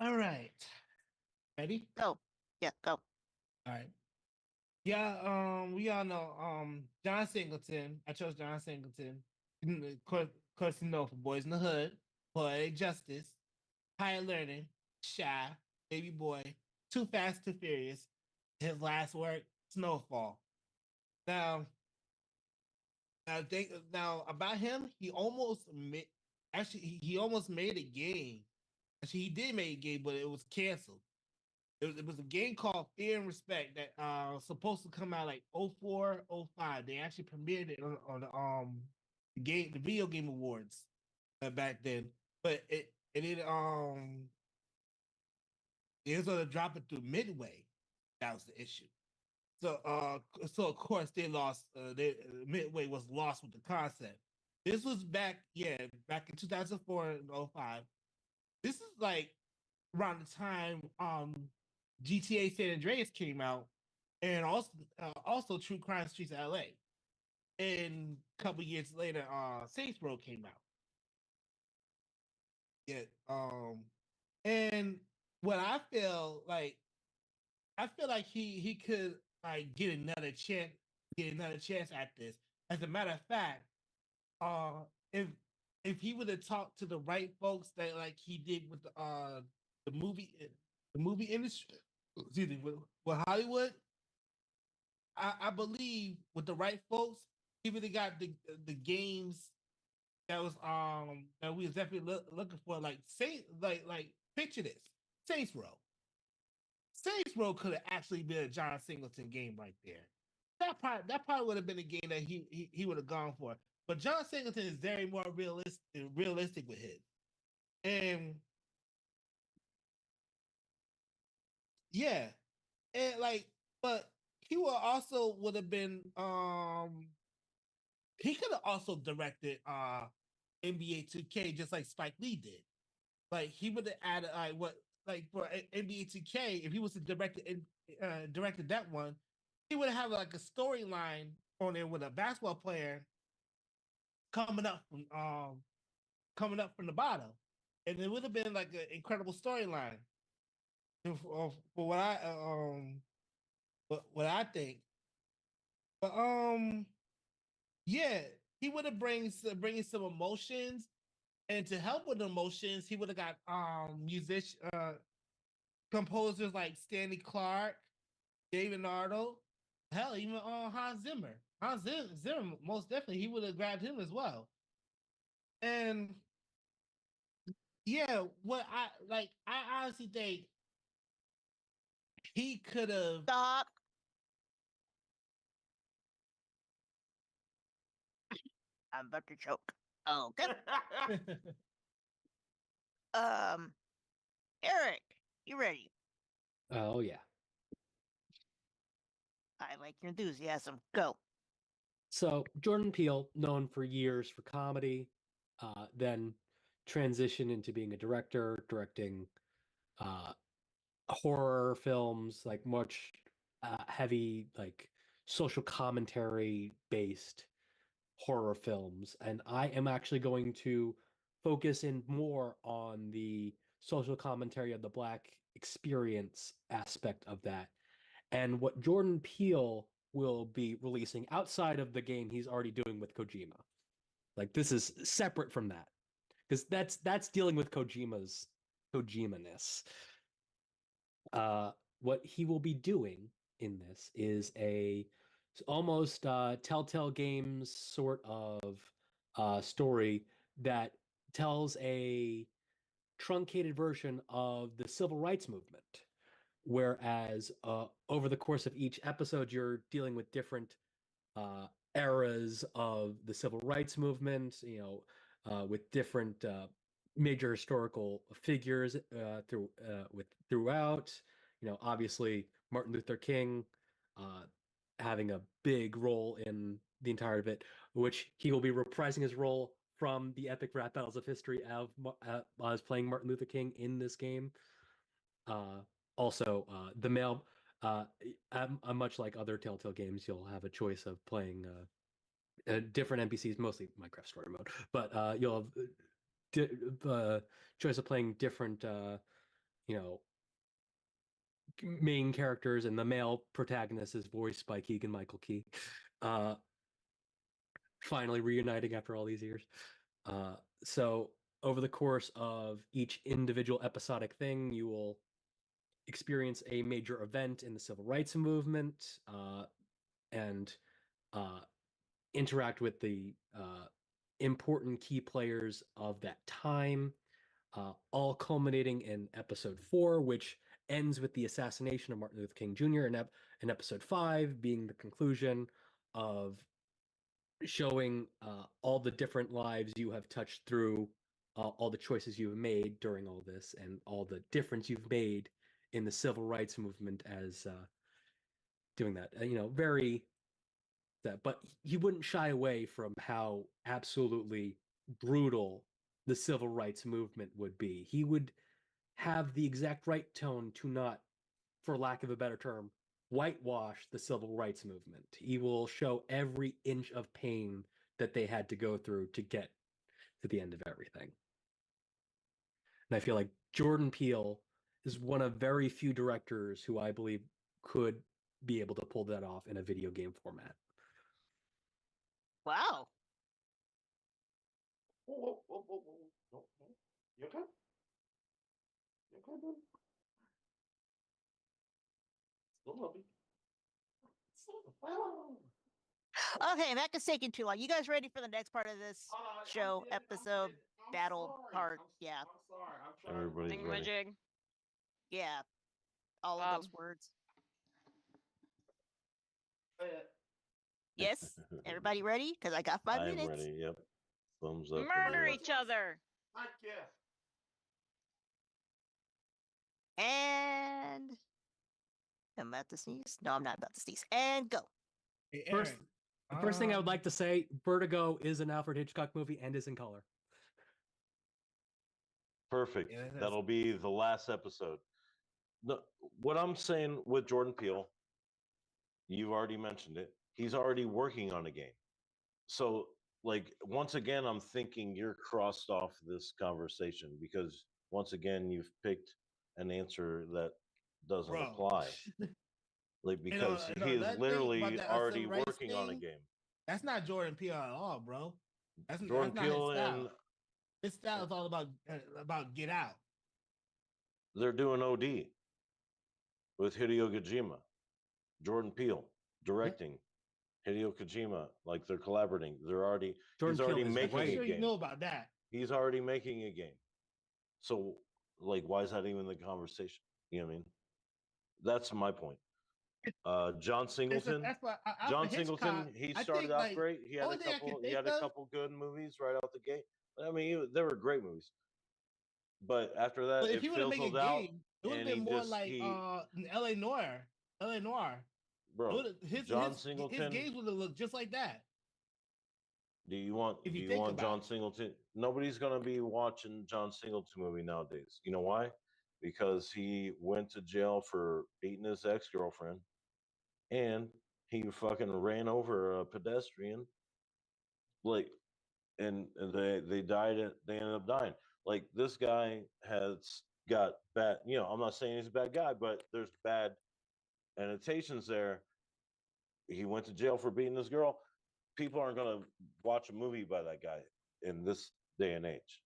All right. Ready? Go. Yeah, go. All right. Yeah, we all know John Singleton. I chose John Singleton. Of course, for Boys in the Hood, Poetic Justice, Higher Learning, Shy, Baby Boy, Too Fast, Too Furious. His last work, Snowfall. Now, now about him, he almost made. Actually, he almost made a game. Actually, he did make a game, but it was canceled. It was a game called Fear and Respect that was supposed to come out like 04, 05. They actually premiered it on the video game awards back then. But it was gonna drop it through Midway. That was the issue. So of course they lost. Midway was lost with the concept. This was back in 2004 and 05. This is like around the time GTA San Andreas came out, and also True Crime Streets of LA. And a couple years later, Saints Row came out. Yeah. And what I feel like he could like get another chance at this. As a matter of fact, uh, if if he would have talked to the right folks that like he did with the movie industry, excuse me, with Hollywood, I believe with the right folks, he would have got the games that we was definitely looking for. Like like picture this, Saints Row. Saints Row could have actually been a John Singleton game right there. That probably would have been a game that he would have gone for. But John Singleton is very more realistic with his. And yeah. And like, but he would have been he could have also directed NBA 2K just like Spike Lee did. Like he would have added like for NBA 2K, if he was to directed that one, he would have like a storyline on there with a basketball player coming up from the bottom, and it would have been like an incredible storyline for what I think. But yeah, he would have bringing some emotions, and to help with the emotions, he would have got composers like Stanley Clark, David Nardo, hell, even Hans Zimmer. Zimmer, most definitely, he would have grabbed him as well. And yeah, I honestly think he could have. Stop. I'm about to choke. Okay. Eric, you ready? Oh yeah. I like your enthusiasm. Go. So Jordan Peele, known for years for comedy, then transitioned into being a director, directing uh, horror films, like much heavy, like social commentary based horror films. And I am actually going to focus in more on the social commentary of the Black experience aspect of that. And what Jordan Peele will be releasing outside of the game he's already doing with Kojima. Like this is separate from that. Because that's dealing with Kojima-ness. What he will be doing in this is a almost Telltale Games sort of story that tells a truncated version of the civil rights movement. Whereas over the course of each episode, you're dealing with different eras of the civil rights movement, with different major historical figures throughout. Obviously Martin Luther King having a big role in the entire of it, which he will be reprising his role from the epic rap battles of history as playing Martin Luther King in this game. Also, the male, much like other Telltale games, you'll have a choice of playing different NPCs, mostly Minecraft story mode, but you'll have the choice of playing different, main characters, and the male protagonist is voiced by Keegan-Michael Key. Finally reuniting after all these years. So over the course of each individual episodic thing, you will experience a major event in the civil rights movement, and interact with the important key players of that time, all culminating in episode 4, which ends with the assassination of Martin Luther King Jr., and episode 5 being the conclusion of showing all the different lives you have touched through, all the choices you've made during all this, and all the difference you've made in the civil rights movement as doing that. Very that, but he wouldn't shy away from how absolutely brutal the civil rights movement would be. He would have the exact right tone to not, for lack of a better term, whitewash the civil rights movement. He will show every inch of pain that they had to go through to get to the end of everything. And I feel like Jordan Peele is one of very few directors who I believe could be able to pull that off in a video game format. Wow. Whoa. You okay? You okay, buddy? Still love you. Okay, that is taking too long. You guys ready for the next part of this show episode battle part? Yeah. I'm sorry. Everybody's ready. Thingamajig. Yeah. All of those words. Yes. Everybody ready? Because I got 5 minutes. I'm ready. Yep. Thumbs up. Murder each other. And I'm about to sneeze. No, I'm not about to sneeze. And go. Hey, First, Aaron, the first thing I would like to say, Vertigo is an Alfred Hitchcock movie and is in color. Perfect. Yeah, that's- That'll be the last episode. No, what I'm saying with Jordan Peele, you've already mentioned it. He's already working on a game. So, like, once again, I'm thinking you're crossed off this conversation because once again, you've picked an answer that doesn't Bro. apply. Like, because that he thing is about literally that already civil rights working on a thing, game. That's not Jordan Peele at all, bro. Jordan that's Peele not his style. and His style is all about Get Out. they're doing OD with Hideo Kojima. Jordan Peele directing. Hideo Kojima, like they're collaborating. He's already making I'm a sure you game. know about that. He's already making a game. So, like, why is that even the conversation? You know what I mean? That's my point. John Singleton. That's why John Singleton. He started off great. He had only thing I can He had think a of- couple good movies right out the gate. I mean, they were great movies. But after that, But if it he would have made a fizzled out. game, it would have and been he more just- like he- L.A. Noir. L.A. Noir. Bro, John Singleton. His games would have looked just like that. Do you want If you do you think want about John it. Singleton? Nobody's gonna be watching John Singleton movie nowadays. You know why? Because he went to jail for beating his ex-girlfriend and he fucking ran over a pedestrian. Like and they they ended up dying. Like this guy has got bad, I'm not saying he's a bad guy, but there's bad annotations there. He went to jail for beating this girl. People aren't going to watch a movie by that guy in this day and age.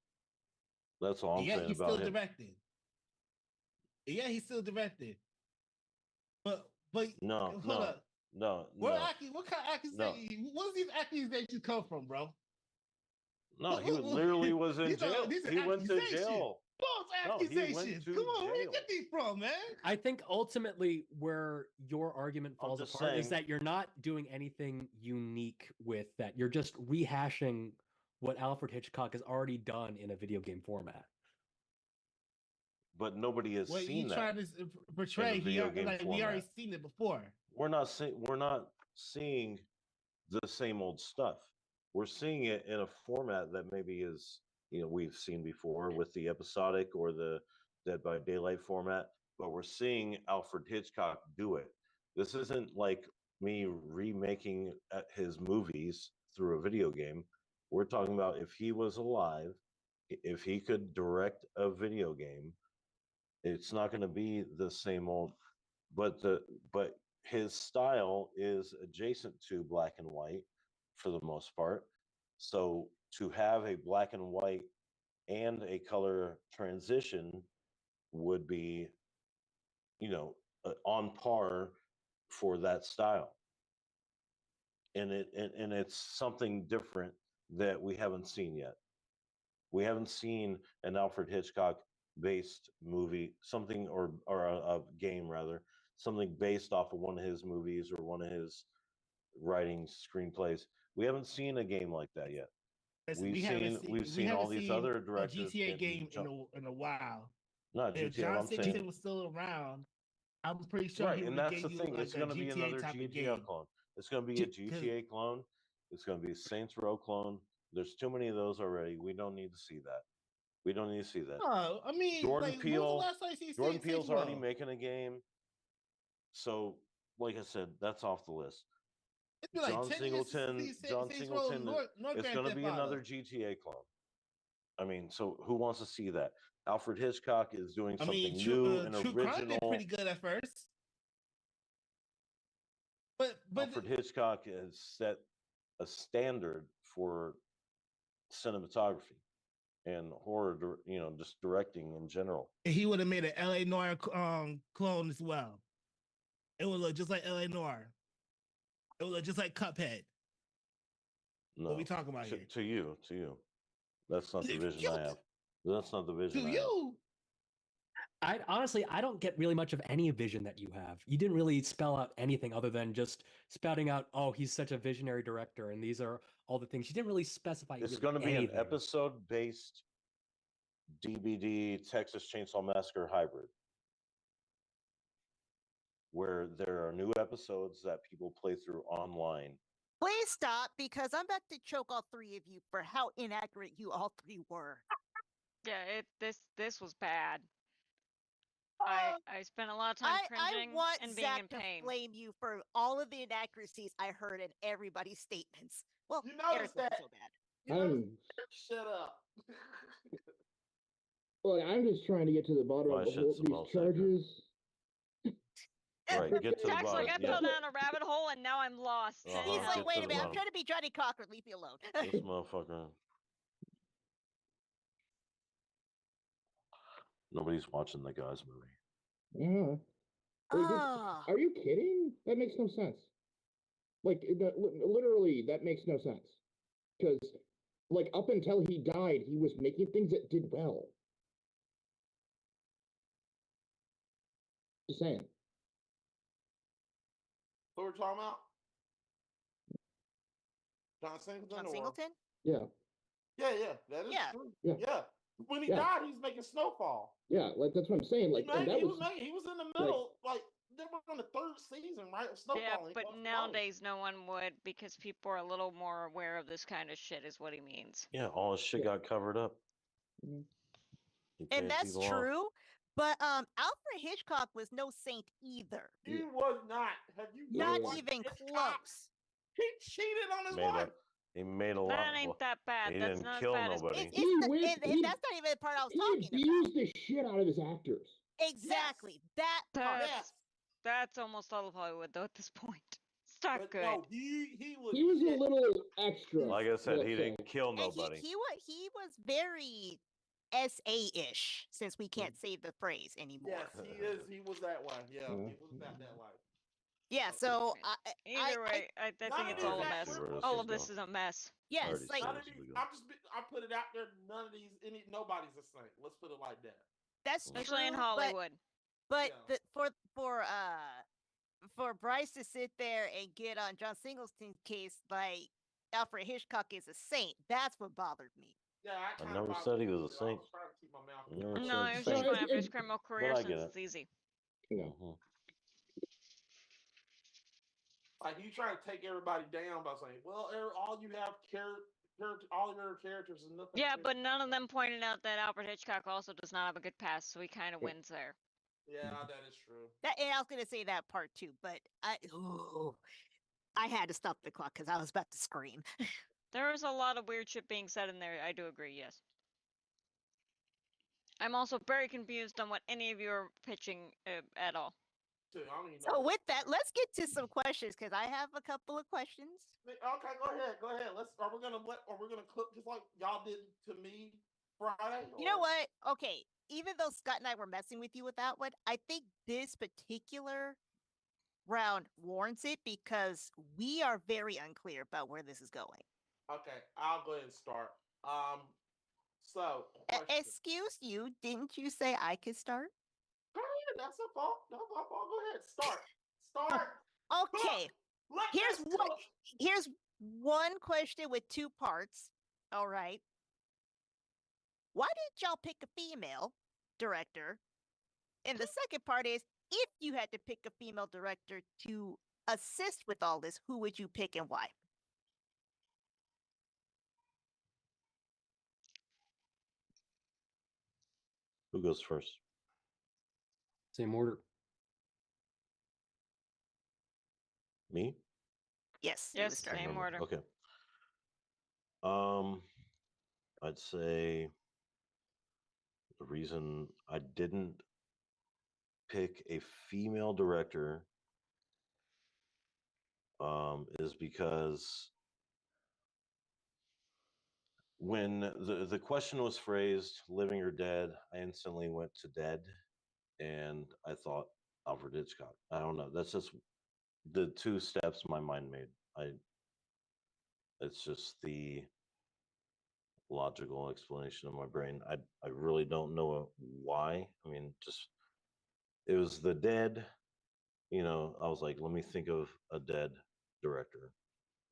That's all I'm saying he's about still him. directing. Yeah, he's still directing. But No. hold up. No. What kind of accusation? Where's these accusations come from, bro? No, he literally was in jail. He went to jail. False accusations. Come on, where you get these from, man? I think ultimately where your argument falls apart is that you're not doing anything unique with that. You're just rehashing what Alfred Hitchcock has already done in a video game format. But nobody has seen that. Trying to portray video game we already format. seen it before. We're not seeing the same old stuff. We're seeing it in a format that maybe is, we've seen before with the episodic or the Dead by Daylight format, but we're seeing Alfred Hitchcock do it. This isn't like me remaking his movies through a video game. We're talking about if he was alive, if he could direct a video game, it's not going to be the same old, but his style is adjacent to black and white for the most part. So to have a black and white and a color transition would be, on par for that style. And it's something different that we haven't seen yet. We haven't seen an Alfred Hitchcock based movie, something or a game rather, something based off of one of his movies or one of his writing screenplays. We haven't seen a game like that yet. Listen, We've seen all these other directors. A GTA game in a while. No, GTA. If John I'm Singleton saying was still around, I'm pretty sure Right, he and would have that's gave the you thing. like It's a going to be GTA another type of GTA game. clone. It's going to be a GTA clone. It's going to be a Saints Row clone. There's too many of those already. We don't need to see that. We don't need to see that. Oh, I mean, Jordan like, when was the Peele. last time you seen Jordan Saints Peele's already Row? making a game. So, like I said, that's off the list. It's been like John 10 years since Singleton. John Saints Row Singleton. nor It's Grand going to Theft be another Auto. GTA clone. I mean, so who wants to see that? Alfred Hitchcock is doing I something mean, new and True Crime did original. pretty good at first. But Alfred Hitchcock has set a standard for cinematography and horror, just directing in general. he would have made an LA Noir clone as well. It would look just like LA Noir. It would look just like Cuphead. No, What we talking about here? To you. That's not the vision I have. That's not the vision. To I you. I honestly, I don't get really much of any vision that you have. You didn't really spell out anything other than just spouting out, oh, he's such a visionary director, and these are all the things. You didn't really specify. It's really going to be anything. an episode-based DVD Texas Chainsaw Massacre hybrid, where there are new episodes that people play through online. Please stop, because I'm about to choke all three of you for how inaccurate you all three were. Yeah, this was bad. I spent a lot of time cringing I want and being Zach in pain. to blame you for all of the inaccuracies I heard in everybody's statements. Well, You notice Eric wasn't that? so bad. You notice shut up. Well, I'm just trying to get to the bottom My of shit's the these most accurate. charges. Right, get to the Jack's bottom. like, I fell down a rabbit hole and now I'm lost. Uh-huh. He's Send like, help. wait a the minute, I'm bottom. trying to be Johnny Cochran. Leave me alone. This motherfucker. Nobody's watching the guys movie. Yeah. Are you kidding? That makes no sense. Like, literally, that makes no sense. Because, like, up until he died, he was making things that did well. Just saying. Who we're talking about? John Singleton? John Singleton? Yeah. Yeah, that is true. Yeah. When he died, he's making Snowfall. Yeah, like that's what I'm saying. Like, he was in the middle, like they were on the third season, right? Of Snowfall. Yeah, but nowadays no one would, because people are a little more aware of this kind of shit, is what he means. Yeah, all his shit got covered up. And that's true. But Alfred Hitchcock was no saint either. He was not. Have you not even close? He cheated on his wife. He made a lot. That ain't that bad. He That's didn't not kill as bad nobody. And that's not even the part I was talking about. He used the shit out of his actors. Exactly. That part. That's almost all of Hollywood, though, at this point. It's not good. No, he was a little extra. Like I said, he didn't kill nobody. He was very SA-ish, since we can't say the phrase anymore. Yes, he is. He was that way. Yeah, he was that way. Yeah, so either way, I think it's all a mess. All of this is a mess. Yes, like I put it out there. Nobody's a saint. Let's put it like that. That's especially true, in Hollywood. But for Bryce to sit there and get on John Singleton's case like Alfred Hitchcock is a saint, that's what bothered me. Yeah, I never said he was a saint. No, he was just going after his criminal career since it's easy. Like you trying to take everybody down by saying, "Well, all you have all your characters is nothing." Yeah, but none of them pointed out that Alfred Hitchcock also does not have a good past, so he kind of wins there. Yeah, that is true. And I was gonna say that part too, but I had to stop the clock because I was about to scream. There was a lot of weird shit being said in there. I do agree. Yes. I'm also very confused on what any of you are pitching at all. So with that, let's get to some questions because I have a couple of questions. Okay, go ahead. Are we gonna clip just like y'all did to me Friday? You know what? Okay, even though Scott and I were messing with you with that one, I think this particular round warrants it because we are very unclear about where this is going. Okay, I'll go ahead and start. So excuse you, didn't you say I could start? Go ahead, that's a fault. No, my fault. Go ahead, start. Okay. Here's one question with two parts. All right. Why did y'all pick a female director? And the second part is, if you had to pick a female director to assist with all this, who would you pick and why? Who goes first? Same order. Me? Yes, you would Yes, start. same order. Okay. I'd say the reason I didn't pick a female director is because when the question was phrased, living or dead, I instantly went to dead, and I thought Alfred Hitchcock. I don't know. That's just the two steps my mind made. It's just the logical explanation of my brain. I really don't know why. I mean, just it was the dead. I was like, let me think of a dead director,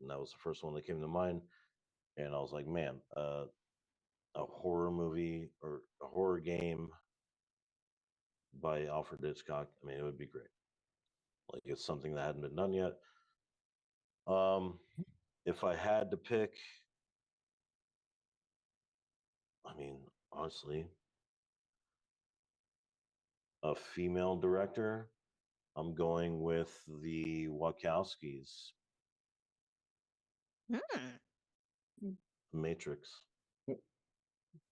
and that was the first one that came to mind. And I was like, man, a horror movie or a horror game by Alfred Hitchcock. I mean, it would be great. Like it's something that hadn't been done yet. Um, if I had to pick, I mean, honestly, a female director, I'm going with the Wachowskis. Matrix.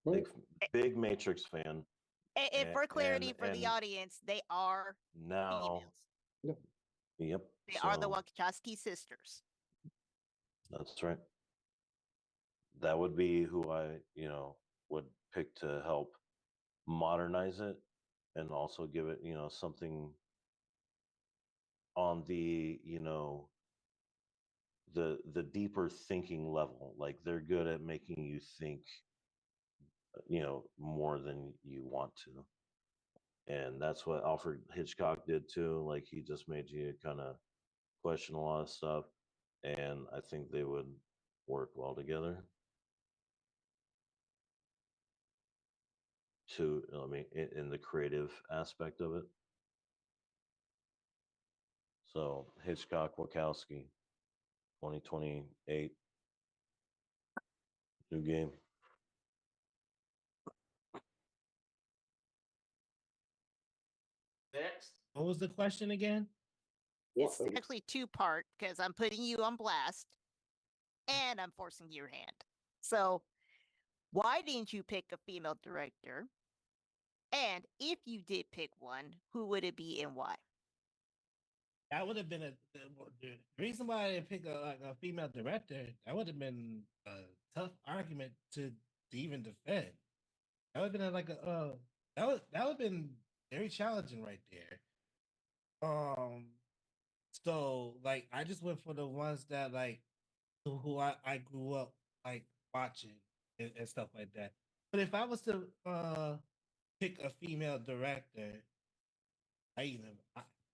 Well, Big Matrix fan. And for clarity for the and audience, they are now, females. yep. They are the So Wachowski sisters. that's right. That would be who I, would pick to help modernize it and also give it, something on the, the deeper thinking level. Like they're good at making you think, more than you want to. And that's what Alfred Hitchcock did too. Like he just made you kind of question a lot of stuff. And I think they would work well together. I mean, in the creative aspect of it. So Hitchcock, Wachowski, 2028, new game. Next. What was the question again? It's actually two-part because I'm putting you on blast and I'm forcing your hand. So, why didn't you pick a female director? And if you did pick one, who would it be and why? That would have been the reason why I didn't pick a female director. That would have been a tough argument to even defend. That would have been that would have been very challenging right there. So like I just went for the ones that like who I grew up like watching and stuff like that. But if I was to pick a female director, I even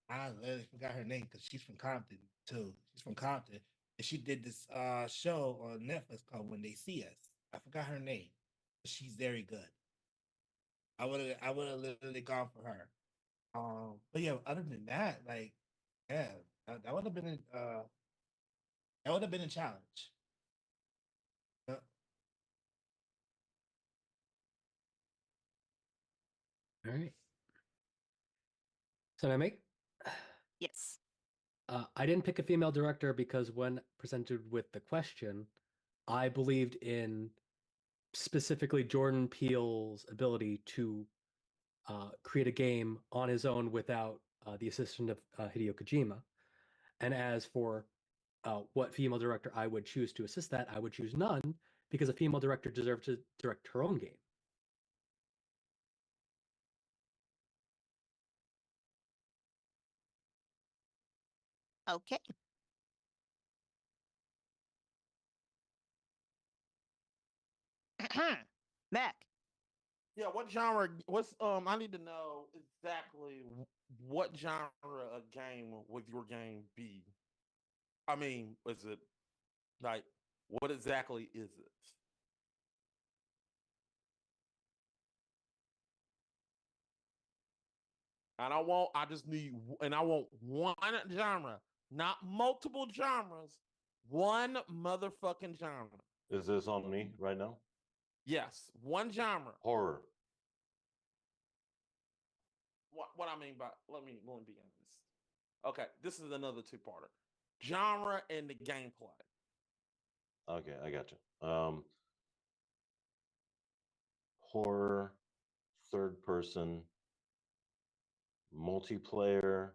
I literally forgot her name because she's from Compton too. She's from Compton. And she did this show on Netflix called When They See Us. I forgot her name. But she's very good. I would have literally gone for her. But yeah, other than that, like, yeah, that would have been that would have been a challenge. All right. So I make? Yes. I didn't pick a female director because when presented with the question, I believed in specifically Jordan Peele's ability to create a game on his own without the assistance of Hideo Kojima. And as for what female director I would choose to assist that, I would choose none because a female director deserves to direct her own game. Okay. Mac. Yeah, what genre? What's I need to know exactly what genre of game would your game be? I mean, is it like what exactly is it? I just need, and I want one genre, not multiple genres, one motherfucking genre. Is this on me right now? Yes, one genre. Horror. What I mean by, let me be honest. Okay, this is another two-parter. Genre and the gameplay. Okay, I got you. Horror, third person, multiplayer,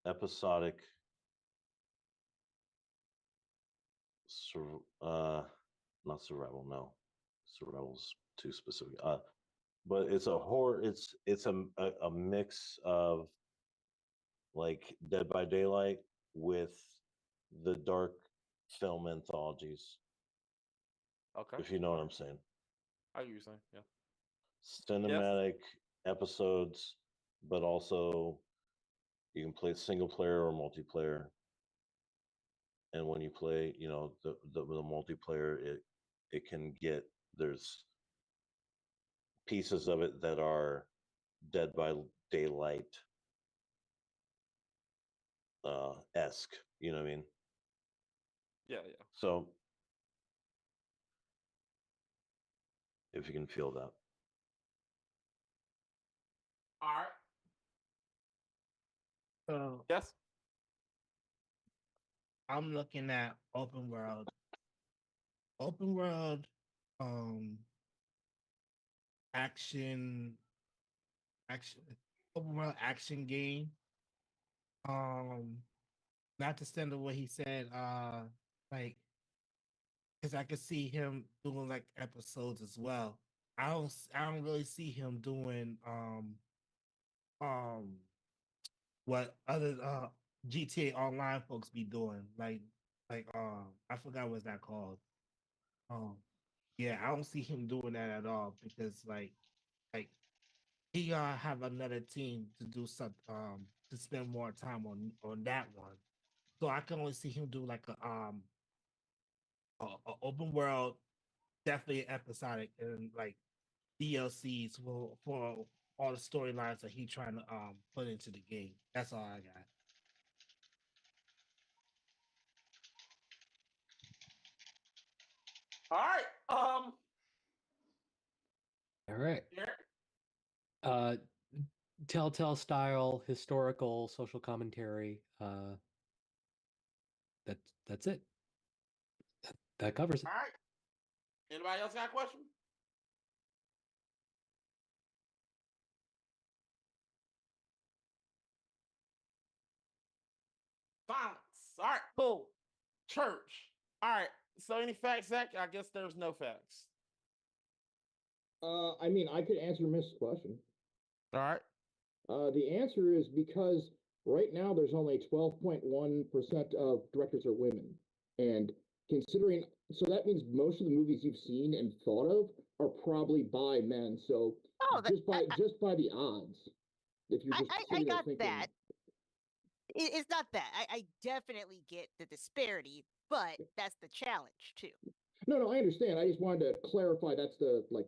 episodic, not survival. No, survival's too specific. But it's a horror. It's a mix of like Dead by Daylight with the dark film anthologies. Okay. If you know what I'm saying. I hear you saying, yeah. Cinematic episodes, but also you can play single player or multiplayer. And when you play, the multiplayer, it can get, there's pieces of it that are Dead by Daylight esque. You know what I mean? Yeah. So if you can feel that. All right. So Yes. I'm looking at open world, um, action, action, open world action game. Not to stand on what he said, like, because I could see him doing like episodes as well. I don't really see him doing um what other GTA Online folks be doing, like I forgot what's that called. Um, yeah, I don't see him doing that at all because like he have another team to do some to spend more time on that one. So I can only see him do like a open world, definitely episodic, and like DLCs for all the storylines that he trying to put into the game. That's all I got. All right. All right. Derek? Telltale style, historical, social commentary. That's it. That covers it. All right. Anybody else got a question? Silence. All right, cool. Church. All right. So any facts, Zach? I guess there's no facts. I mean, I could answer Miss's question. All right. The answer is because right now there's only 12.1% of directors are women. And considering, so that means most of the movies you've seen and thought of are probably by men. So just by the odds, if you're just I sitting there got thinking, that. It's not that. I definitely get the disparity, but that's the challenge too. No, I understand. I just wanted to clarify that's the like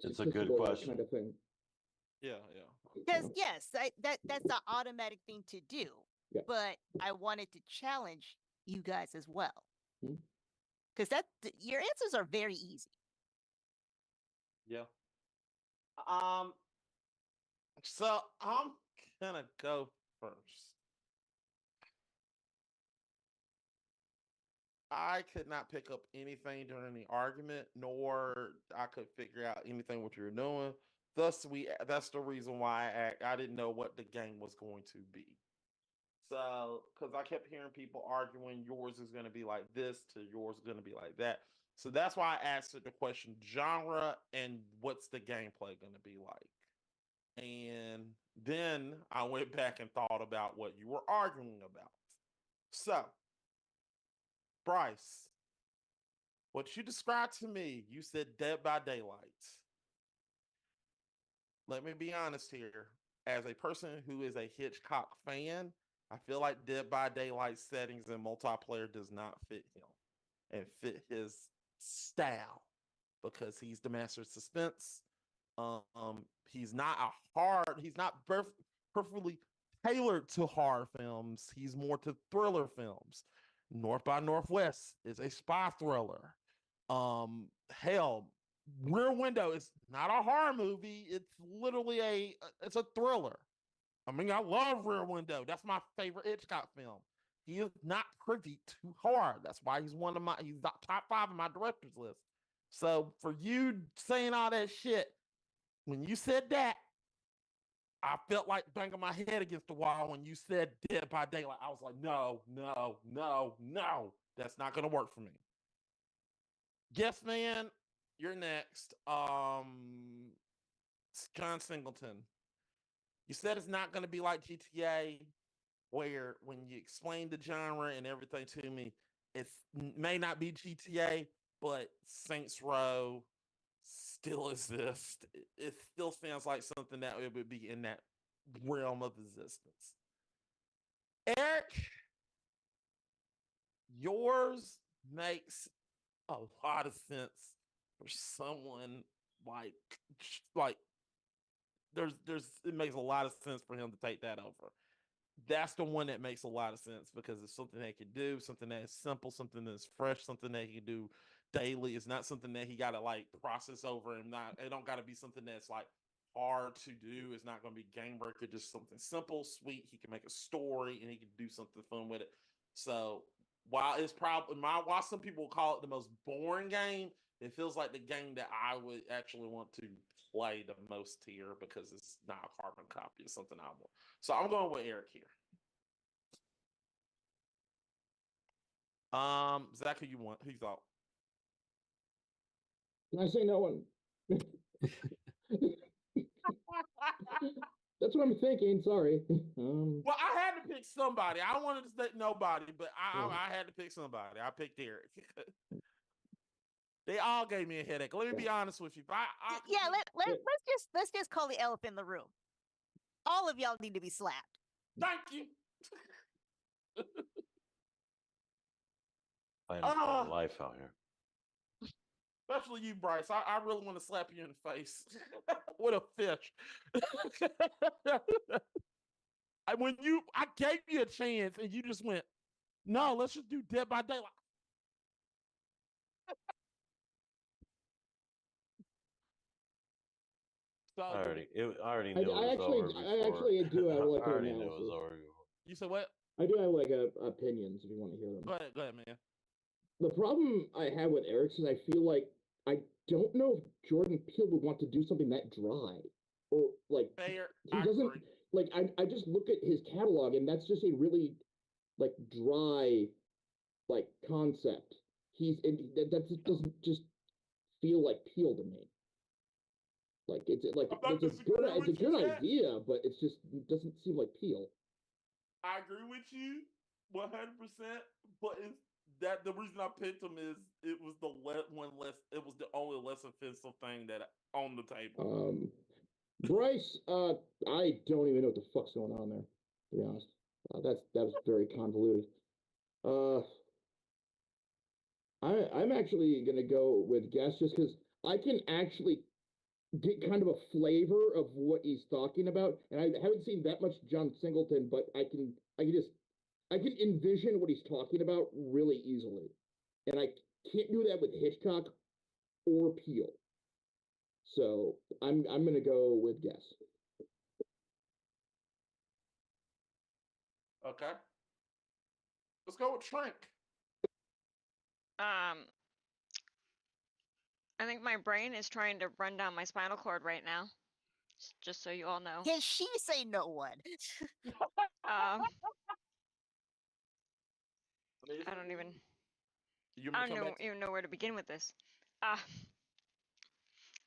It's a good question. kind of thing. Yeah. Because yes, that's the automatic thing to do. Yeah. But I wanted to challenge you guys as well. Mhm. Because your answers are very easy. Yeah. So I'm gonna go first. I could not pick up anything during the argument, nor I could figure out anything what you're doing. Thus, that's the reason why I didn't know what the game was going to be. So, because I kept hearing people arguing, yours is going to be like this to yours is going to be like that. So that's why I asked the question genre and what's the gameplay going to be like. And then I went back and thought about what you were arguing about. So, Bryce, what you described to me, you said Dead by Daylight. Let me be honest here. As a person who is a Hitchcock fan, I feel like Dead by Daylight settings and multiplayer does not fit him and fit his style because he's the master of suspense. He's not he's not perfectly tailored to horror films. He's more to thriller films. North by Northwest is a spy thriller. Hell, Rear Window is not a horror movie. It's literally it's a thriller. I mean, I love Rear Window. That's my favorite Hitchcock film. He is not privy to horror. That's why he's he's top 5 on my director's list. So for you saying all that shit, when you said that, I felt like banging my head against the wall when you said Dead by Daylight. I was like, no, no, no, no. That's not gonna work for me. Guess man, you're next. John Singleton. You said it's not gonna be like GTA, where when you explain the genre and everything to me, it may not be GTA, but Saints Row still exists. It still sounds like something that it would be in that realm of existence. Eric, yours makes a lot of sense for someone like there's it makes a lot of sense for him to take that over. That's the one that makes a lot of sense because it's something that he can do, something that is simple, something that's fresh, something that he can do daily. It's not something that he got to like process over, and not it don't got to be something that's like hard to do. It's not going to be game breaker. Just something simple, sweet. He can make a story and he can do something fun with it. So while it's probably while some people call it the most boring game, it feels like the game that I would actually want to play the most here because it's not a carbon copy of something I want. So I'm going with Eric here. Zach, who you want? Who you thought? Can I say no one? That's what I'm thinking. Sorry. Well, I had to pick somebody. I wanted to say nobody, but I had to pick somebody. I picked Eric. They all gave me a headache. Let me be honest with you. Let's just call the elephant in the room. All of y'all need to be slapped. Thank you. Fighting life out here. Especially you, Bryce. I really want to slap you in the face with a fish. I gave you a chance and you just went, no, let's just do Dead by Daylight. So I already knew I it was over before. I actually do have like I already an knew it was analysis. over. You said what? I do have like opinions if you want to hear them. Go ahead, man. The problem I have with Eric's is I feel like I don't know if Jordan Peele would want to do something that dry. Or like Fair. he doesn't agree. Like I just look at his catalog and that's just a really like dry like concept. That just doesn't just feel like Peele to me. Like it's a good idea, but it doesn't seem like Peele. I agree with you 100%, but it's that the reason I picked him is it was the only less offensive thing that on the table. Bryce, I don't even know what the fuck's going on there, to be honest. That was very convoluted. I'm actually gonna go with Guess just because I can actually get kind of a flavor of what he's talking about, and I haven't seen that much John Singleton, but I can envision what he's talking about really easily, and I can't do that with Hitchcock or Peele. So I'm gonna go with Guess. Okay. Let's go with Trink. I think my brain is trying to run down my spinal cord right now. Just so you all know. Can she say no one? I don't even know where to begin with this.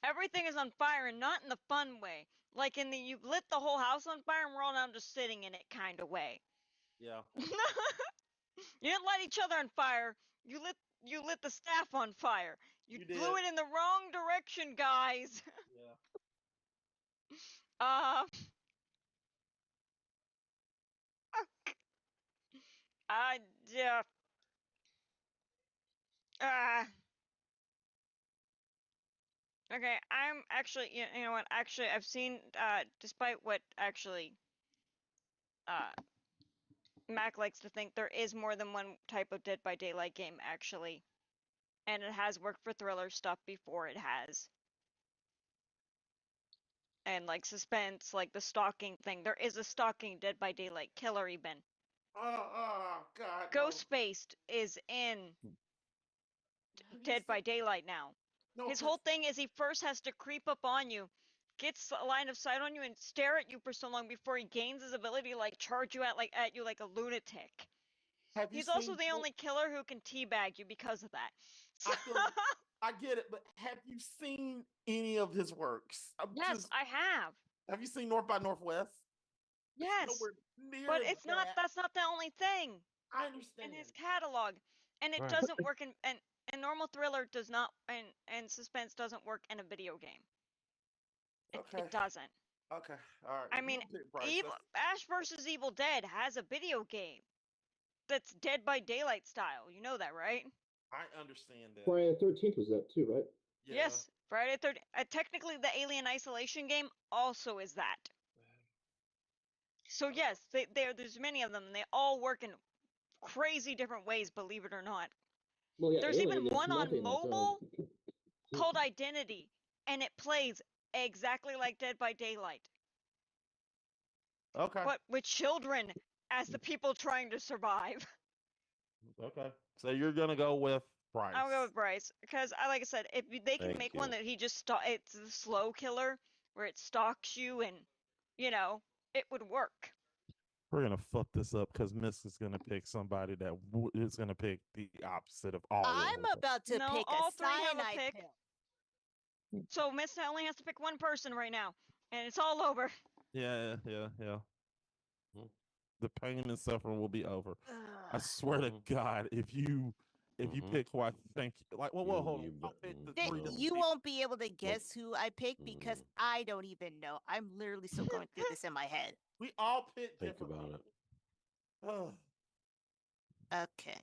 Everything is on fire and not in the fun way. Like in the you've lit the whole house on fire and we're all now just sitting in it kind of way. Yeah. You didn't light each other on fire. You lit the staff on fire. You blew it in the wrong direction, guys. Yeah. Yeah. Okay, I'm actually, you know what? Actually, I've seen, despite what actually, Mac likes to think, there is more than one type of Dead by Daylight game actually, and it has worked for thriller stuff before. It has, and like suspense, like the stalking thing. There is a stalking Dead by Daylight killer even. Oh God. Ghostfaced is in Dead by Daylight now. His whole thing is he first has to creep up on you, gets a line of sight on you, and stare at you for so long before he gains his ability to like charge you at you like a lunatic. He's also the only killer who can teabag you because of that. I get it, but have you seen any of his works? Yes, I have. Have you seen North by Northwest? Yes, but it's not. That's not the only thing. I understand. In his catalog, and it Right. doesn't work in and normal thriller does not and suspense doesn't work in a video game. It doesn't. Okay, all right. I mean, Ash versus Evil Dead has a video game that's Dead by Daylight style. You know that, right? I understand that. Friday the 13th was that too, right? Yeah. Yes, Friday the 13th. Technically, the Alien Isolation game also is that. So yes, there's many of them, and they all work in crazy different ways. Believe it or not. Well, yeah, There's Alien even is one on nothing on its own. mobile called Identity, and it plays exactly like Dead by Daylight. Okay. But with children as the people trying to survive. Okay. So you're gonna go with Bryce. I'll go with Bryce because, like I said, if they can Thank make you. one that he just it's the slow killer where it stalks you and it would work. We're gonna fuck this up because Miss is gonna pick somebody that is gonna pick the opposite of all. I'm about to No, pick all a three have a cyanide pick. pill. So Miss only has to pick one person right now, and it's all over. Yeah. Mhm. The pain and suffering will be over. I Ugh. swear to God, if you pick who I think, like, well, hold on. I'll pick the three that You we- won't be able to guess who I picked because I don't even know. I'm literally still going through this in my head. We all pick Think different. about it. Ugh. Okay.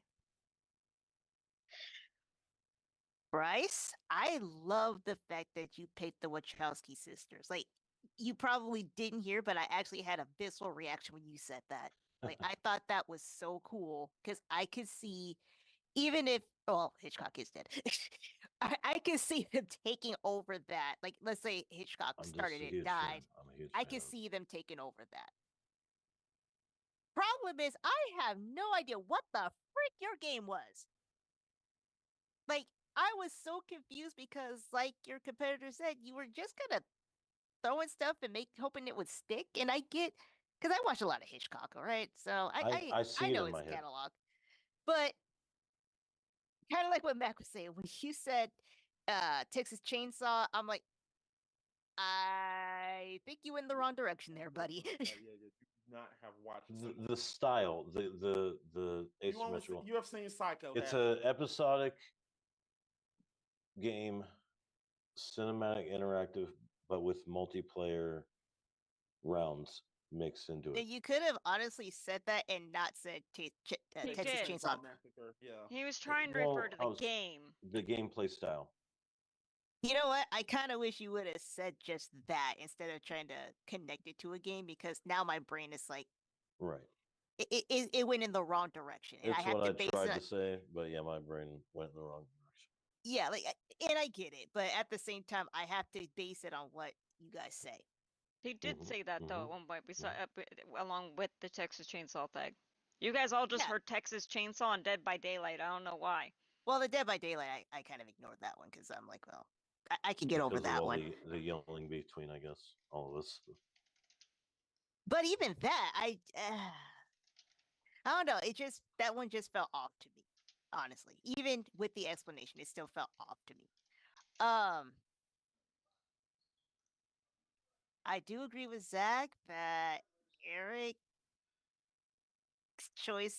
Bryce, I love the fact that you picked the Wachowski sisters. Like, you probably didn't hear, but I actually had a visceral reaction when you said that. Like, I thought that was so cool because I could see, even if, well, Hitchcock is dead. I can see them taking over that. Like, let's say Hitchcock started it, died. I can see them taking over that. Problem is, I have no idea what the frick your game was. Like, I was so confused because, like your competitor said, you were just kind of throwing stuff and hoping it would stick. And I get, because I watch a lot of Hitchcock, all right? So I see I it know in his my head. catalog. But kind of like what Mac was saying, when you said Texas Chainsaw, I'm like, I think you went in the wrong direction there, buddy. You do not have watched The style, the asymmetrical. You have seen Psycho. It's an episodic game, cinematic, interactive, but with multiplayer rounds mixed into it. You could have honestly said that and not said Texas did. Chainsaw. Yeah. He was trying to refer to the game. The gameplay style. You know what? I kind of wish you would have said just that instead of trying to connect it to a game because now my brain is like, Right. It went in the wrong direction. And It's I have what to I base tried it. to say, but yeah, my brain went in the wrong direction. Yeah, like, and I get it, but at the same time, I have to base it on what you guys say. He did say that though at one point, along with the Texas Chainsaw thing. You guys all just heard Texas Chainsaw and Dead by Daylight. I don't know why. Well, the Dead by Daylight, I kind of ignored that one because I'm like, well, I can get over that one. The yelling between, I guess, all of us. But even that, I don't know. That one just felt off to me, honestly. Even with the explanation, it still felt off to me. I do agree with Zach that Eric's choice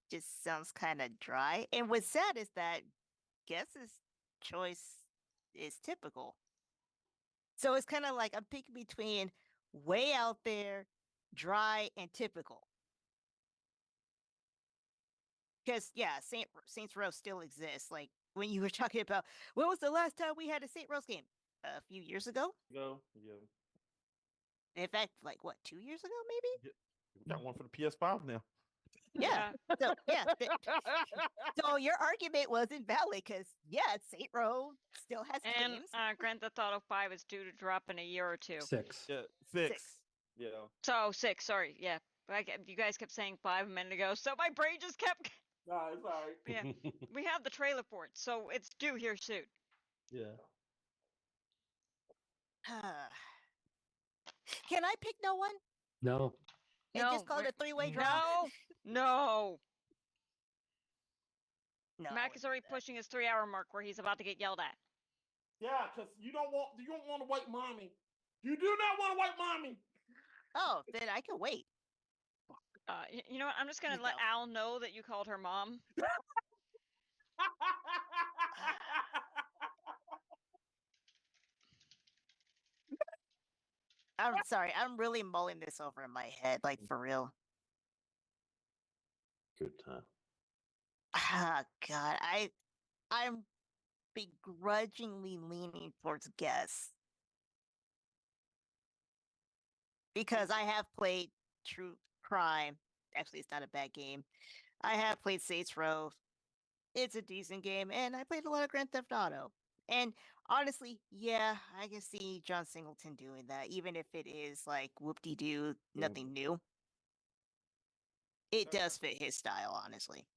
just sounds kind of dry. And what's sad is that Guess's choice is typical. So it's kind of like I'm picking between way out there, dry, and typical. Because yeah, Saints Row still exists. Like when you were talking about when was the last time we had a Saints Row game? a few years ago. Go. Yeah. In fact, like what, 2 years ago, maybe? We got one for the PS5 now. Yeah. So yeah. So your argument was invalid because Saint Row still has And games. Grand Theft Auto 5 is due to drop in a year or two. 6. Yeah, six. Six. Yeah. So 6, sorry, yeah. You guys kept saying 5 a minute ago, so my brain just kept. Nah, it's all right. Yeah, we have the trailer for it, so it's due here soon. Yeah. Can I pick no one No. and No, just call it a three-way draw? No. No. Mac is already pushing his 3-hour mark where he's about to get yelled at. Yeah, because you don't want to wait mommy. You do not want to wait mommy. Oh, then I can wait. You know what? I'm just gonna let Al know that you called her mom. I'm sorry. I'm really mulling this over in my head, like for real. Good time. Ah, God, I'm begrudgingly leaning towards Guess because I have played True Crime. Actually, it's not a bad game. I have played Saints Row. It's a decent game, and I played a lot of Grand Theft Auto. And honestly, yeah, I can see John Singleton doing that, even if it is like whoop-de-doo, nothing new. It does fit his style, honestly.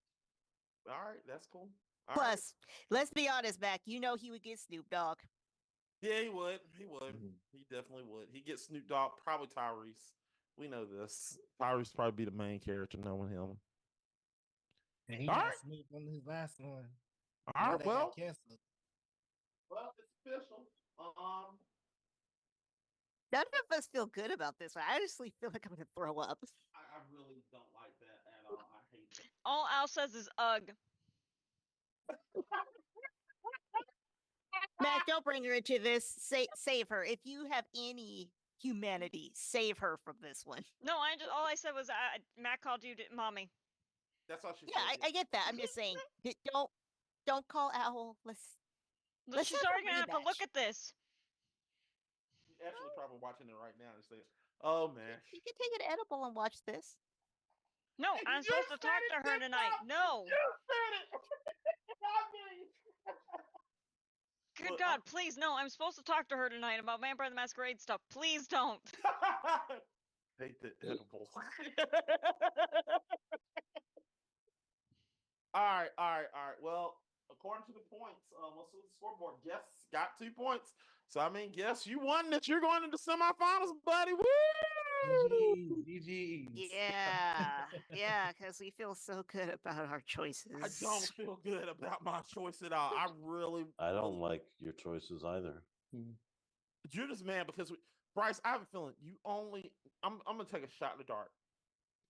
All right, that's cool. All Plus, let's be honest, Mac, you know he would get Snoop Dogg. Yeah, he would. He would. He definitely would. He gets Snoop Dogg, probably Tyrese. We know this. Tyrese probably be the main character knowing him. And he All got right. Snoop on his last one. All right, well, canceled. well, it's official. None of us feel good about this one. I honestly feel like I'm going to throw up. I really don't like that at all. I hate it. All Al says is ugh. Mac, don't bring her into this. Save her. If you have any humanity, save her from this one. No, all I said was Mac called you mommy. That's all she said. Yeah, I get that. I'm just saying, don't call Owl. Let's She's already gonna have to look at this. She's actually probably watching it right now and saying, "Oh man, you can take an edible and watch this." No, I'm supposed to talk to her tonight. No. You said it. Good God, please no! I'm supposed to talk to her tonight about Vampire the Masquerade stuff. Please don't. Hate the edible. All right. Well, according to the points, let's look at the scoreboard. Guess got 2 points. So I mean, guess you won that you're going into semifinals, buddy. Woo! GG. Yeah, because we feel so good about our choices. I don't feel good about my choice at all. I don't like your choices either. You're just mad because Bryce, I have a feeling you only. I'm gonna take a shot in the dark.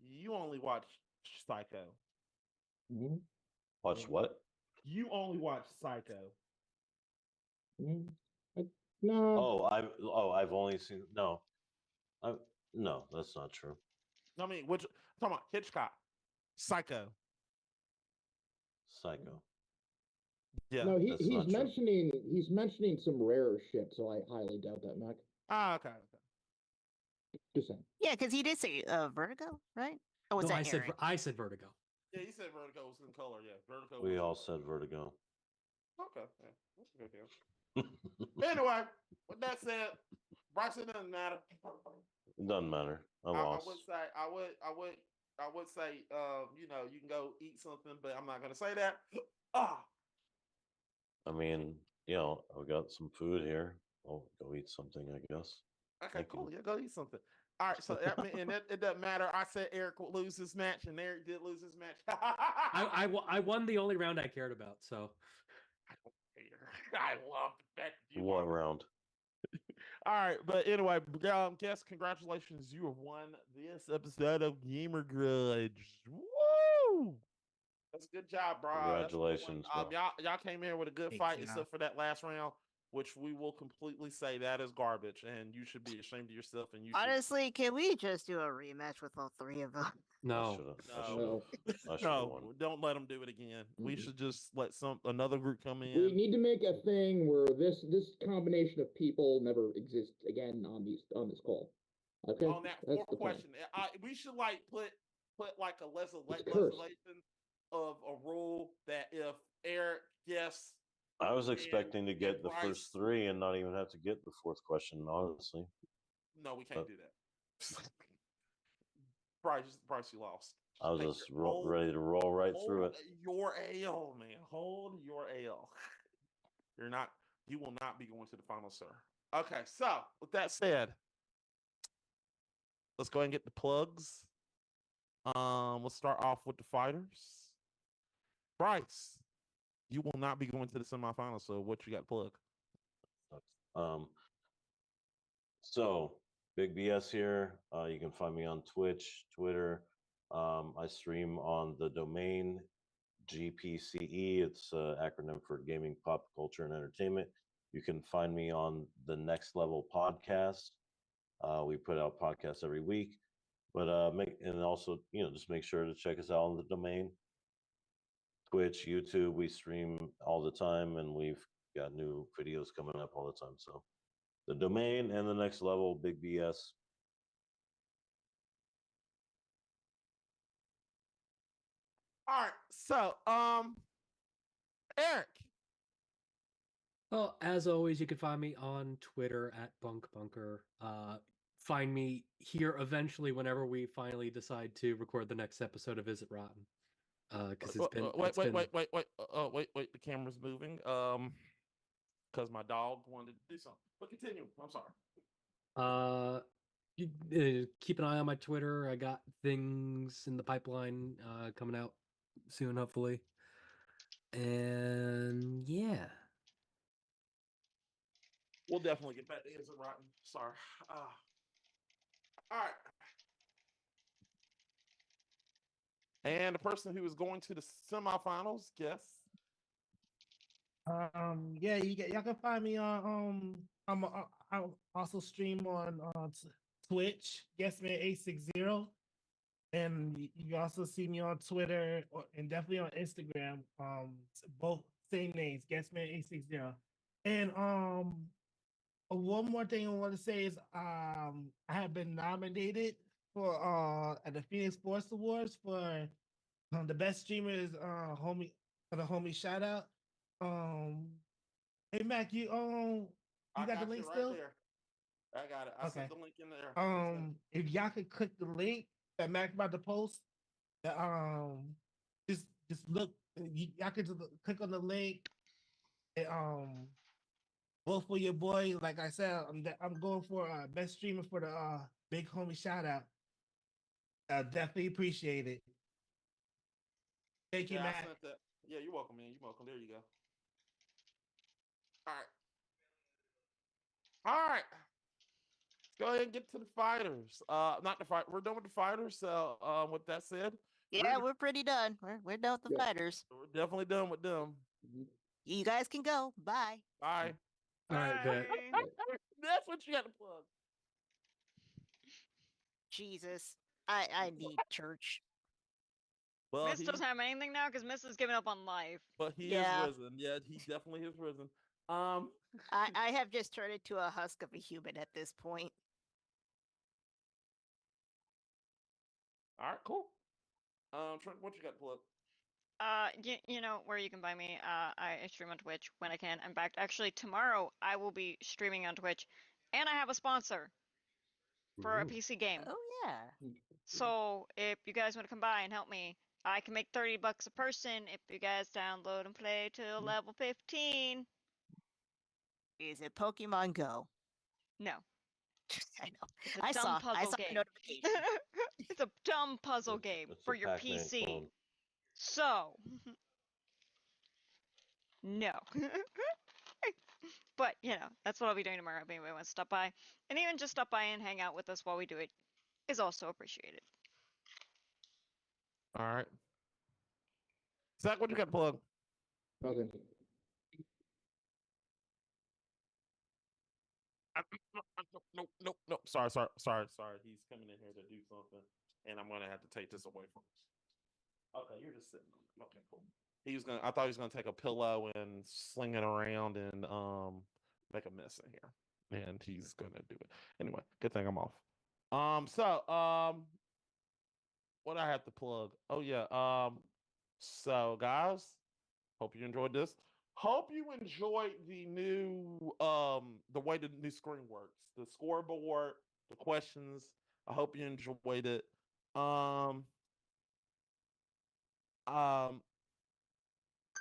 You only watch Psycho. Watch what? You only watch Psycho. No. I've only seen no. No, that's not true. I mean, which talking about Hitchcock, Psycho. Yeah. No, he's mentioning some rarer shit, so I highly doubt that, Mac. Okay. Just saying. Yeah, because he did say Vertigo, right? Or was No, that Aaron? I said Vertigo. Yeah, he said Vertigo was in color. Yeah, Vertigo. We all said Vertigo. Okay. Yeah, that's a good deal. Anyway, with that said, Bryce, it doesn't matter. It doesn't matter. I lost. I would say, you can go eat something, but I'm not gonna say that. I mean, I've got some food here. I'll go eat something, I guess. Okay, cool. Yeah, go eat something. All right, so it doesn't matter. I said Eric would lose this match, and Eric did lose his match. I won the only round I cared about, so. I don't care. I love the fact that you What won. round? All right, but anyway, guys, congratulations. You have won this episode of Gamer Grudge. Woo! That's a good job, bro. Congratulations, bro. Y'all came in with a good fight, except for that last round. which we will completely say that is garbage, and you should be ashamed of yourself. And you Honestly, can we just do a rematch with all three of them? No. No. Don't let them do it again. We should just let another group come in. We need to make a thing where this combination of people never exists again on this call. Okay, On that that's fourth question, we should like put like a legislation of a rule that if Eric guess. I was expecting to get the first three and not even have to get the fourth question, honestly. No, we can't do that. Bryce, you lost. I was just ready to roll right through it. Your AL, man. Hold your AL. You will not be going to the final, sir. Okay, so with that said, let's go ahead and get the plugs. Let's start off with the fighters. Bryce, you will not be going to the semifinals, so what you got plugged? So Big BS here. You can find me on Twitch, Twitter. I stream on the domain GPCE. It's an acronym for Gaming, Pop Culture, and Entertainment. You can find me on the Next Level podcast. We put out podcasts every week, but also just make sure to check us out on the domain. Twitch, YouTube, we stream all the time, and we've got new videos coming up all the time. So the domain and the Next Level, Big BS. All right, so Eric. Well, as always, you can find me on Twitter at BunkBunker. Find me here eventually whenever we finally decide to record the next episode of Is It Rotten? Because it's been wait. The camera's moving. Because my dog wanted to do something. But continue. I'm sorry. Keep an eye on my Twitter. I got things in the pipeline coming out soon, hopefully. And yeah. We'll definitely get back to Is It Rotten. Sorry. All right. And the person who is going to the semifinals, guess. Yeah, y'all can find me on I also stream on Twitch, GuessMan860, and you also see me on Twitter and definitely on Instagram. Both same names, GuessMan860. And one more thing I want to say is I have been nominated for at the Phoenix Sports Awards for the best streamers homie shout out. Hey Mac, you got the link still? There. I got it. I sent the link in there. If y'all could click the link that Mac about to post, just look. Y'all could just click on the link. And, vote for your boy. Like I said, I'm going for best streamer for the big homie shout out. Definitely appreciate it. Thank you, Mac. Yeah, you're welcome, man. You're welcome. There you go. All right. Let's go ahead and get to the fighters. Not the fight. We're done with the fighters. So, with that said, yeah, we're pretty done. We're done with the fighters. We're definitely done with them. You guys can go. Bye. Bye. All right, bet. That's what you got to plug. Jesus, I need church. Well, Miss doesn't have anything now because Miss is giving up on life. But he is risen. Yeah, he definitely is risen. I have just turned into a husk of a human at this point. All right, cool. Trent, what you got plugged? You know where you can buy me. I stream on Twitch when I can. In fact, actually tomorrow I will be streaming on Twitch, and I have a sponsor for a PC game. Oh yeah. So if you guys want to come by and help me, I can make $30 a person if you guys download and play till level 15. Is it Pokemon Go? No. I know. It's a dumb puzzle game. The notification. It's a dumb puzzle game for your PC. Clone. So, no. But, that's what I'll be doing tomorrow if anybody wants to stop by. And even just stop by and hang out with us while we do it is also appreciated. All right. Zach, what you got to plug? Okay. Nope. Sorry. He's coming in here to do something, and I'm gonna have to take this away from him. Okay, you're just sitting. Okay, cool. I thought he was gonna take a pillow and sling it around and make a mess in here, and he's gonna do it anyway. Good thing I'm off. What I have to plug? Oh yeah. So guys, hope you enjoyed this. Hope you enjoyed the the way the new screen works, the scoreboard, the questions. I hope you enjoyed it. Um, um,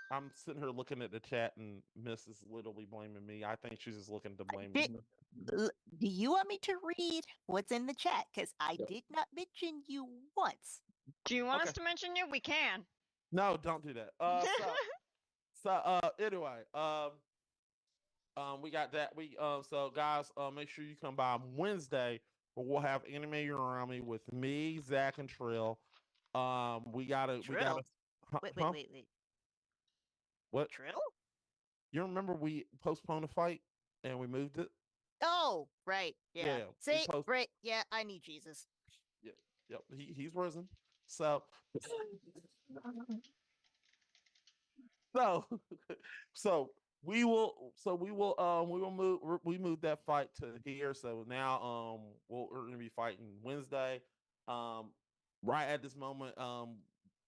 I'm sitting here looking at the chat, and Miss is literally blaming me. I think she's just looking to blame me. Do you want me to read what's in the chat? Because I did not mention you once. Do you want us to mention you? We can. No, don't do that. Anyway, we got that. So guys, make sure you come by on Wednesday, where we'll have Anime Urami with me, Zach, and Trill. We gotta. Wait. What? Trill? You remember we postponed a fight and we moved it? Oh, right. Yeah. See, post- right. Yeah, I need Jesus. Yep. He's risen. So, so we move that fight to here. So now we're gonna be fighting Wednesday. Right at this moment,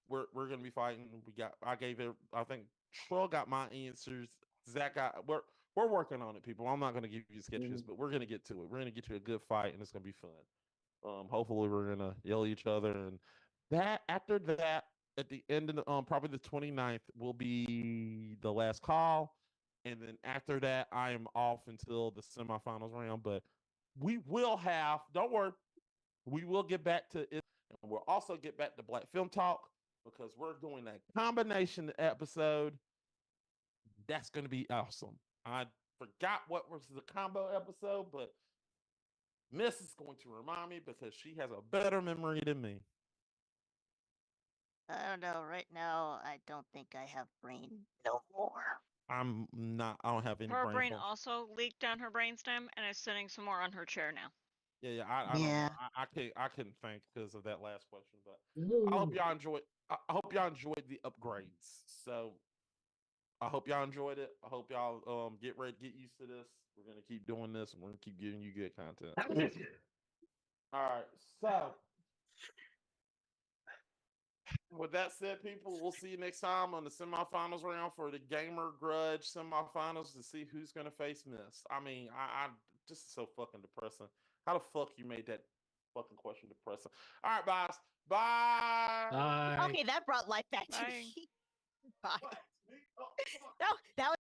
we're gonna be fighting. I think Troll got my answers. Zach got we're working on it, people. I'm not gonna give you sketches, but we're gonna get to it. We're gonna get to a good fight, and it's gonna be fun. Hopefully we're gonna yell at each other, and after that, at the end of the probably the 29th will be the last call, and then after that I am off until the semifinals round. But we will have, don't worry, we will get back to it, and we'll also get back to Black Film Talk, because we're doing a combination episode. That's going to be awesome. I forgot what was the combo episode, but Miss is going to remind me because she has a better memory than me. I don't know. Right now, I don't think I have brain no more. I don't have any Her brain brain function. also leaked down her brainstem and is sitting some more on her chair now. Yeah, I don't know. I couldn't think because of that last question, but I hope y'all enjoyed. I hope y'all enjoyed the upgrades. So I hope y'all enjoyed it. I hope y'all get ready, get used to this. We're gonna keep doing this, and we're gonna keep giving you good content. All right, so with that said, people, we'll see you next time on the semifinals round for the Gamer Grudge semifinals to see who's gonna face Miss. I mean, I just so fucking depressing. How the fuck you made that fucking question depressing? All right, guys. Bye. Bye. Okay, that brought life back to me. Bye. No, that was.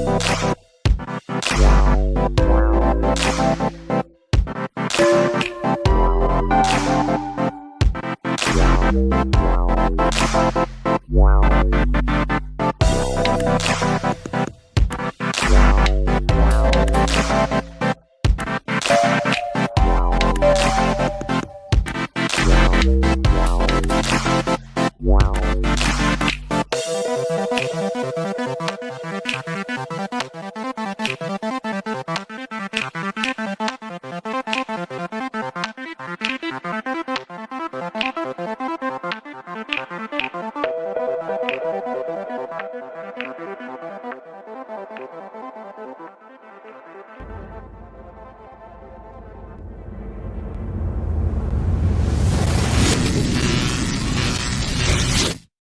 Bye.